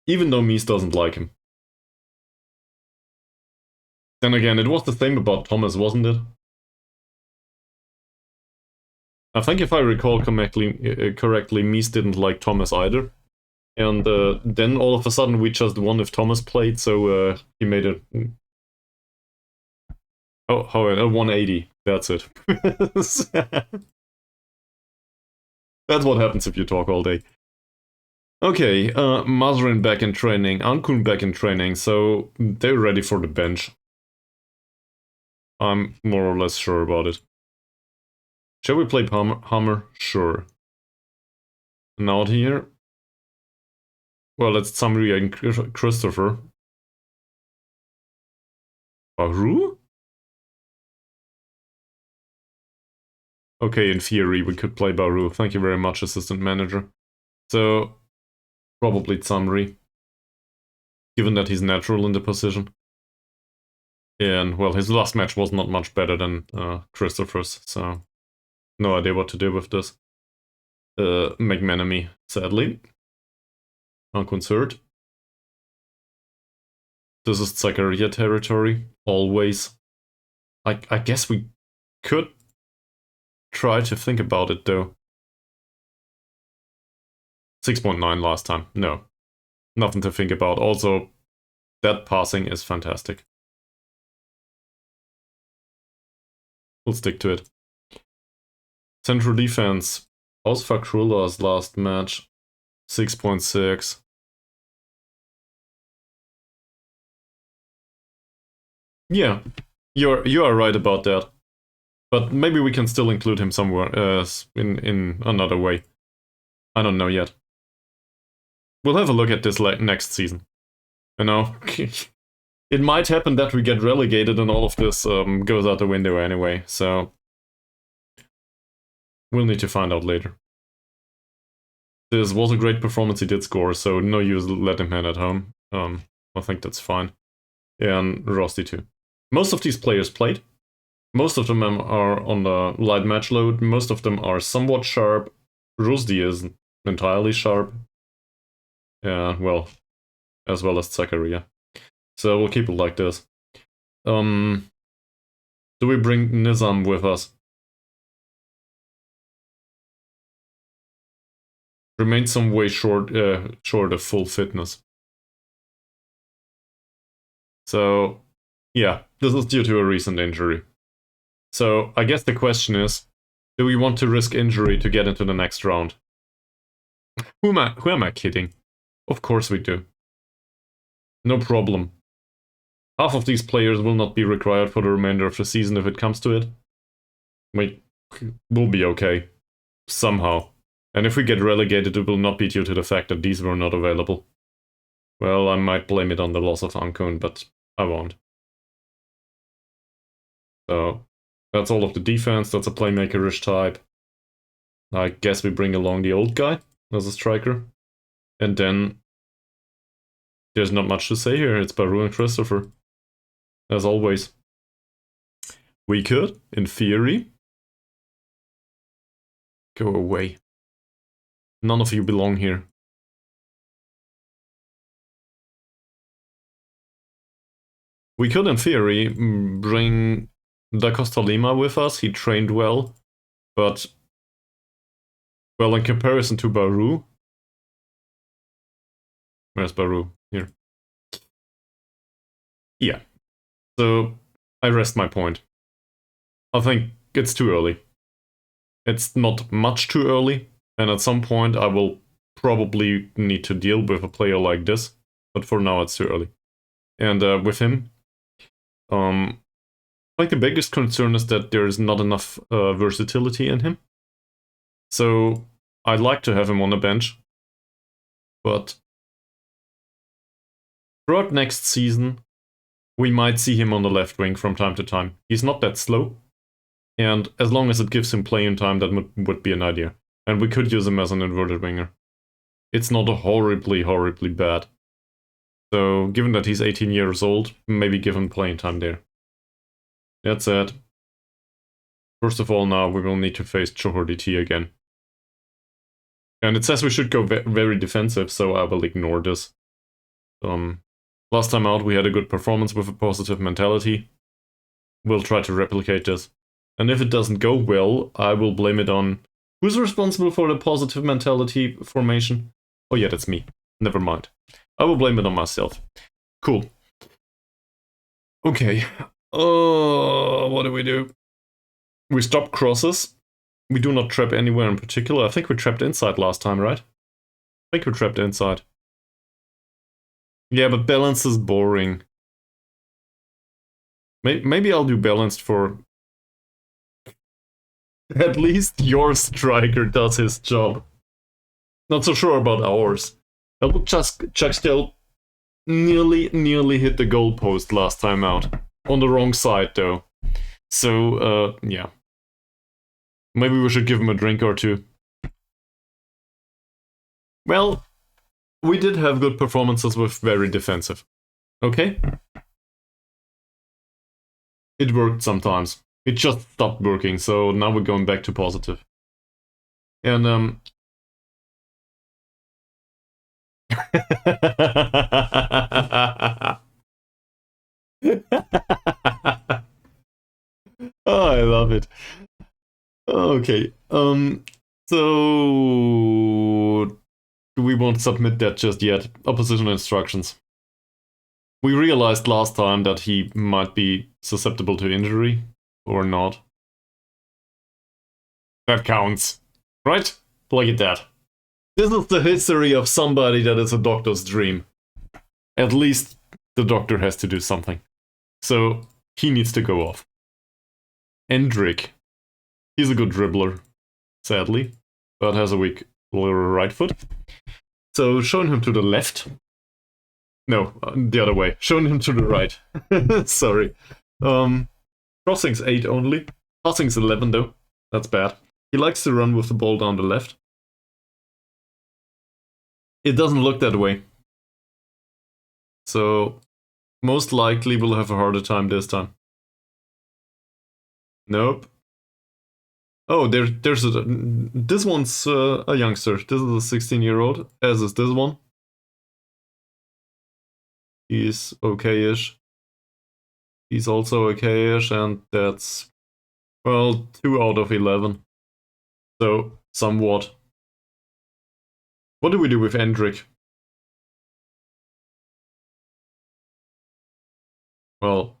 S1: Even though Mies doesn't like him. Then again, it was the same about Thomas, wasn't it? I think if I recall correctly, Mies didn't like Thomas either. And then all of a sudden we just won if Thomas played, so he made it... Oh, a 180. That's it. That's what happens if you talk all day. Okay, Mazrin back in training, Ankun back in training, so they're ready for the bench. I'm more or less sure about it. Shall we play Hammer? Sure. And out here? Well, it's Samri and Christopher. Baru? Okay, in theory, we could play Baru. Thank you very much, assistant manager. So, probably Tsamri, given that he's natural in the position. And, well, his last match was not much better than Christopher's, so no idea what to do with this. McManamy, sadly. Unconcerned. This is Zakaria territory, always. I guess we could try to think about it, though. 6.9 last time. No. Nothing to think about. Also, that passing is fantastic. We'll stick to it. Central defense. How's Fakrula's last match? 6.6. Yeah, you are right about that. But maybe we can still include him somewhere in another way. I don't know yet. We'll have a look at this next season. You know, it might happen that we get relegated and all of this goes out the window anyway, so we'll need to find out later. This was a great performance, he did score, so no use let him hand at home. I think that's fine. And Rosti too. Most of these players played. Most of them are on the light match load. Most of them are somewhat sharp. Rusdi is entirely sharp. Yeah, well, as well as Zakaria. So we'll keep it like this. Do we bring Nizam with us? Remains some way short of full fitness. So, yeah, this is due to a recent injury. So, I guess the question is, do we want to risk injury to get into the next round? Who am I kidding? Of course we do. No problem. Half of these players will not be required for the remainder of the season if it comes to it. We'll be okay. Somehow. And if we get relegated, it will not be due to the fact that these were not available. Well, I might blame it on the loss of Ankun, but I won't. So, that's all of the defense. That's a playmaker-ish type. I guess we bring along the old guy as a striker. And then there's not much to say here. It's Baru and Christopher. As always. We could, in theory, go away. None of you belong here. We could, in theory, bring Da Costa Lima with us. He trained well, but, well, in comparison to Baru, where's Baru? Here. Yeah. So, I rest my point. I think it's too early. It's not much too early, and at some point I will probably need to deal with a player like this, but for now it's too early. And with him, I think the biggest concern is that there's not enough versatility in him. So I'd like to have him on the bench, but throughout next season, we might see him on the left wing from time to time. He's not that slow, and as long as it gives him playing time, that would be an idea. And we could use him as an inverted winger. It's not horribly, horribly bad. So, given that he's 18 years old, maybe give him playing time there. That's it. First of all, now we will need to face Johor DT again. And it says we should go very defensive, so I will ignore this. Last time out, we had a good performance with a positive mentality. We'll try to replicate this. And if it doesn't go well, I will blame it on... Who's responsible for the positive mentality formation? Oh yeah, that's me. Never mind. I will blame it on myself. Cool. Okay. What do we do? We stop crosses. We do not trap anywhere in particular. I think we trapped inside last time, right? I think we trapped inside. Yeah, but balance is boring. Maybe I'll do balanced for... At least your striker does his job. Not so sure about ours. Chuckstill nearly hit the goalpost last time out. On the wrong side, though. So, yeah. Maybe we should give him a drink or two. Well, we did have good performances with very defensive. Okay? It worked sometimes. It just stopped working, so now we're going back to positive. And, oh, I love it. Okay. So we won't submit that just yet. Opposition instructions. We realized last time that he might be susceptible to injury, or not. That counts, right? Look at that. This is the history of somebody that is a doctor's dream. At least the doctor has to do something. So he needs to go off. Endrick. He's a good dribbler, sadly, but has a weak right foot. So showing him to the left. No, the other way. Showing him to the right. Sorry. Crossing's 8 only. Passing's 11 though. That's bad. He likes to run with the ball down the left. It doesn't look that way. So most likely we'll have a harder time this time. Nope. Oh, there's this one's a youngster. This is a 16-year-old, as is this one. He's okay-ish. He's also okay-ish, and that's, well, 2 out of 11. So, somewhat. What do we do with Endrick? Well,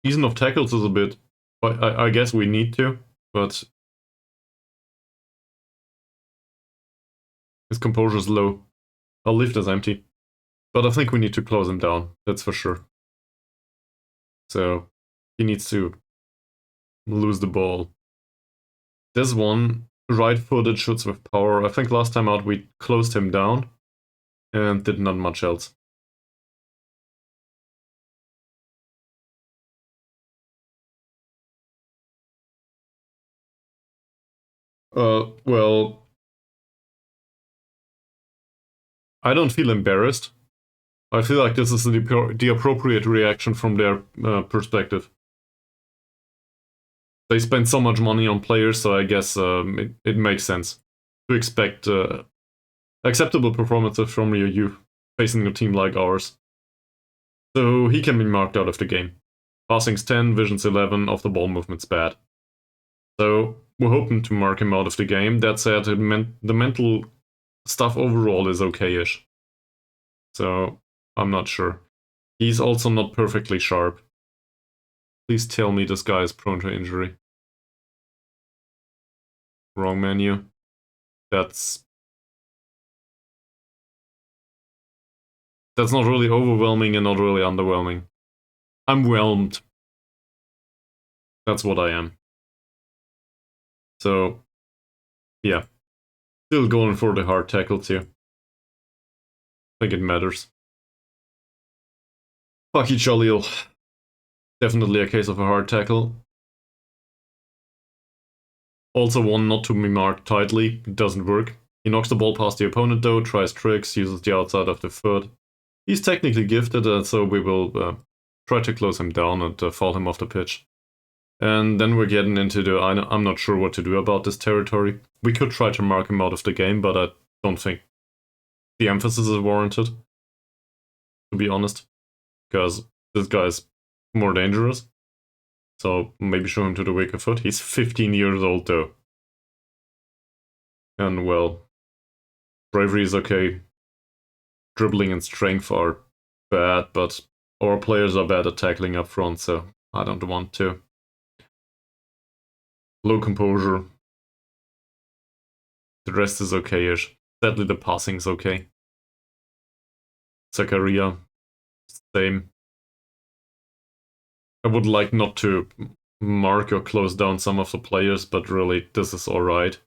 S1: season of tackles is a bit... I guess we need to, but... his composure's low. I'll leave this empty. But I think we need to close him down, that's for sure. So, he needs to lose the ball. This one, right-footed shoots with power. I think last time out we closed him down and did not much else. Well, I don't feel embarrassed. I feel like this is the appropriate reaction from their perspective. They spend so much money on players, so I guess it makes sense to expect acceptable performances from you facing a team like ours. So he can be marked out of the game. Passing's 10, vision's 11, off the ball movement's bad. So we're hoping to mark him out of the game. That said, the mental stuff overall is okay-ish. So I'm not sure. He's also not perfectly sharp. Please tell me this guy is prone to injury. Wrong menu. That's not really overwhelming and not really underwhelming. I'm whelmed. That's what I am. So, yeah. Still going for the hard tackles here. I think it matters. Fucky Jalil. Definitely a case of a hard tackle. Also one not to be marked tightly. It doesn't work. He knocks the ball past the opponent though, tries tricks, uses the outside of the foot. He's technically gifted, so we will try to close him down and foul him off the pitch. And then we're getting into the... I'm not sure what to do about this territory. We could try to mark him out of the game, but I don't think the emphasis is warranted, to be honest. Because this guy is more dangerous. So maybe show him to the weaker foot. He's 15 years old though. And well, bravery is okay. Dribbling and strength are bad, but our players are bad at tackling up front, so I don't want to. Low composure. The rest is okay-ish. Sadly, the passing's okay. Zakaria, same. I would like not to mark or close down some of the players, but really, this is alright.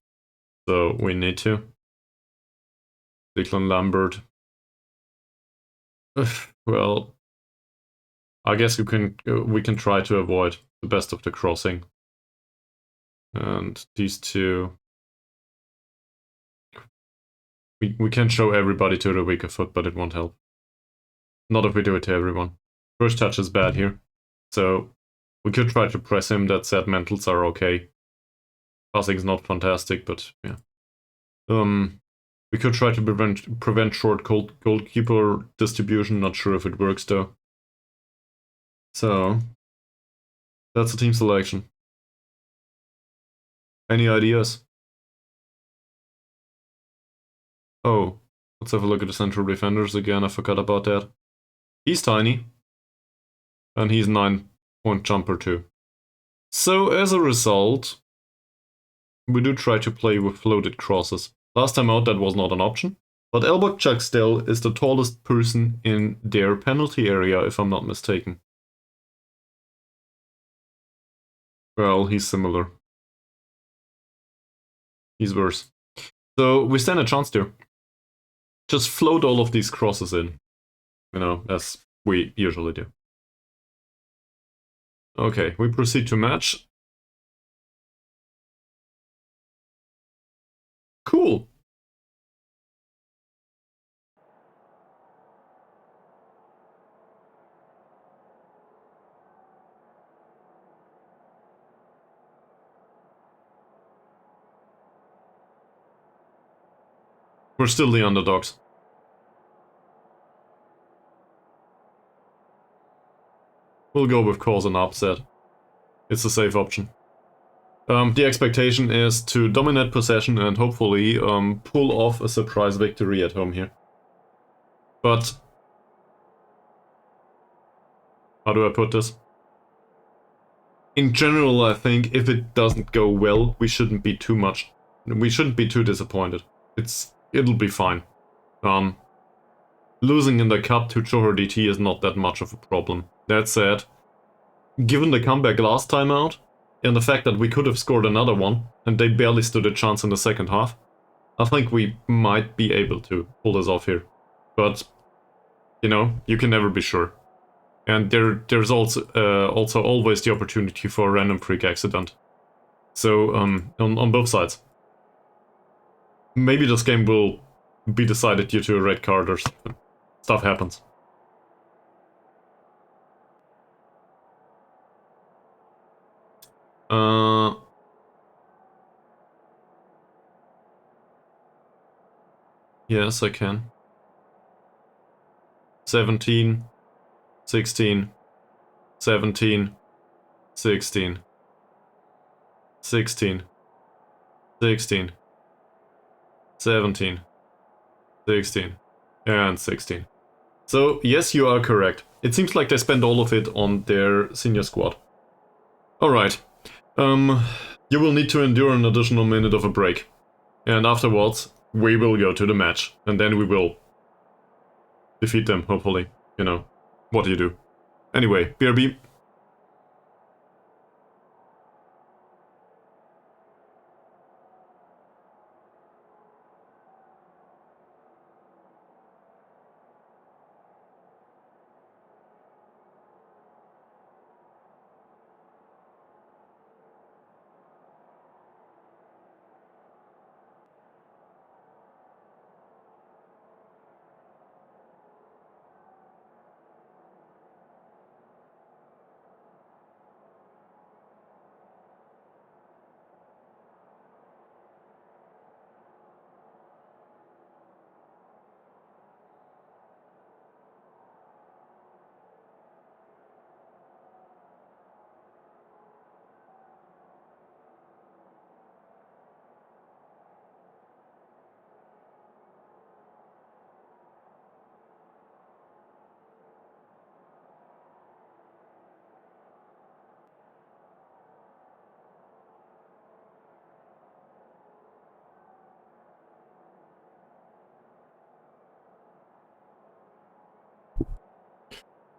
S1: So we need to. Declan Lambert. Well, I guess we can try to avoid the best of the crossing. And these two... We can show everybody to the weaker foot, but it won't help. Not if we do it to everyone. First touch is bad here. So we could try to press him. That said, mentals are okay. Passing's not fantastic, but yeah. We could try to prevent short goalkeeper distribution. Not sure if it works though. So that's a team selection. Any ideas? Oh, let's have a look at the central defenders again. I forgot about that. He's tiny. And he's 9-point jumper too. So as a result, we do try to play with floated crosses. Last time out that was not an option. But Elbok Chucksdale is the tallest person in their penalty area, if I'm not mistaken. Well, he's similar. He's worse. So we stand a chance there. Just float all of these crosses in. You know, as we usually do. Okay, we proceed to match. Cool. We're still the underdogs. We'll go with cause and upset. It's a safe option. The expectation is to dominate possession and hopefully pull off a surprise victory at home here. But how do I put this? In general, I think if it doesn't go well, we shouldn't be too disappointed. It'll be fine. Losing in the cup to Johor DT is not that much of a problem. That said, given the comeback last time out, and the fact that we could have scored another one, and they barely stood a chance in the second half, I think we might be able to pull this off here. But, you know, you can never be sure. And there's also always the opportunity for a random freak accident. So, on both sides. Maybe this game will be decided due to a red card or something. Stuff happens. Yes, I can. 17, 16, 17, 16, 16, 16, 17, 16, and 16. So, yes, you are correct. It seems like they spent all of it on their senior squad. Alright. You will need to endure an additional minute of a break. And afterwards, we will go to the match. And then we will defeat them, hopefully. You know, what do you do? Anyway, BRB.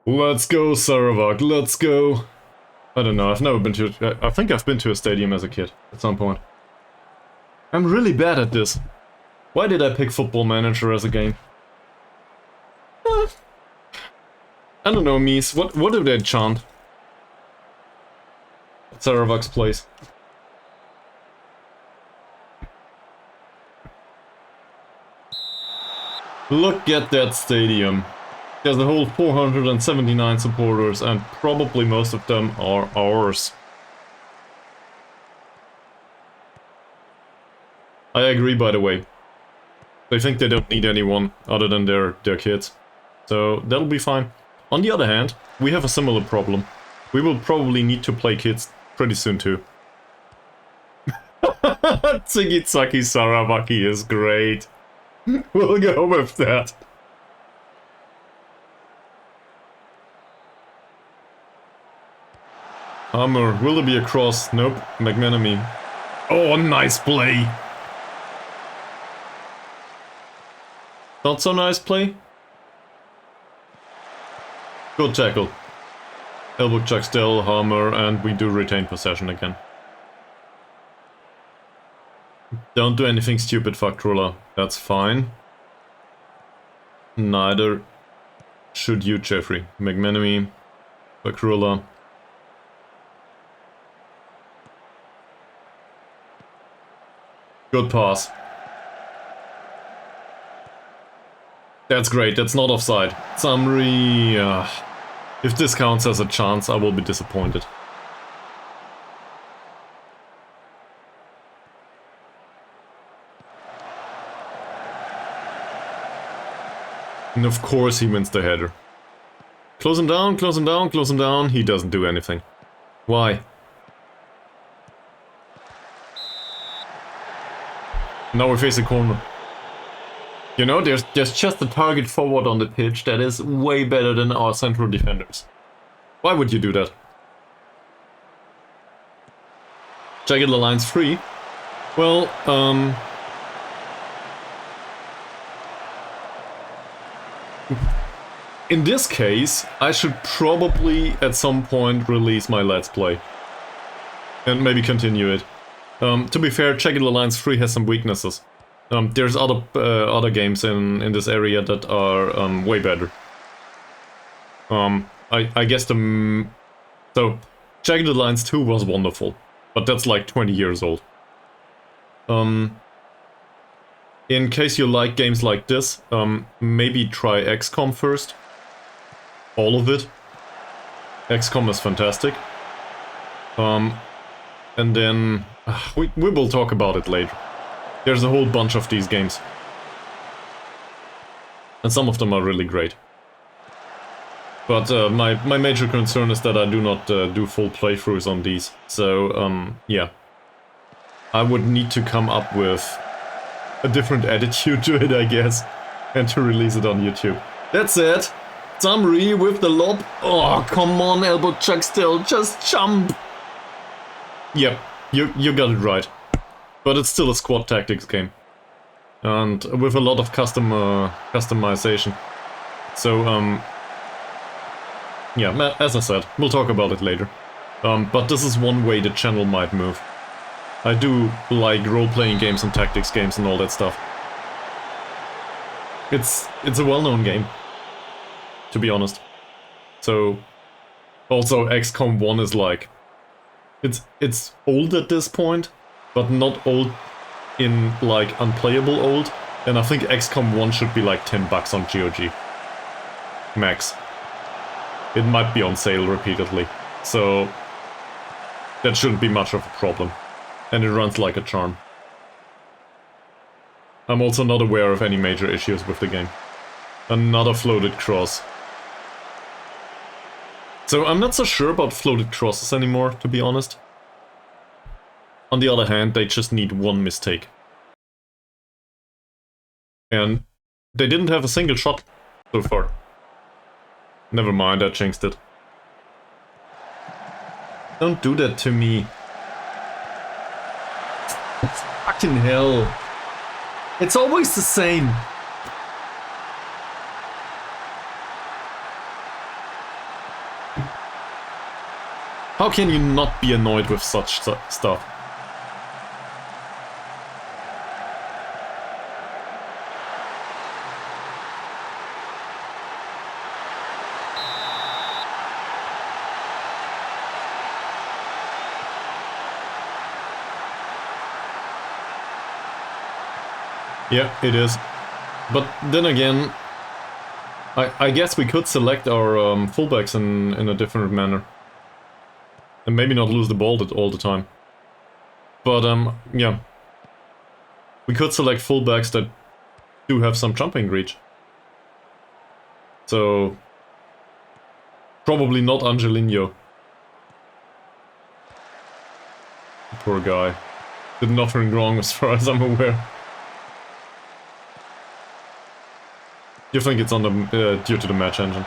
S1: Let's go, Sarawak, let's go! I don't know, I've never been to... I think I've been to a stadium as a kid, at some point. I'm really bad at this. Why did I pick Football Manager as a game? I don't know, Mies, what do they chant? At Sarawak's place. Look at that stadium. There's a whole 479 supporters and probably most of them are ours. I agree, by the way. They think they don't need anyone other than their kids. So that'll be fine. On the other hand, we have a similar problem. We will probably need to play kids pretty soon too. Tsugi Sarawaki is great. We'll go with that. Hammer, will there be a cross? Nope. McManamy. Oh, nice play. Not so nice play. Good tackle. Elbow check still, Hammer, and we do retain possession again. Don't do anything stupid, Faktrula. That's fine. Neither should you, Jeffrey. McManamy, Faktrula. Good pass. That's great, that's not offside. Samri... if this counts as a chance, I will be disappointed. And of course he wins the header. Close him down, close him down, close him down. He doesn't do anything. Why? Now we face a corner. You know, there's just a target forward on the pitch that is way better than our central defenders. Why would you do that? Jagged the line's free. Well, in this case, I should probably at some point release my Let's Play. And maybe continue it. To be fair, Jagged the line's free has some weaknesses. There's other games in this area that are way better. I guess so Jagged Alliance 2 was wonderful, but that's like 20 years old. In case you like games like this, maybe try XCOM first. All of it. XCOM is fantastic. And then we will talk about it later. There's a whole bunch of these games. And some of them are really great. But my major concern is that I do not do full playthroughs on these. So, yeah. I would need to come up with a different attitude to it, I guess. And to release it on YouTube. That's it! Summary with the lob. Oh, come on, elbow check still. Just jump! Yep, you got it right. But it's still a squad tactics game. And with a lot of customization. So, yeah, as I said, we'll talk about it later. But this is one way the channel might move. I do like role-playing games and tactics games and all that stuff. It's a well-known game, to be honest. So, also XCOM 1 is like... It's old at this point, but not old in, like, unplayable old. And I think XCOM 1 should be like $10 on GOG. Max. It might be on sale repeatedly, so that shouldn't be much of a problem. And it runs like a charm. I'm also not aware of any major issues with the game. Another floated cross. So I'm not so sure about floated crosses anymore, to be honest. On the other hand, they just need one mistake. And they didn't have a single shot so far. Never mind, I jinxed it. Don't do that to me. Fucking hell. It's always the same. How can you not be annoyed with such stuff? Yeah, it is. But then again, I guess we could select our fullbacks in a different manner. And maybe not lose the ball all the time. But yeah. We could select fullbacks that do have some jumping reach. So probably not Angelino. Poor guy. Did nothing wrong as far as I'm aware. You think it's on the due to the match engine?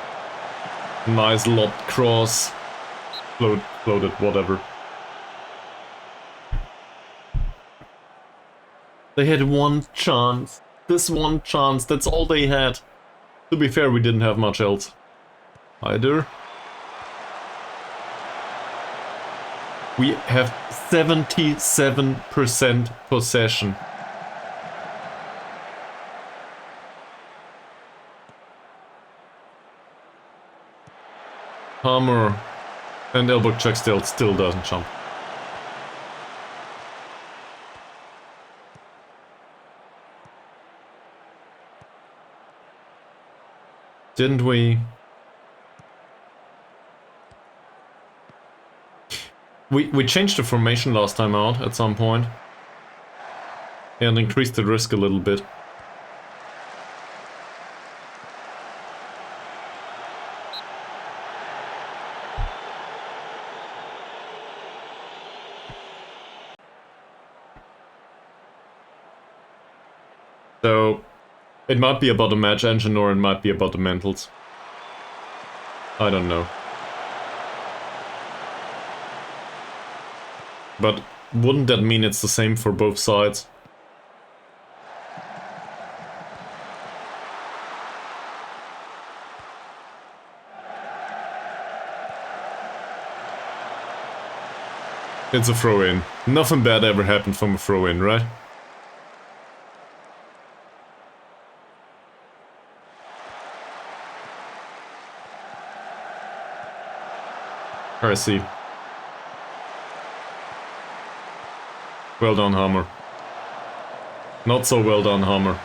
S1: Nice lob cross. Floated, whatever. They had one chance. This one chance, that's all they had. To be fair, we didn't have much else either. We have 77% possession. Hammer and elbow check still doesn't jump. Didn't we? We changed the formation last time out at some point and increased the risk a little bit. So it might be about the match engine or it might be about the mentals. I don't know. But wouldn't that mean it's the same for both sides? It's a throw-in. Nothing bad ever happened from a throw-in, right? I see. Well done, Hammer. Not so well done, Hammer.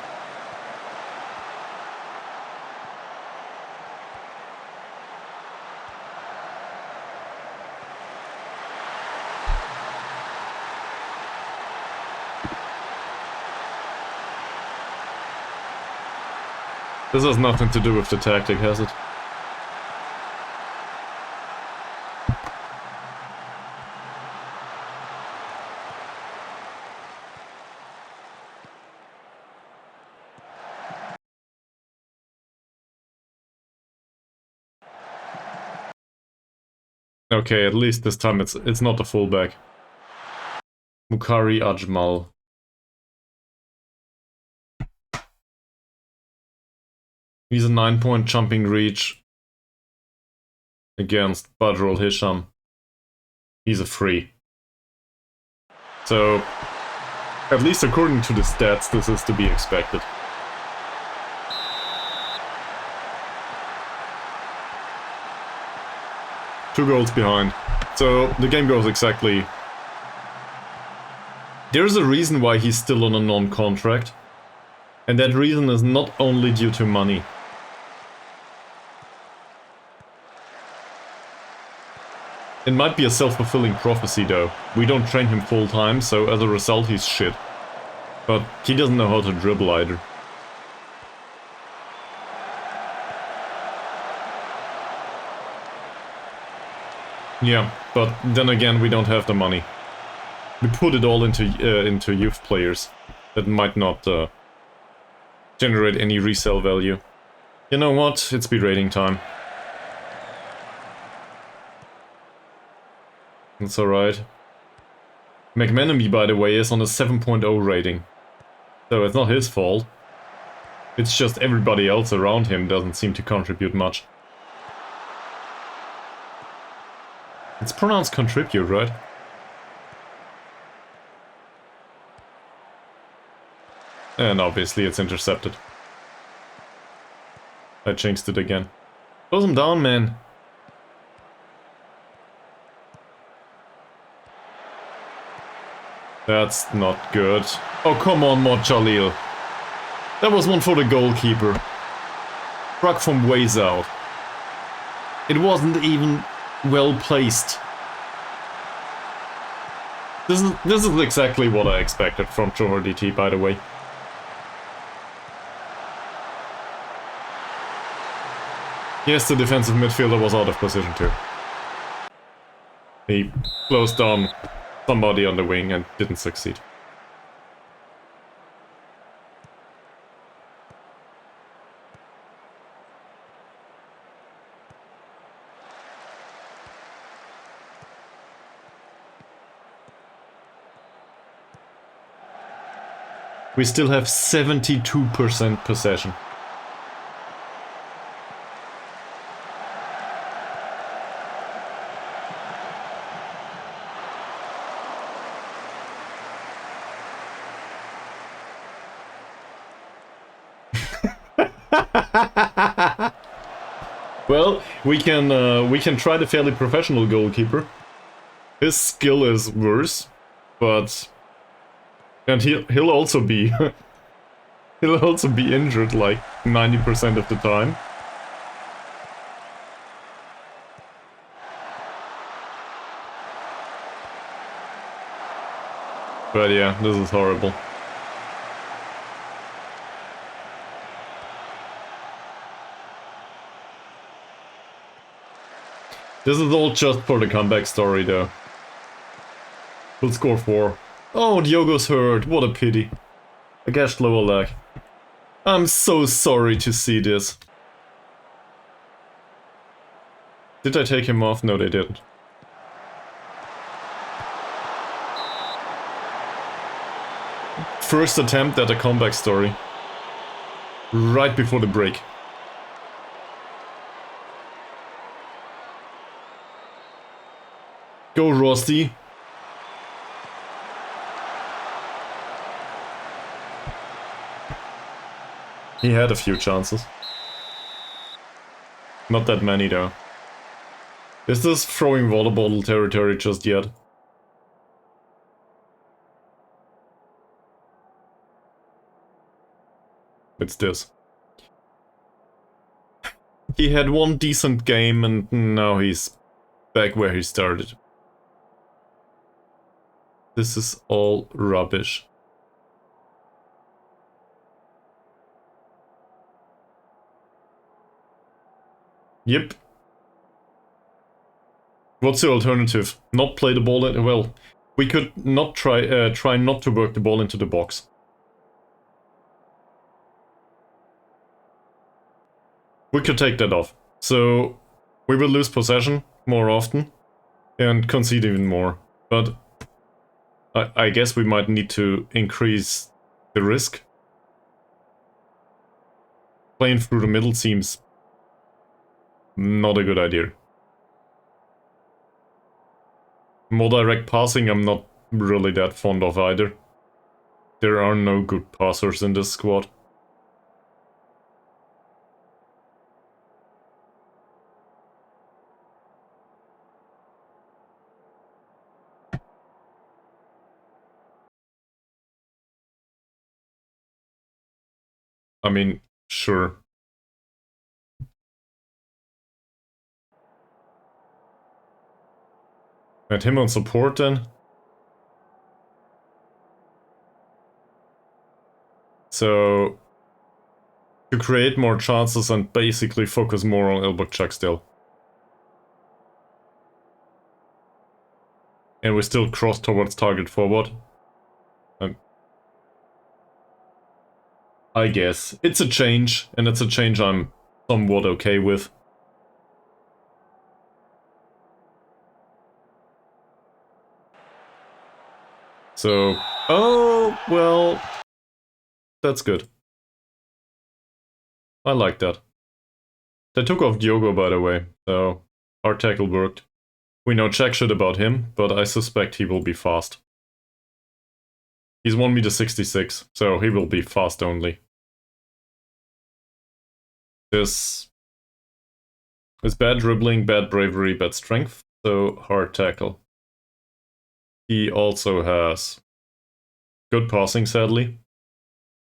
S1: This has nothing to do with the tactic, has it? Okay, at least this time it's not the fullback. Mukari Ajmal. He's a 9-point jumping reach against Badrul Hisham. He's a free. So, at least according to the stats, this is to be expected. Two goals behind. So, the game goes exactly... There's a reason why he's still on a non-contract. And that reason is not only due to money. It might be a self-fulfilling prophecy though. We don't train him full-time, so as a result he's shit. But he doesn't know how to dribble either. Yeah, but then again we don't have the money. We put it all into youth players that might not generate any resale value. You know what? It's berating time. That's alright. McManamy, by the way, is on a 7.0 rating. So it's not his fault. It's just everybody else around him doesn't seem to contribute much. It's pronounced contribute, right? And obviously it's intercepted. I changed it again. Close him down, man. That's not good. Oh, come on, Mod Jalil. That was one for the goalkeeper. Struck from ways out. It wasn't even well placed. This is exactly what I expected from Johor DT, by the way. Yes, the defensive midfielder was out of position too. He closed down somebody on the wing and didn't succeed. We still have 72% possession. Well, we can try the fairly professional goalkeeper. His skill is worse, but and he'll also be he'll also be injured like 90% of the time. But yeah, this is horrible. This is all just for the comeback story though. We'll score 4. Oh, Diogo's hurt, what a pity. I gashed lower leg. I'm so sorry to see this. Did I take him off? No, they didn't. First attempt at a comeback story. Right before the break. Go, Rusty. He had a few chances. Not that many though. Is this throwing water bottle territory just yet? It's this. He had one decent game and now he's back where he started. This is all rubbish. Yep. What's the alternative? Not play the ball in... Well, we could not try not to work the ball into the box. We could take that off. So, we will lose possession more often and concede even more. But I guess we might need to increase the risk. Playing through the middle seems not a good idea. More direct passing I'm not really that fond of either. There are no good passers in this squad. I mean, sure. And him on support then? So, to create more chances and basically focus more on elbow check still. And we still cross towards target forward. I guess. It's a change, and it's a change I'm somewhat okay with. So, oh, well, that's good. I like that. They took off Diogo, by the way, so our tackle worked. We know jack shit about him, but I suspect he will be fast. He's 1m66, so he will be fast only. This is bad dribbling, bad bravery, bad strength, so hard tackle. He also has good passing, sadly.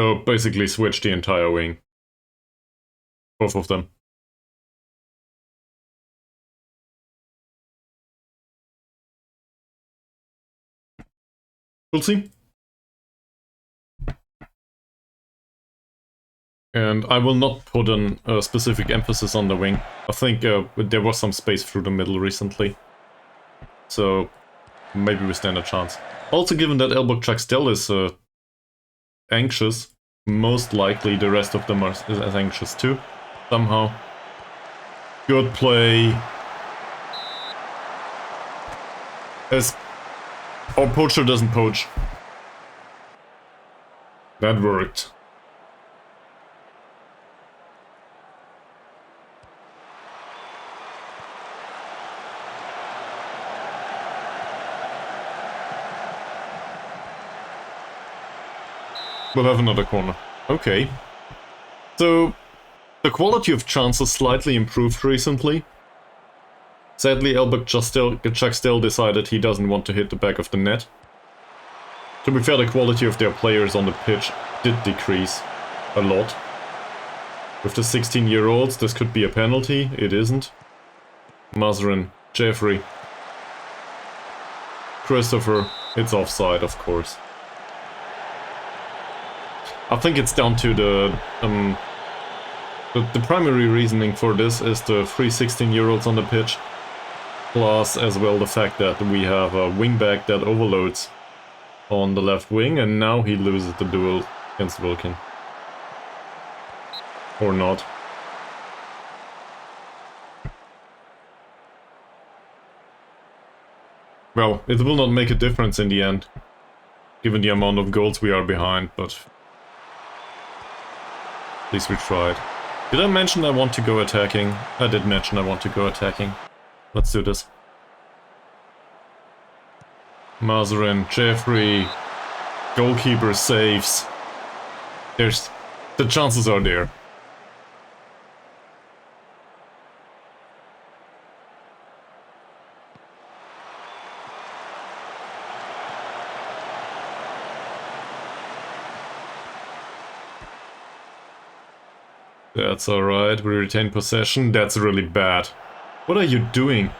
S1: So basically switch the entire wing. Both of them. We'll see. And I will not put a specific emphasis on the wing. I think there was some space through the middle recently. So maybe we stand a chance. Also, given that elbow chuck still is anxious, most likely the rest of them are as anxious too. Somehow. Good play. As our poacher doesn't poach. That worked. We'll have another corner. Okay. So, the quality of chances slightly improved recently. Sadly, Elbert Chuck still decided he doesn't want to hit the back of the net. To be fair, the quality of their players on the pitch did decrease a lot. With the 16-year-olds, this could be a penalty. It isn't. Mazarin, Jeffrey, Christopher, it's offside, of course. I think it's down to the primary reasoning for this is the 3 16-year-olds on the pitch, plus as well the fact that we have a wingback that overloads on the left wing, and now he loses the duel against Wilkin. Or not. Well, it will not make a difference in the end, given the amount of goals we are behind, but at least we tried. Did I mention I want to go attacking? I did mention I want to go attacking. Let's do this. Mazarin, Jeffrey, goalkeeper saves. The chances are there. That's alright, we retain possession. That's really bad. What are you doing?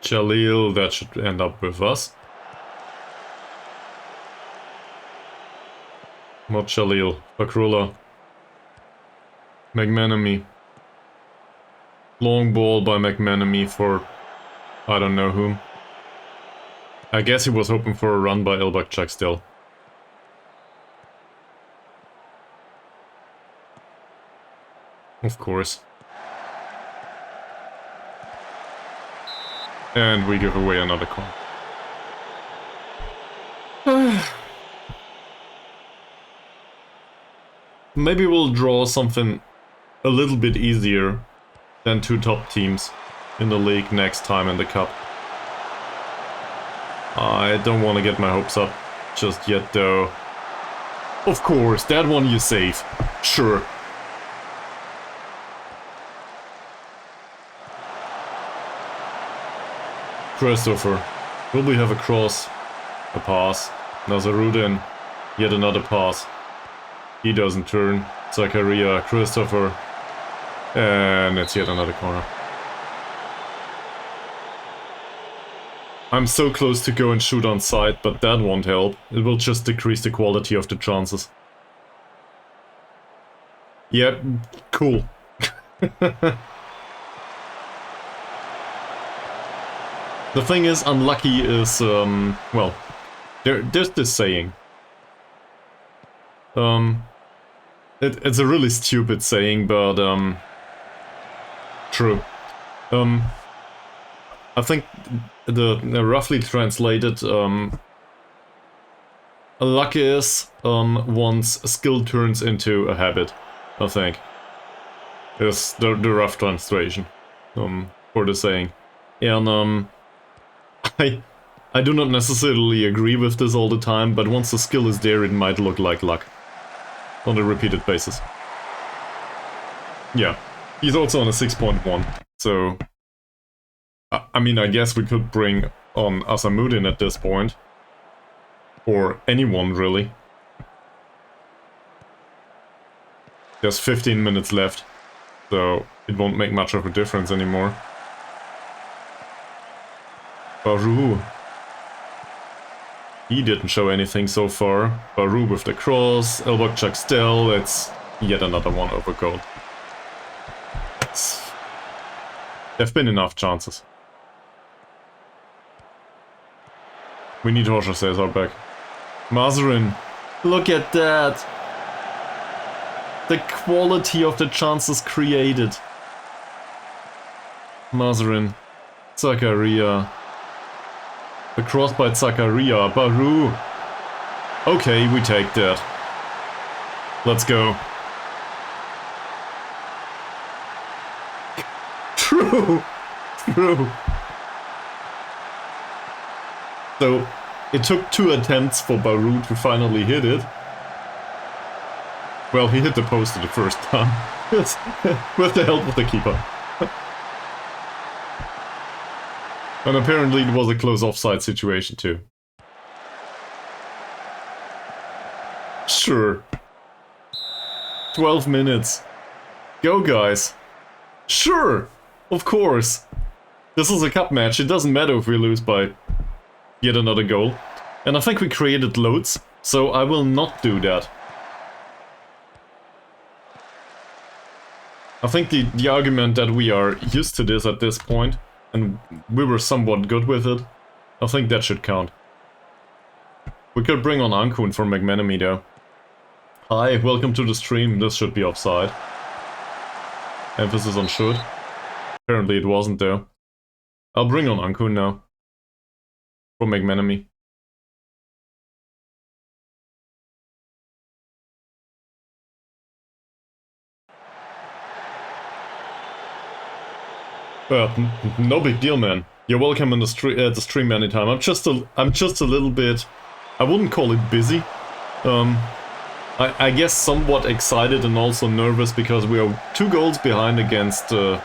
S1: Jalil, that should end up with us. Not Jalil, Bakrula. McManamy. Long ball by McManamy for I don't know whom. I guess he was hoping for a run by Elbakchak still. Of course. And we give away another corner. Maybe we'll draw something a little bit easier than 2 top teams in the league next time in the cup. I don't want to get my hopes up just yet, though. Of course, that one you save. Sure. Christopher. Will we have a cross? A pass. Nazarudin. Yet another pass. He doesn't turn. Zakaria. Christopher. And it's yet another corner. I'm so close to go and shoot on sight, but that won't help. It will just decrease the quality of the chances. Yep, cool. The thing is, unlucky is, well, there's this saying. It's a really stupid saying, but, true. I think the roughly translated, luck is, once skill turns into a habit, I think. Is the rough translation, for the saying. And, I do not necessarily agree with this all the time, but once the skill is there, it might look like luck. On a repeated basis. Yeah. He's also on a 6.1, so I mean, I guess we could bring on Asamuddin at this point. Or anyone, really. There's 15 minutes left, so it won't make much of a difference anymore. Baru. He didn't show anything so far. Baru with the cross, Elbok Chuckstel, it's yet another one over goal. There've been enough chances. We need Roger Cesar back. Mazarin, look at that! The quality of the chances created. Mazarin, Zakaria. The cross by Zakaria, Baru. Okay, we take that. Let's go. True! True. So, it took 2 attempts for Baru to finally hit it. Well, he hit the post the first time. With the help of the keeper. And apparently it was a close offside situation too. Sure. 12 minutes. Go, guys. Sure! Of course. This is a cup match. It doesn't matter if we lose by yet another goal. And I think we created loads, so I will not do that. I think the argument that we are used to this at this point, and we were somewhat good with it, I think that should count. We could bring on Ankun for McManamy though. Hi, welcome to the stream. This should be offside. Emphasis on should. Apparently it wasn't though. I'll bring on Ankun now. For McManamy. No big deal, man. You're welcome in the stream anytime. I'm just a little bit, I wouldn't call it busy. I guess somewhat excited and also nervous because we are 2 goals behind against the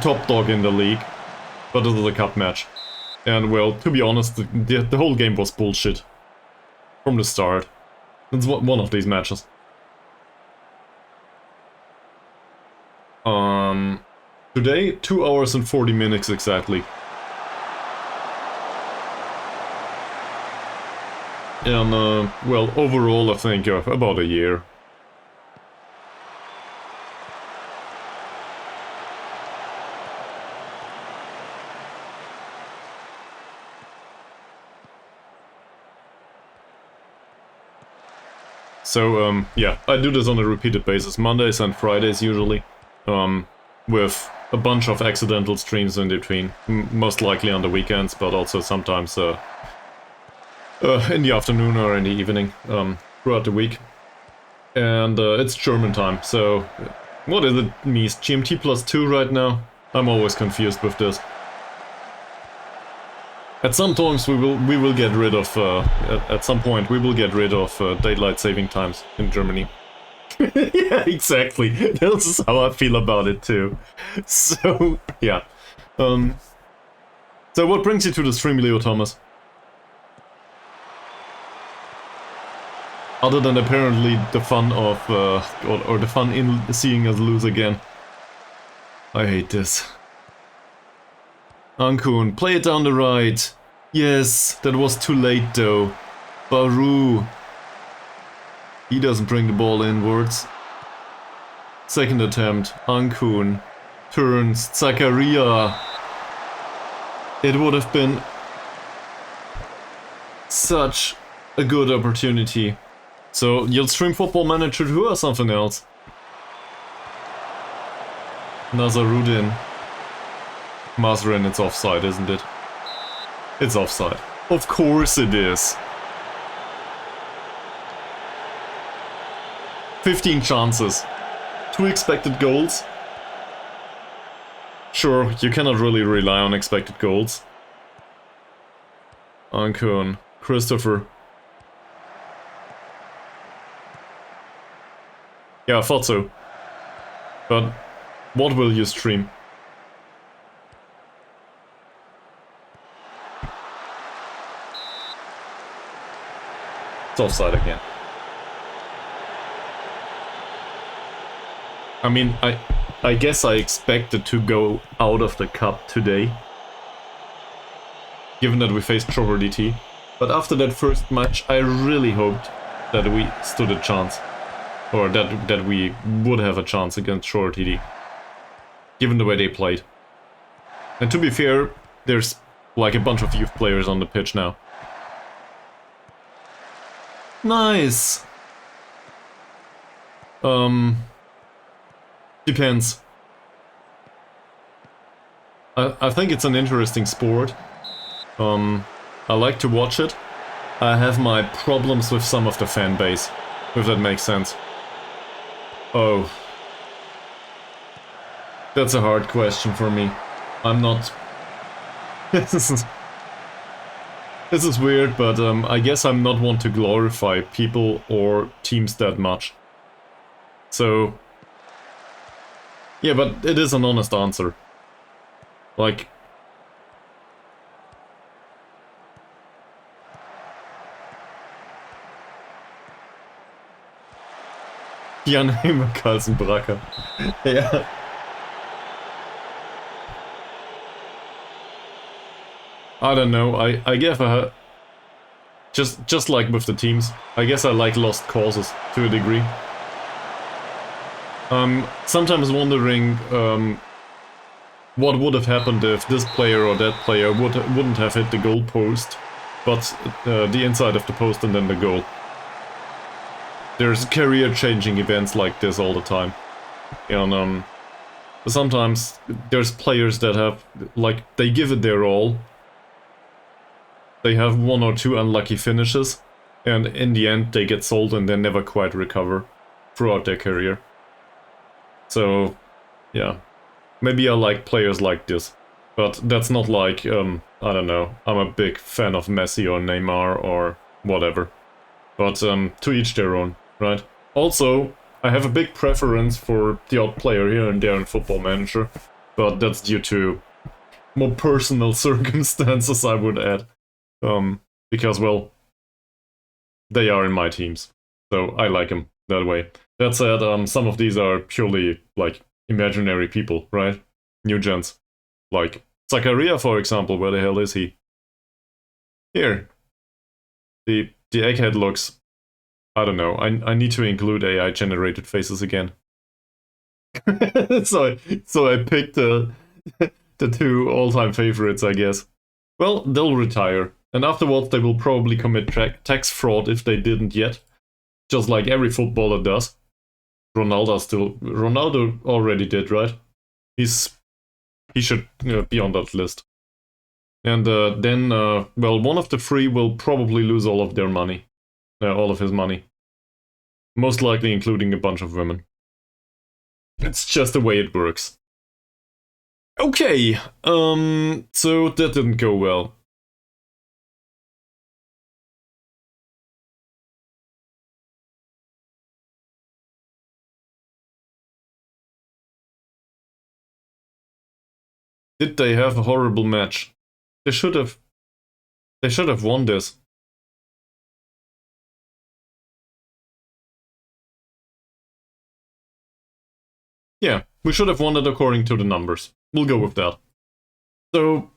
S1: top dog in the league. But this is a cup match. And well, to be honest, the whole game was bullshit. From the start. It's one of these matches. Today, 2 hours and 40 minutes exactly. And, well, overall I think about a year. So, yeah, I do this on a repeated basis, Mondays and Fridays usually, with a bunch of accidental streams in between, most likely on the weekends, but also sometimes in the afternoon or in the evening, throughout the week. And it's German time, so what is it, Mies? GMT +2 right now? I'm always confused with this. At some times we will get rid of at some point we will get rid of daylight saving times in Germany. Yeah, exactly. This is how I feel about it too. So yeah. So what brings you to the stream, Leo Thomas? Other than apparently the fun of or the fun in seeing us lose again. I hate this. Ankun, play it down the right. Yes, that was too late though. Baru. He doesn't bring the ball inwards. Second attempt, Ankun. Turns, Zakaria. It would have been such a good opportunity. So, you'll stream Football Manager 2 or something else? Nazarudin. Mazarin, it's offside, isn't it? It's offside. Of course it is. 15 chances. 2 expected goals. Sure, you cannot really rely on expected goals. Ankun. Christopher. Yeah, I thought so. But what will you stream? offside again. I mean, I guess I expected to go out of the cup today, given that we faced Johor DT. But after that first match, I really hoped that we stood a chance, or that we would have a chance against Johor DT, given the way they played. And to be fair, there's like a bunch of youth players on the pitch now. Nice! Depends. I think it's an interesting sport. I like to watch it. I have my problems with some of the fan base, if that makes sense. Oh. That's a hard question for me. I'm not... This is weird, but I guess I'm not one to glorify people or teams that much. So... Yeah, but it is an honest answer. Like... Jan Heimer Carlsen Bracker. Yeah. I don't know, I guess just like with the teams, I guess I like lost causes to a degree. Sometimes wondering what would have happened if this player or that player wouldn't have hit the goal post, but the inside of the post and then the goal. There's career-changing events like this all the time. And sometimes there's players that have, like, they give it their all. They have one or two unlucky finishes, and in the end they get sold and they never quite recover throughout their career. So, yeah. Maybe I like players like this. But that's not like, I don't know, I'm a big fan of Messi or Neymar or whatever. But to each their own, right? Also, I have a big preference for the odd player here and there in Football Manager, but that's due to more personal circumstances, I would add. Because, well, they are in my teams, so I like them that way. That said, some of these are purely, like, imaginary people, right? New gens. Like, Zakaria, for example, where the hell is he? Here. The egghead looks... I don't know, I need to include AI-generated faces again. so I picked the two all-time favorites, I guess. Well, they'll retire, and afterwards they will probably commit tax fraud if they didn't yet. Just like every footballer does. Ronaldo already did, right? He should be on that list. And then, well, one of the three will probably lose all of their money. All of his money. Most likely including a bunch of women. It's just the way it works. Okay, so that didn't go well. Did they have a horrible match? They should have won this. Yeah, we should have won it according to the numbers. We'll go with that. So,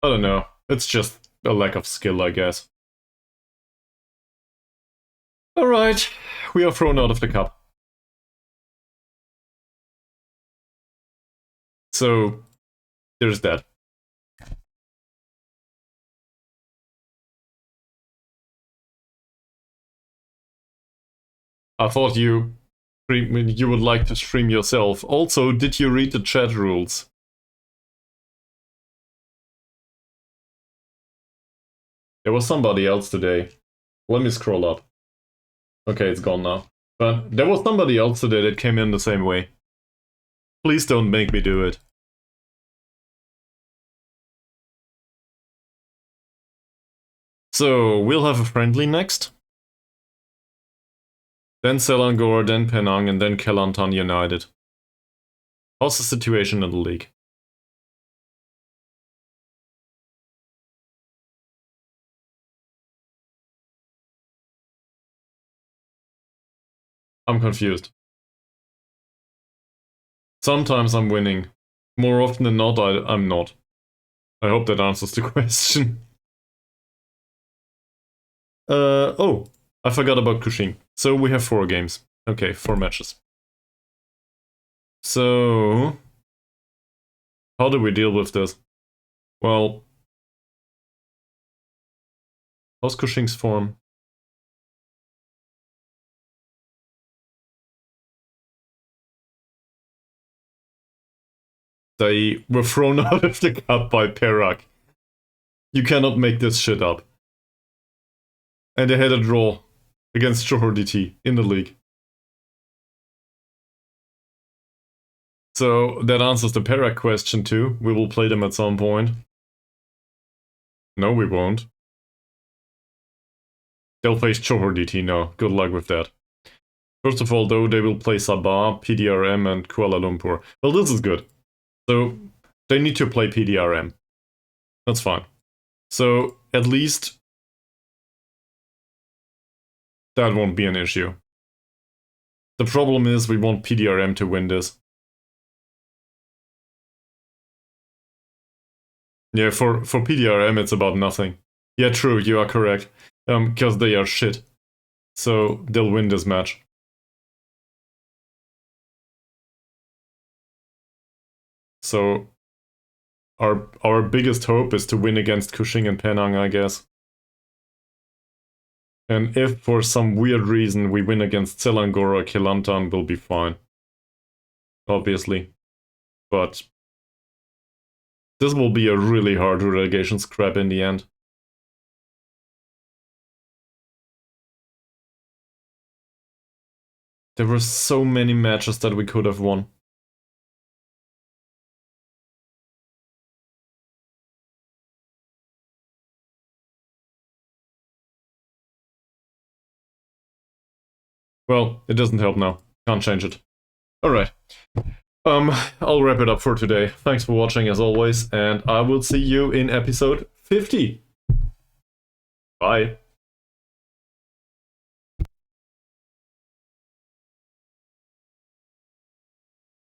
S1: I don't know. It's just a lack of skill, I guess. Alright, we are thrown out of the cup. So, there's that. I thought you would like to stream yourself. Also, did you read the chat rules? There was somebody else today. Let me scroll up. Okay, it's gone now. But there was somebody else today that came in the same way. Please don't make me do it. So, we'll have a friendly next. Then Selangor, then Penang, and then Kelantan United. How's the situation in the league? I'm confused. Sometimes I'm winning. More often than not, I'm not. I hope that answers the question. Oh, I forgot about Kushing. So we have 4 games. Okay, 4 matches. So, how do we deal with this? Well, how's Kushing's form? They were thrown out of the cup by Perak. You cannot make this shit up. And they had a draw against Johor DT in the league. So that answers the Perak question too. We will play them at some point. No, we won't. They'll face Johor DT now. Good luck with that. First of all, though, they will play Sabah, PDRM, and Kuala Lumpur. Well, this is good. So they need to play PDRM. That's fine. So at least that won't be an issue. The problem is we want PDRM to win this. Yeah, for PDRM it's about nothing. Yeah, true, you are correct. Because they are shit. So they'll win this match. So our biggest hope is to win against Kuching and Penang, I guess. And if for some weird reason we win against Selangor or Kelantan, we'll be fine. Obviously. But this will be a really hard relegation scrap in the end. There were so many matches that we could have won. Well, it doesn't help now. Can't change it. Alright. I'll wrap it up for today. Thanks for watching as always, and I will see you in episode 50. Bye.